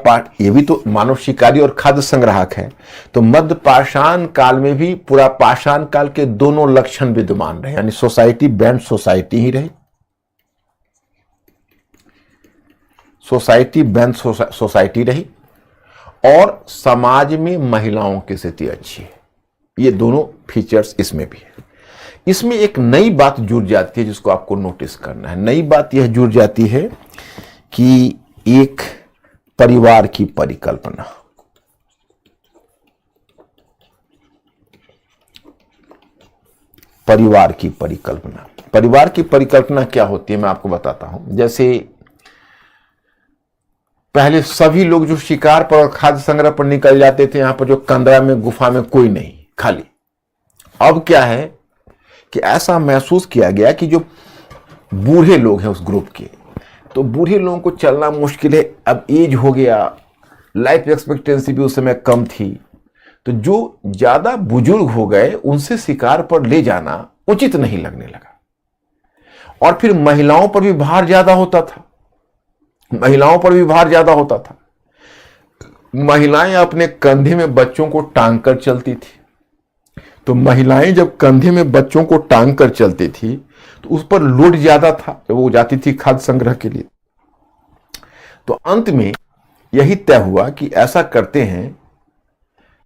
ये भी तो मानव शिकारी और खाद्य संग्राहक है। तो मध्य पाषाण काल में भी पूरा पाषाण काल के दोनों लक्षण विद्यमान रहे, यानी सोसाइटी बैंड सोसाइटी ही रही। सोसाइटी बैंड सोसाइटी रही और समाज में महिलाओं की स्थिति अच्छी है। ये दोनों फीचर्स इसमें भी है। इसमें एक नई बात जुड़ जाती है जिसको आपको नोटिस करना है। नई बात यह जुड़ जाती है कि एक परिवार की परिकल्पना। परिवार की परिकल्पना क्या होती है मैं आपको बताता हूं। जैसे पहले सभी लोग जो शिकार पर और खाद्य संग्रह पर निकल जाते थे, यहां पर जो कंदरा में गुफा में कोई नहीं, खाली। अब क्या है कि ऐसा महसूस किया गया कि जो बूढ़े लोग हैं उस ग्रुप के, तो बूढ़े लोगों को चलना मुश्किल है, अब एज हो गया, लाइफ एक्सपेक्टेंसी भी उस समय कम थी, तो जो ज्यादा बुजुर्ग हो गए उनसे शिकार पर ले जाना उचित नहीं लगने लगा। और फिर महिलाओं पर भी भार ज्यादा होता था। महिलाएं अपने कंधे में बच्चों को टांग कर चलती थी। तो महिलाएं जब कंधे में बच्चों को टांग कर चलती थी तो उस पर लोड ज्यादा था जब वो जाती थी खाद्य संग्रह के लिए। तो अंत में यही तय हुआ कि ऐसा करते हैं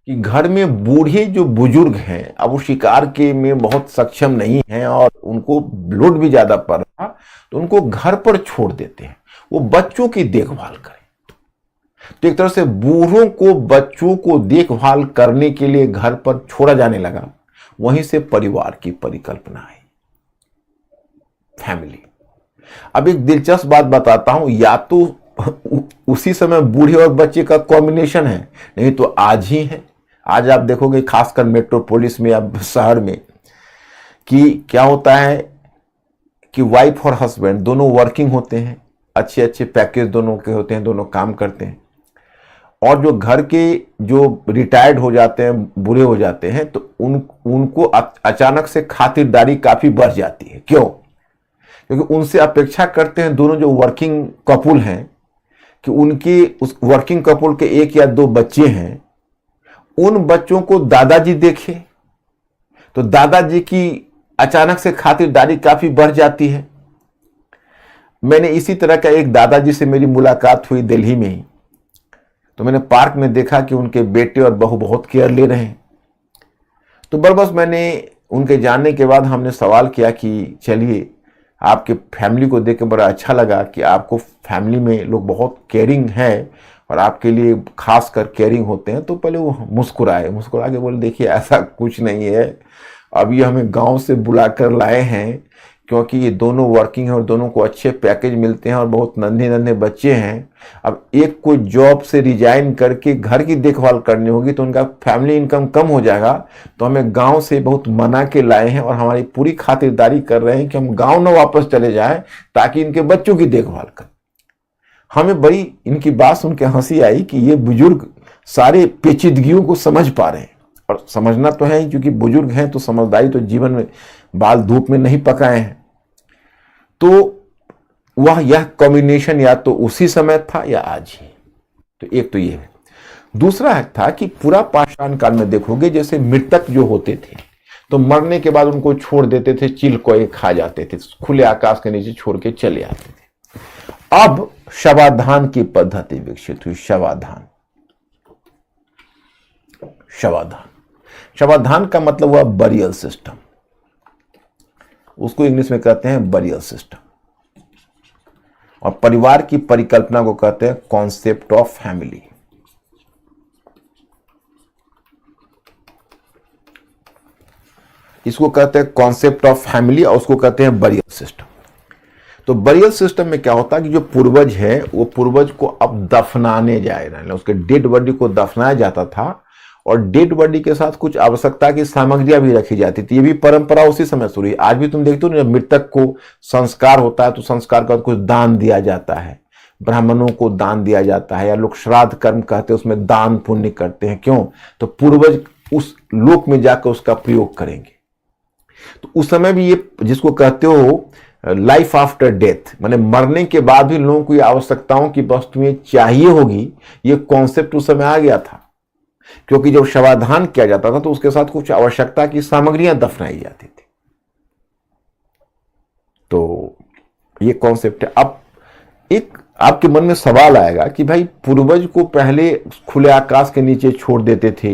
कि घर में बूढ़े जो बुजुर्ग हैं, अब वो शिकार के में बहुत सक्षम नहीं हैं और उनको लोड भी ज्यादा पड़ रहा, तो उनको घर पर छोड़ देते हैं, वो बच्चों की देखभाल करें। तो एक तरह से बूढ़ों को बच्चों को देखभाल करने के लिए घर पर छोड़ा जाने लगा। वहीं से परिवार की परिकल्पना आई, फैमिली। अब एक दिलचस्प बात बताता हूं, या तो उसी समय बूढ़े और बच्चे का कॉम्बिनेशन है, नहीं तो आज ही है। आज आप देखोगे खासकर मेट्रोपोलिस में या शहर में कि क्या होता है कि वाइफ और हस्बैंड दोनों वर्किंग होते हैं, अच्छे अच्छे पैकेज दोनों के होते हैं, दोनों काम करते हैं। और जो घर के जो रिटायर्ड हो जाते हैं, बूढ़े हो जाते हैं, तो उनको अचानक से खातिरदारी काफी बढ़ जाती है। क्यों? क्योंकि उनसे अपेक्षा करते हैं दोनों जो वर्किंग कपुल हैं कि उनके उस वर्किंग कपुल के एक या दो बच्चे हैं, उन बच्चों को दादाजी देखे। तो दादाजी की अचानक से खातिरदारी काफी बढ़ जाती है। मैंने इसी तरह का एक दादाजी से मेरी मुलाकात हुई दिल्ली में ही। तो मैंने पार्क में देखा कि उनके बेटे और बहू बहुत केयर ले रहे हैं। तो बस मैंने उनके जानने के बाद हमने सवाल किया कि चलिए, आपके फैमिली को देख के बड़ा अच्छा लगा कि आपको फैमिली में लोग बहुत केयरिंग हैं और आपके लिए खास कर केयरिंग होते हैं। तो पहले वो मुस्कुरा के बोले, देखिए ऐसा कुछ नहीं है, अभी हमें गांव से बुलाकर लाए हैं क्योंकि ये दोनों वर्किंग है और दोनों को अच्छे पैकेज मिलते हैं और बहुत नन्हे नन्हे बच्चे हैं। अब एक को जॉब से रिजाइन करके घर की देखभाल करनी होगी तो उनका फैमिली इनकम कम हो जाएगा। तो हमें गांव से बहुत मना के लाए हैं और हमारी पूरी खातिरदारी कर रहे हैं कि हम गांव न वापस चले जाएं ताकि इनके बच्चों की देखभाल करें। हमें बड़ी इनकी बात सुन के हंसी आई कि ये बुजुर्ग सारे पेचीदगियों को समझ पा रहे हैं, और समझना तो है ही क्योंकि बुजुर्ग हैं तो समझदारी तो जीवन में बाल धूप में नहीं पकाए हैं। तो वह यह कॉम्बिनेशन या तो उसी समय था या आज ही। तो एक तो ये है। दूसरा था कि पूरा पाषाण काल में देखोगे जैसे मृतक जो होते थे तो मरने के बाद उनको छोड़ देते थे, चील कोए खा जाते थे, खुले आकाश के नीचे छोड़ के चले आते थे। अब शवाधान की पद्धति विकसित हुई। शवाधान शवाधान का मतलब हुआ बरियल सिस्टम, उसको इंग्लिश में कहते हैं बरियल सिस्टम। और परिवार की परिकल्पना को कहते हैं कॉन्सेप्ट ऑफ फैमिली। इसको कहते हैं कॉन्सेप्ट ऑफ फैमिली और उसको कहते हैं बरियल सिस्टम। तो बरियल सिस्टम में क्या होता है कि जो पूर्वज है वो पूर्वज को अब दफनाने जाए रहे, उसके डेड बॉडी को दफनाया जाता था और डेड बॉडी के साथ कुछ आवश्यकता की सामग्रियां भी रखी जाती थी। ये भी परंपरा उसी समय शुरू हुई। आज भी तुम देखते हो ना, मृतक को संस्कार होता है तो संस्कार का कुछ दान दिया जाता है, ब्राह्मणों को दान दिया जाता है, या लोग श्राद्ध कर्म कहते हैं उसमें दान पुण्य करते हैं। क्यों? तो पूर्वज उस लोक में जाकर उसका प्रयोग करेंगे। तो उस समय भी ये जिसको कहते हो लाइफ आफ्टर डेथ, माने मरने के बाद भी लोगों को ये आवश्यकताओं की वस्तुएं चाहिए होगी, ये कॉन्सेप्ट उस समय आ गया था। क्योंकि जब शवाधान किया जाता था तो उसके साथ कुछ आवश्यकता की सामग्रियां दफनाई जाती थी। तो ये कॉन्सेप्ट है। अब एक आपके मन में सवाल आएगा कि भाई पूर्वज को पहले खुले आकाश के नीचे छोड़ देते थे,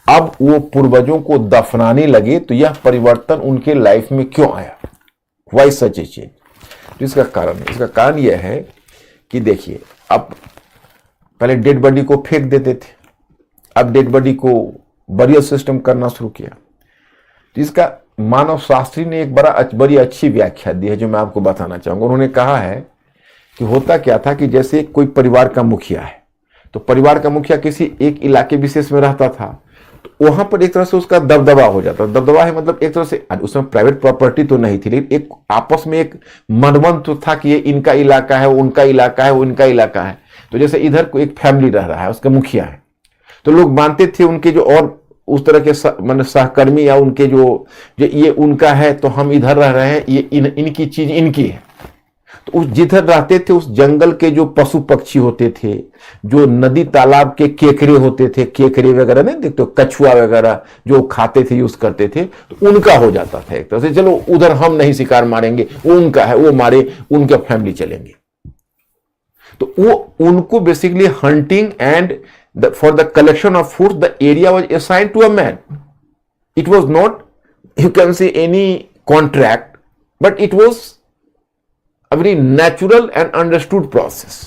अब वो पूर्वजों को दफनाने लगे, तो यह परिवर्तन उनके लाइफ में क्यों आया? Why such A change? तो इसका कारण यह है कि देखिए, अब पहले डेड बॉडी को फेंक देते थे, अब डेड बॉडी को बरियल सिस्टम करना शुरू किया। तो इसका मानव शास्त्री ने एक बड़ी अच्छी व्याख्या दी है जो मैं आपको बताना चाहूंगा। उन्होंने कहा है कि होता क्या था कि जैसे कोई परिवार का मुखिया है, तो परिवार का मुखिया किसी एक इलाके विशेष में रहता था, तो वहां पर एक तरह से उसका दबदबा हो जाता। दबदबा है मतलब एक तरह से उसमें प्राइवेट प्रॉपर्टी तो नहीं थी, लेकिन एक आपस में एक मनमन तो था कि ये इनका इलाका है, उनका इलाका है, वो इनका इलाका है। तो जैसे इधर को एक फैमिली रह रहा है, उसका मुखिया है, तो लोग मानते थे उनके जो और उस तरह के मतलब सहकर्मी या उनके जो ये उनका है तो हम इधर रह रहे हैं, ये इनकी चीज इनकी है। तो उस जिधर रहते थे उस जंगल के जो पशु पक्षी होते थे, जो नदी तालाब के केकरे होते थे, केकरे वगैरह नहीं देखते, कछुआ वगैरह जो खाते थे, यूज करते थे, तो उनका हो जाता था एक तरह से। चलो उधर हम नहीं शिकार मारेंगे, वो उनका है, वो मारे, उनके फैमिली चलेंगे। तो वो उनको basically hunting and for the collection of food, the area was assigned to a man. It was not, you can say, any contract, but it was a very natural and understood process.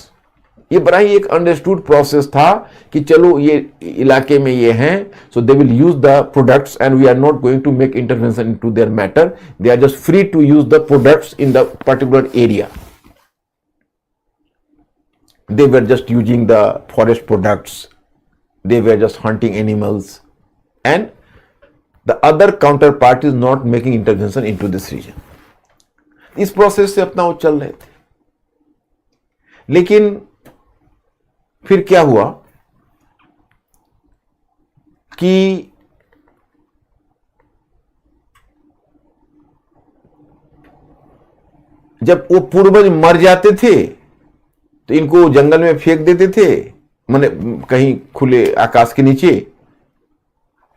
ये बड़ा ही एक understood process था कि चलो ये इलाके में ये हैं, so they will use the products and we are not going to make intervention into their matter. They are just free to use the products in the particular area. They were just using the forest products. They were just hunting animals, and the other counterpart is not making intervention into this region. इस प्रोसेस से अपना वो चल रहे थे। लेकिन फिर क्या हुआ कि जब वो पूर्वज मर जाते थे तो इनको जंगल में फेंक देते थे, माने कहीं खुले आकाश के नीचे,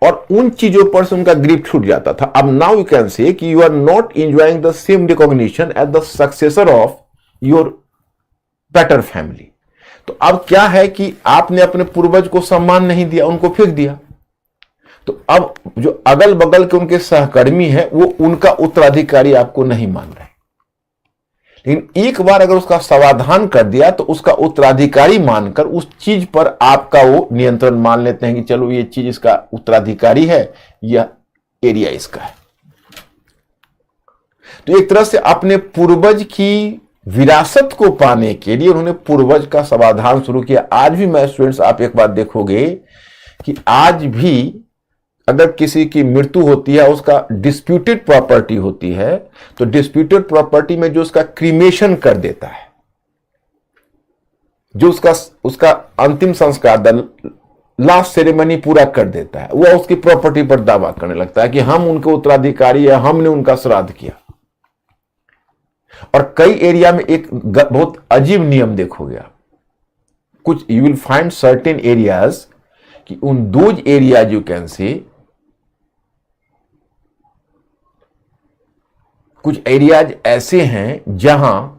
और उन चीजों पर से उनका ग्रिप छूट जाता था। अब नाउ यू कैन से कि you are not enjoying the same recognition as the successor of your better family. तो अब क्या है कि आपने अपने पूर्वज को सम्मान नहीं दिया, उनको फेंक दिया। तो अब जो अगल बगल के उनके सहकर्मी है वो उनका उत्तराधिकारी आपको नहीं मान रहे। लेकिन एक बार अगर उसका समाधान कर दिया तो उसका उत्तराधिकारी मानकर उस चीज पर आपका वो नियंत्रण मान लेते हैं कि चलो ये चीज इसका उत्तराधिकारी है, यह एरिया इसका है। तो एक तरह से अपने पूर्वज की विरासत को पाने के लिए उन्होंने पूर्वज का समाधान शुरू किया। आज भी मैं स्टूडेंट्स, आप एक बात देखोगे कि आज भी अगर किसी की मृत्यु होती है, उसका डिस्प्यूटेड प्रॉपर्टी होती है, तो डिस्प्यूटेड प्रॉपर्टी में जो उसका क्रीमेशन कर देता है, जो उसका अंतिम संस्कार, लास्ट सेरेमनी पूरा कर देता है, वह उसकी प्रॉपर्टी पर दावा करने लगता है कि हम उनके उत्तराधिकारी है, हमने उनका श्राद्ध किया। और कई एरिया में एक बहुत अजीब नियम देखोगे आप, कुछ you will find certain areas कि उन those areas you can see, कुछ एरियाज ऐसे हैं जहां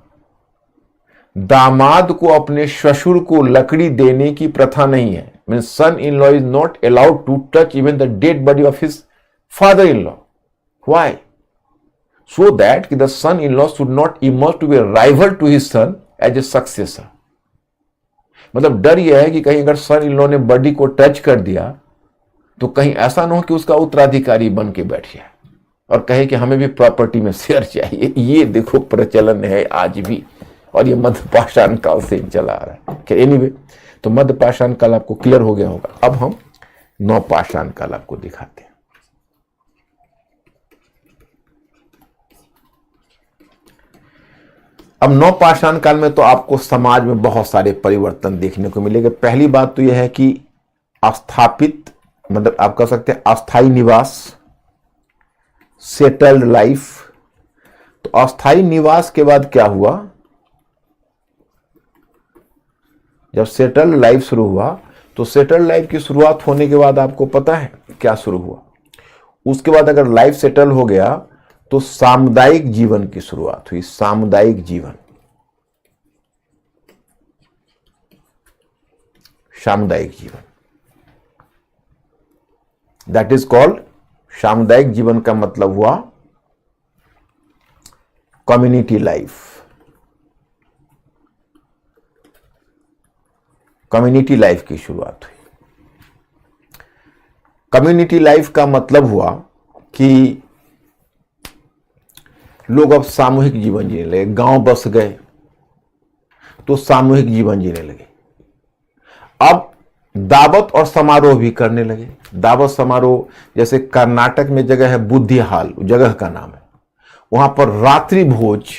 दामाद को अपने ससुर को लकड़ी देने की प्रथा नहीं है। Mean son in law is not allowed to touch even the dead body of his father in law. Why? So that the son in law should not emerge to be rival to his son as a successor. मतलब डर यह है कि कहीं अगर सन इन लॉ ने बॉडी को टच कर दिया तो कहीं ऐसा ना हो कि उसका उत्तराधिकारी बन के बैठ जाए और कहे कि हमें भी प्रॉपर्टी में शेयर चाहिए। ये देखो प्रचलन है आज भी, और ये मध्य पाषाण काल से चला आ रहा है। एनीवे, तो मध्य पाषाण काल आपको क्लियर हो गया होगा। अब हम नव पाषाण काल आपको दिखाते हैं। अब नव पाषाण काल में तो आपको समाज में बहुत सारे परिवर्तन देखने को मिलेंगे। पहली बात तो यह है कि स्थापित, मतलब आप कह सकते हैं अस्थाई निवास, सेटल्ड लाइफ। तो अस्थाई निवास के बाद क्या हुआ? जब सेटल्ड लाइफ शुरू हुआ तो सेटल्ड लाइफ की शुरुआत होने के बाद आपको पता है क्या शुरू हुआ? उसके बाद अगर लाइफ सेटल हो गया तो सामुदायिक जीवन की शुरुआत हुई। सामुदायिक जीवन, सामुदायिक जीवन, दैट इज कॉल्ड, सामुदायिक जीवन का मतलब हुआ कम्युनिटी लाइफ। कम्युनिटी लाइफ की शुरुआत हुई। कम्युनिटी लाइफ का मतलब हुआ कि लोग अब सामूहिक जीवन जीने लगे। गांव बस गए तो सामूहिक जीवन जीने लगे। अब दावत और समारोह भी करने लगे। दावत समारोह, जैसे कर्नाटक में जगह है बुद्धिहाल, जगह का नाम है, वहां पर रात्रि भोज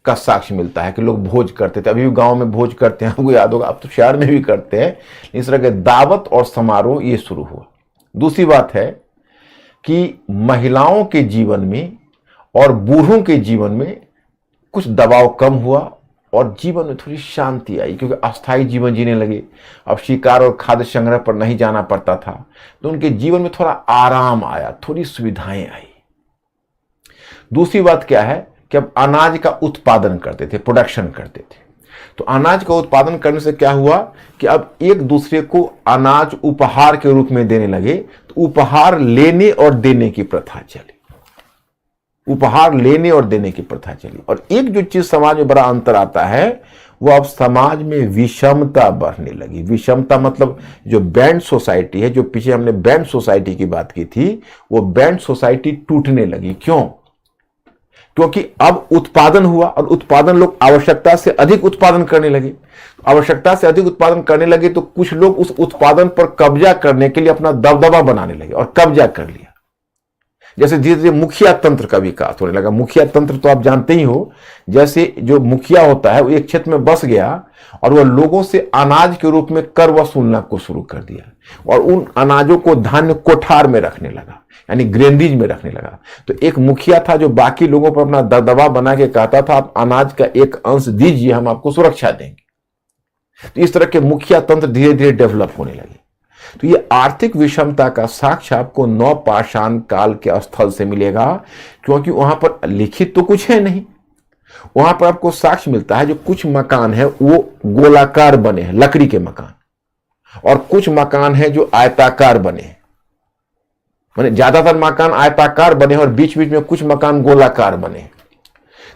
का साक्ष्य मिलता है कि लोग भोज करते थे। अभी भी गांव में भोज करते हैं, आपको याद होगा। अब तो शहर में भी करते हैं। इस तरह के दावत और समारोह ये शुरू हुआ। दूसरी बात है कि महिलाओं के जीवन में और बूढ़ों के जीवन में कुछ दबाव कम हुआ और जीवन में थोड़ी शांति आई, क्योंकि अस्थायी जीवन जीने लगे। अब शिकार और खाद्य संग्रह पर नहीं जाना पड़ता था, तो उनके जीवन में थोड़ा आराम आया, थोड़ी सुविधाएं आई। दूसरी बात क्या है कि अब अनाज का उत्पादन करते थे, प्रोडक्शन करते थे। तो अनाज का उत्पादन करने से क्या हुआ कि अब एक दूसरे को अनाज उपहार के रूप में देने लगे। तो उपहार लेने और देने की प्रथा चली। उपहार लेने और देने की प्रथा चली। और एक जो चीज समाज में बड़ा अंतर आता है, वो अब समाज में विषमता बढ़ने लगी। विषमता मतलब जो बैंड सोसाइटी है, जो पीछे हमने बैंड सोसाइटी की बात की थी, वो बैंड सोसाइटी टूटने लगी। क्यों? क्योंकि अब उत्पादन हुआ और उत्पादन, लोग आवश्यकता से अधिक उत्पादन करने लगे। आवश्यकता से अधिक उत्पादन करने लगे तो कुछ लोग उस उत्पादन पर कब्जा करने के लिए अपना दबदबा बनाने लगे और कब्जा कर लिया। जैसे धीरे धीरे मुखिया तंत्र का विकास होने लगा। मुखिया तंत्र तो आप जानते ही हो, जैसे जो मुखिया होता है वो एक क्षेत्र में बस गया और वह लोगों से अनाज के रूप में कर वसूलना को शुरू कर दिया और उन अनाजों को धान्य कोठार में रखने लगा, यानी ग्रेनरीज में रखने लगा। तो एक मुखिया था जो बाकी लोगों पर अपना दबदबा बना के कहता था, आप अनाज का एक अंश दीजिए, हम आपको सुरक्षा देंगे। तो इस तरह के मुखिया तंत्र धीरे धीरे डेवलप होने लगे। तो ये आर्थिक विषमता का साक्ष्य आपको नव पाषाण काल के स्थल से मिलेगा, क्योंकि वहां पर लिखित तो कुछ है नहीं। वहां पर आपको साक्ष्य मिलता है जो कुछ मकान है वो गोलाकार बने हैं, लकड़ी के मकान, और कुछ मकान है जो आयताकार बने हैं। माने ज्यादातर मकान आयताकार बने हैं और बीच बीच में कुछ मकान गोलाकार बने हैं।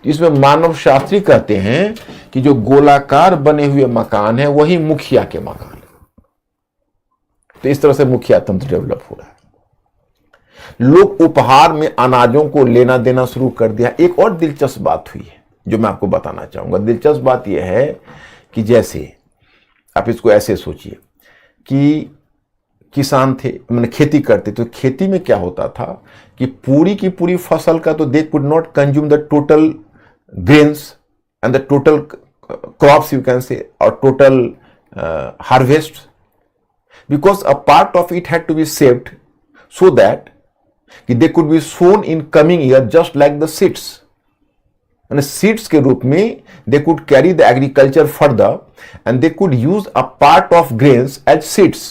तो इसमें मानव शास्त्री कहते हैं कि जो गोलाकार बने हुए मकान है वही मुखिया के मकान। तो इस तरह से मुखिया तंत्र डेवलप हो रहा है। लोग उपहार में अनाजों को लेना देना शुरू कर दिया। एक और दिलचस्प बात हुई है जो मैं आपको बताना चाहूंगा। दिलचस्प बात यह है कि जैसे आप इसको ऐसे सोचिए कि किसान थे, मैंने खेती करते, तो खेती में क्या होता था कि पूरी की पूरी फसल का तो they could not consume the total grains and the total crops you can say, और total harvest, because a part of it had to be saved so that they could be sown in coming year just like the seeds. And seeds के रूप में they could carry the agriculture further and they could use a part of grains as seeds.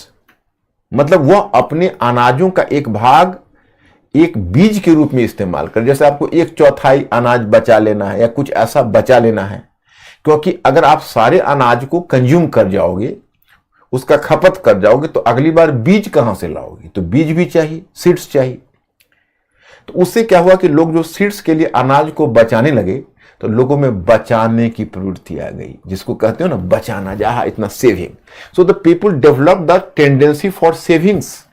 मतलब वह अपने अनाजों का एक भाग एक बीज के रूप में इस्तेमाल कर, जैसे आपको 1/4 अनाज बचा लेना है या कुछ ऐसा बचा लेना है, क्योंकि अगर आप सारे अनाज को कंज्यूम कर जाओगे, उसका खपत कर जाओगे, तो अगली बार बीज कहां से लाओगे? तो बीज भी चाहिए, सीड्स चाहिए। तो उससे क्या हुआ कि लोग जो सीड्स के लिए अनाज को बचाने लगे, तो लोगों में बचाने की प्रवृत्ति आ गई, जिसको कहते हो ना बचाना, जहां इतना saving. So the people develop the tendency for savings.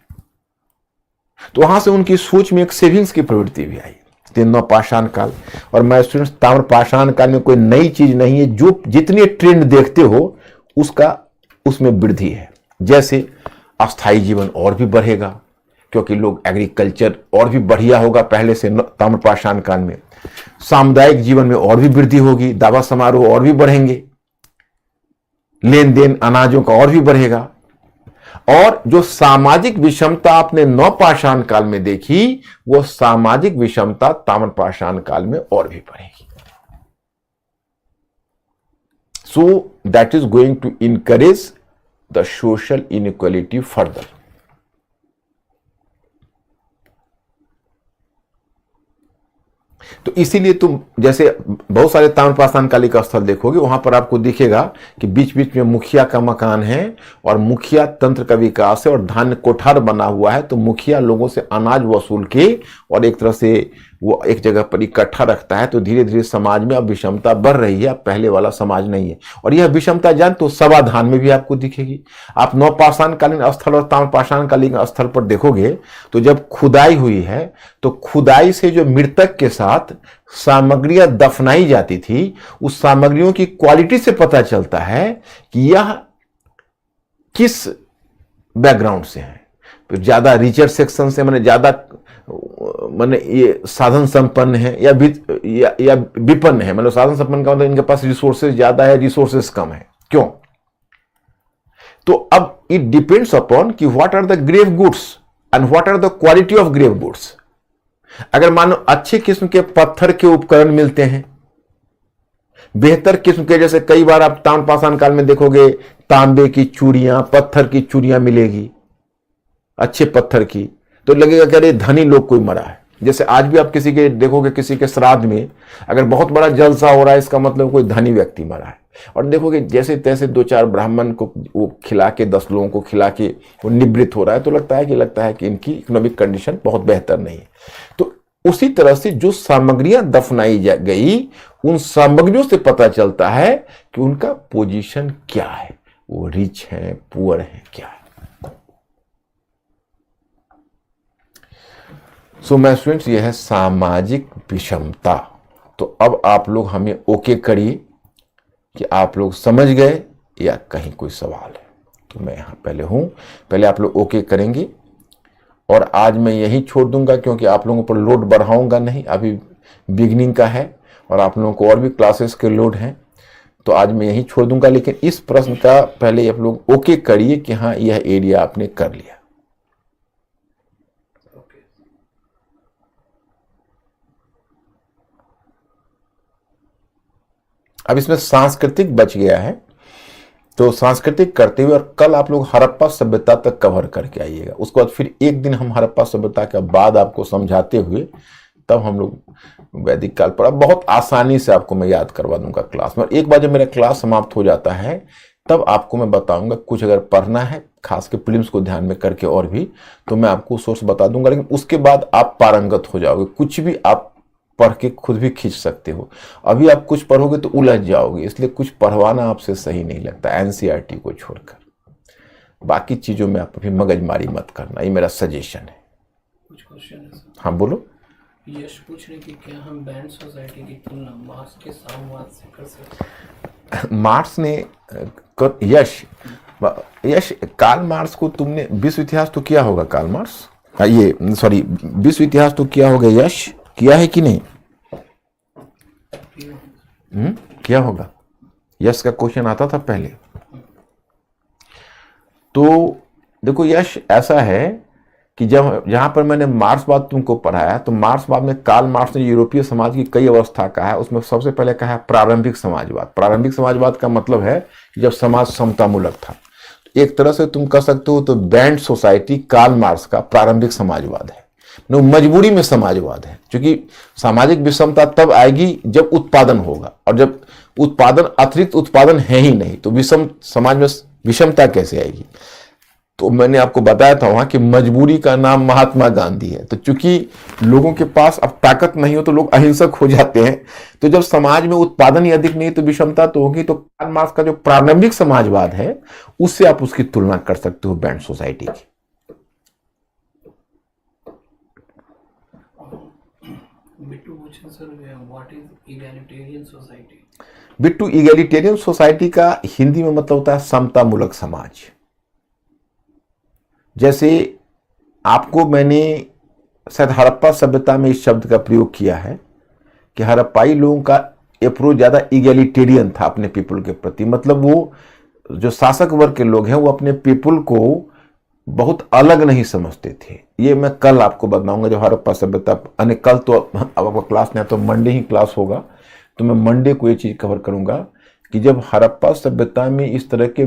तो वहां से उनकी सोच में एक सेविंग्स की प्रवृत्ति भी आई। तीनों पाषाण काल, और मैं स्टूडेंट्स ताम्र पाषाण काल में कोई नई चीज नहीं है, जो जितने ट्रेंड देखते हो उसमें वृद्धि है। जैसे अस्थायी जीवन और भी बढ़ेगा, क्योंकि लोग एग्रीकल्चर और भी बढ़िया होगा पहले से ताम्रपाषाण काल में। सामुदायिक जीवन में और भी वृद्धि होगी, दावा समारोह और भी बढ़ेंगे, लेन देन अनाजों का और भी बढ़ेगा। और जो सामाजिक विषमता आपने नवपाषाण काल में देखी, वो सामाजिक विषमता ताम्रपाषाण काल में और भी बढ़ेगी। So that is going to encourage the social inequality further. तो इसीलिए तुम जैसे बहुत सारे ताम्रपाषाण कालिक स्थल देखोगे, वहां पर आपको दिखेगा कि बीच बीच में मुखिया का मकान है और मुखिया तंत्र का विकास है और धान्य कोठार बना हुआ है। तो मुखिया लोगों से अनाज वसूल के और एक तरह से वो एक जगह पर इकट्ठा रखता है। तो धीरे धीरे समाज में अब विषमता बढ़ रही है, अब पहले वाला समाज नहीं है। और यह विषमता जान तो सवाधान में भी आपको दिखेगी। आप नवपाषाण कालीन स्थल और ताम्रपाषाण कालीन स्थल पर देखोगे, तो जब खुदाई हुई है, तो खुदाई से जो मृतक के साथ सामग्रियां दफनाई जाती थी, उस सामग्रियों की क्वालिटी से पता चलता है कि यह किस बैकग्राउंड से है। तो ज्यादा रिचर सेक्शन से, माने ये साधन संपन्न है या विपन्न है। मतलब साधन संपन्न का मतलब इनके पास रिसोर्सेज ज्यादा है, रिसोर्सेज कम है। क्यों? तो अब इट डिपेंड्स अपॉन कि what are the grave goods and what are the quality of grave goods. अगर मानो अच्छे किस्म के पत्थर के उपकरण मिलते हैं, बेहतर किस्म के, जैसे कई बार आप ताम्रपाषाण काल में देखोगे तांबे की चूड़ियां, पत्थर की चूड़ियां मिलेगी, अच्छे पत्थर की, तो लगेगा कि अरे धनी लोग कोई मरा है। जैसे आज भी आप किसी के देखोगे, किसी के श्राद्ध में अगर बहुत बड़ा जलसा हो रहा है, इसका मतलब कोई धनी व्यक्ति मरा है। और देखोगे जैसे तैसे 2-4 ब्राह्मण को वो खिला के, 10 लोगों को खिला के वो निवृत्त हो रहा है, तो लगता है कि इनकी इकोनॉमिक कंडीशन बहुत बेहतर नहीं है। तो उसी तरह से जो सामग्रियां दफनाई गई, उन सामग्रियों से पता चलता है कि उनका पोजीशन क्या है, वो रिच है, पुअर है, क्या है। सो मैं स्टूडेंट्स, यह है सामाजिक विषमता। तो अब आप लोग हमें ओके करिए कि आप लोग समझ गए या कहीं कोई सवाल है। तो मैं यहां पहले आप लोग ओके करेंगे, और आज मैं यही छोड़ दूंगा क्योंकि आप लोगों पर लोड बढ़ाऊंगा नहीं। अभी बिगनिंग का है और आप लोगों को और भी क्लासेस के लोड हैं, तो आज मैं यही छोड़ दूंगा। लेकिन इस प्रश्न का पहले आप लोग ओके करिए कि हाँ, यह एरिया आपने कर लिया। अब इसमें सांस्कृतिक बच गया है, तो सांस्कृतिक करते हुए, और कल आप लोग हड़प्पा सभ्यता तक कवर करके आइएगा। उसके बाद फिर एक दिन हम हड़प्पा सभ्यता के बाद आपको समझाते हुए तब हम लोग वैदिक काल पर बहुत आसानी से आपको मैं याद करवा दूंगा क्लास में। और एक बार जब मेरा क्लास समाप्त हो जाता है, तब आपको मैं बताऊंगा कुछ अगर पढ़ना है, खास के प्रीलिम्स को ध्यान में करके और भी, तो मैं आपको सोर्स बता दूंगा। लेकिन उसके बाद आप पारंगत हो जाओगे, कुछ भी आप पढ़ के खुद भी खींच सकते हो। अभी आप कुछ पढ़ोगे तो उलझ जाओगे, इसलिए कुछ पढ़वाना आपसे सही नहीं लगता, एनसीईआरटी को छोड़कर। बाकी चीजों में आप अभी मगजमारी मत करना, ये मेरा सजेशन है। कुछ क्वेश्चन है सर। हाँ बोलो। यश पूछ रहे कि क्या हम बैंड सोसाइटी की तुलना मार्क्स के साम्यवाद से कर सकते हैं? मार्क्स ने यश कार्ल मार्क्स को तुमने विश्व इतिहास तो किया होगा, कार्ल मार्क्स ये सॉरी विश्व इतिहास तो किया होगा, यश किया है कि नहीं? किया होगा। यश का क्वेश्चन आता था पहले। तो देखो यश ऐसा है कि जब जहां पर मैंने मार्क्सवाद तुमको पढ़ाया तो मार्क्सवाद में कार्ल मार्क्स ने यूरोपीय समाज की कई अवस्था कहा है। उसमें सबसे पहले कहा है प्रारंभिक समाजवाद। प्रारंभिक समाजवाद का मतलब है कि जब समाज समतामूलक था। एक तरह से तुम कह सकते हो तो बैंड सोसाइटी कार्ल मार्क्स का प्रारंभिक समाजवाद है, मजबूरी में समाजवाद है, क्योंकि सामाजिक विषमता तब आएगी जब उत्पादन होगा, और जब उत्पादन अतिरिक्त उत्पादन है ही नहीं तो विषम समाज में विषमता कैसे आएगी? तो मैंने आपको बताया था वहां कि मजबूरी का नाम महात्मा गांधी है। तो चूंकि लोगों के पास अब ताकत नहीं हो तो लोग अहिंसक हो जाते हैं। तो जब समाज में उत्पादन ही अधिक नहीं तो विषमता तो होगी। तो कार्ल मार्क्स का जो प्रारंभिक समाजवाद है उससे आप उसकी तुलना कर सकते हो बैंड सोसाइटी की। बिट्टू पूछे sir what is egalitarian society? Bittu, egalitarian society का हिंदी में मतलब होता है समतामूलक समाज। जैसे आपको मैंने शायद हड़प्पा सभ्यता में इस शब्द का प्रयोग किया है कि हड़प्पाई लोगों का अप्रोच ज्यादा इगैलिटेरियन था अपने पीपल के प्रति। मतलब वो जो शासक वर्ग के लोग हैं वो अपने पीपल को बहुत अलग नहीं समझते थे। ये मैं कल आपको बताऊंगा जो हड़प्पा सभ्यता, कल तो अब आपका क्लास नहीं, तो मंडे ही क्लास होगा, तो मैं मंडे को ये चीज कवर करूंगा कि जब हड़प्पा सभ्यता में इस तरह के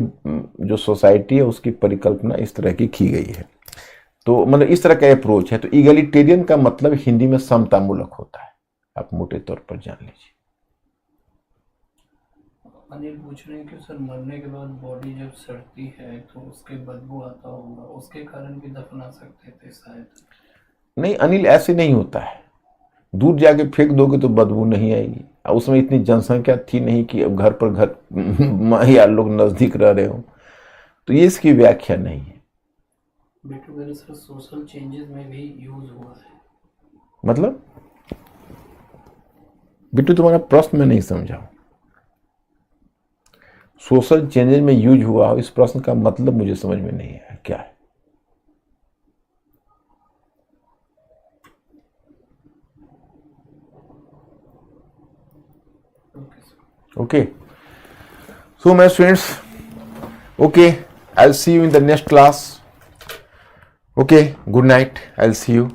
जो सोसाइटी है उसकी परिकल्पना इस तरह की गई है। तो मतलब इस तरह का अप्रोच है। तो इगैलिटेरियन का मतलब हिंदी में समतामूलक होता है, आप मोटे तौर पर जान लीजिए। अनिल पूछ रहे हैं कि सर मरने के बाद बॉडी जब सड़ती है तो उसके बदबू आता होगा, उसके कारण भी दफना सकते थे शायद? नहीं अनिल, ऐसे नहीं होता है। दूर जाके फेंक दोगे तो बदबू नहीं आएगी। उसमें इतनी जनसंख्या थी नहीं कि अब घर पर घर या लोग नजदीक रह रहे हो, तो ये इसकी व्याख्या नहीं है। बेटू मेरे सर सोशल चेंजेस में भी यूज हुआ है। मतलब बिट्टू तुम्हारा प्रश्न में नहीं समझा। सोशल चेंजेस में यूज हुआ हो, इस प्रश्न का मतलब मुझे समझ में नहीं आया क्या है। Okay, so my students, okay, I'll see you in the next class. Okay, good night, I'll see you.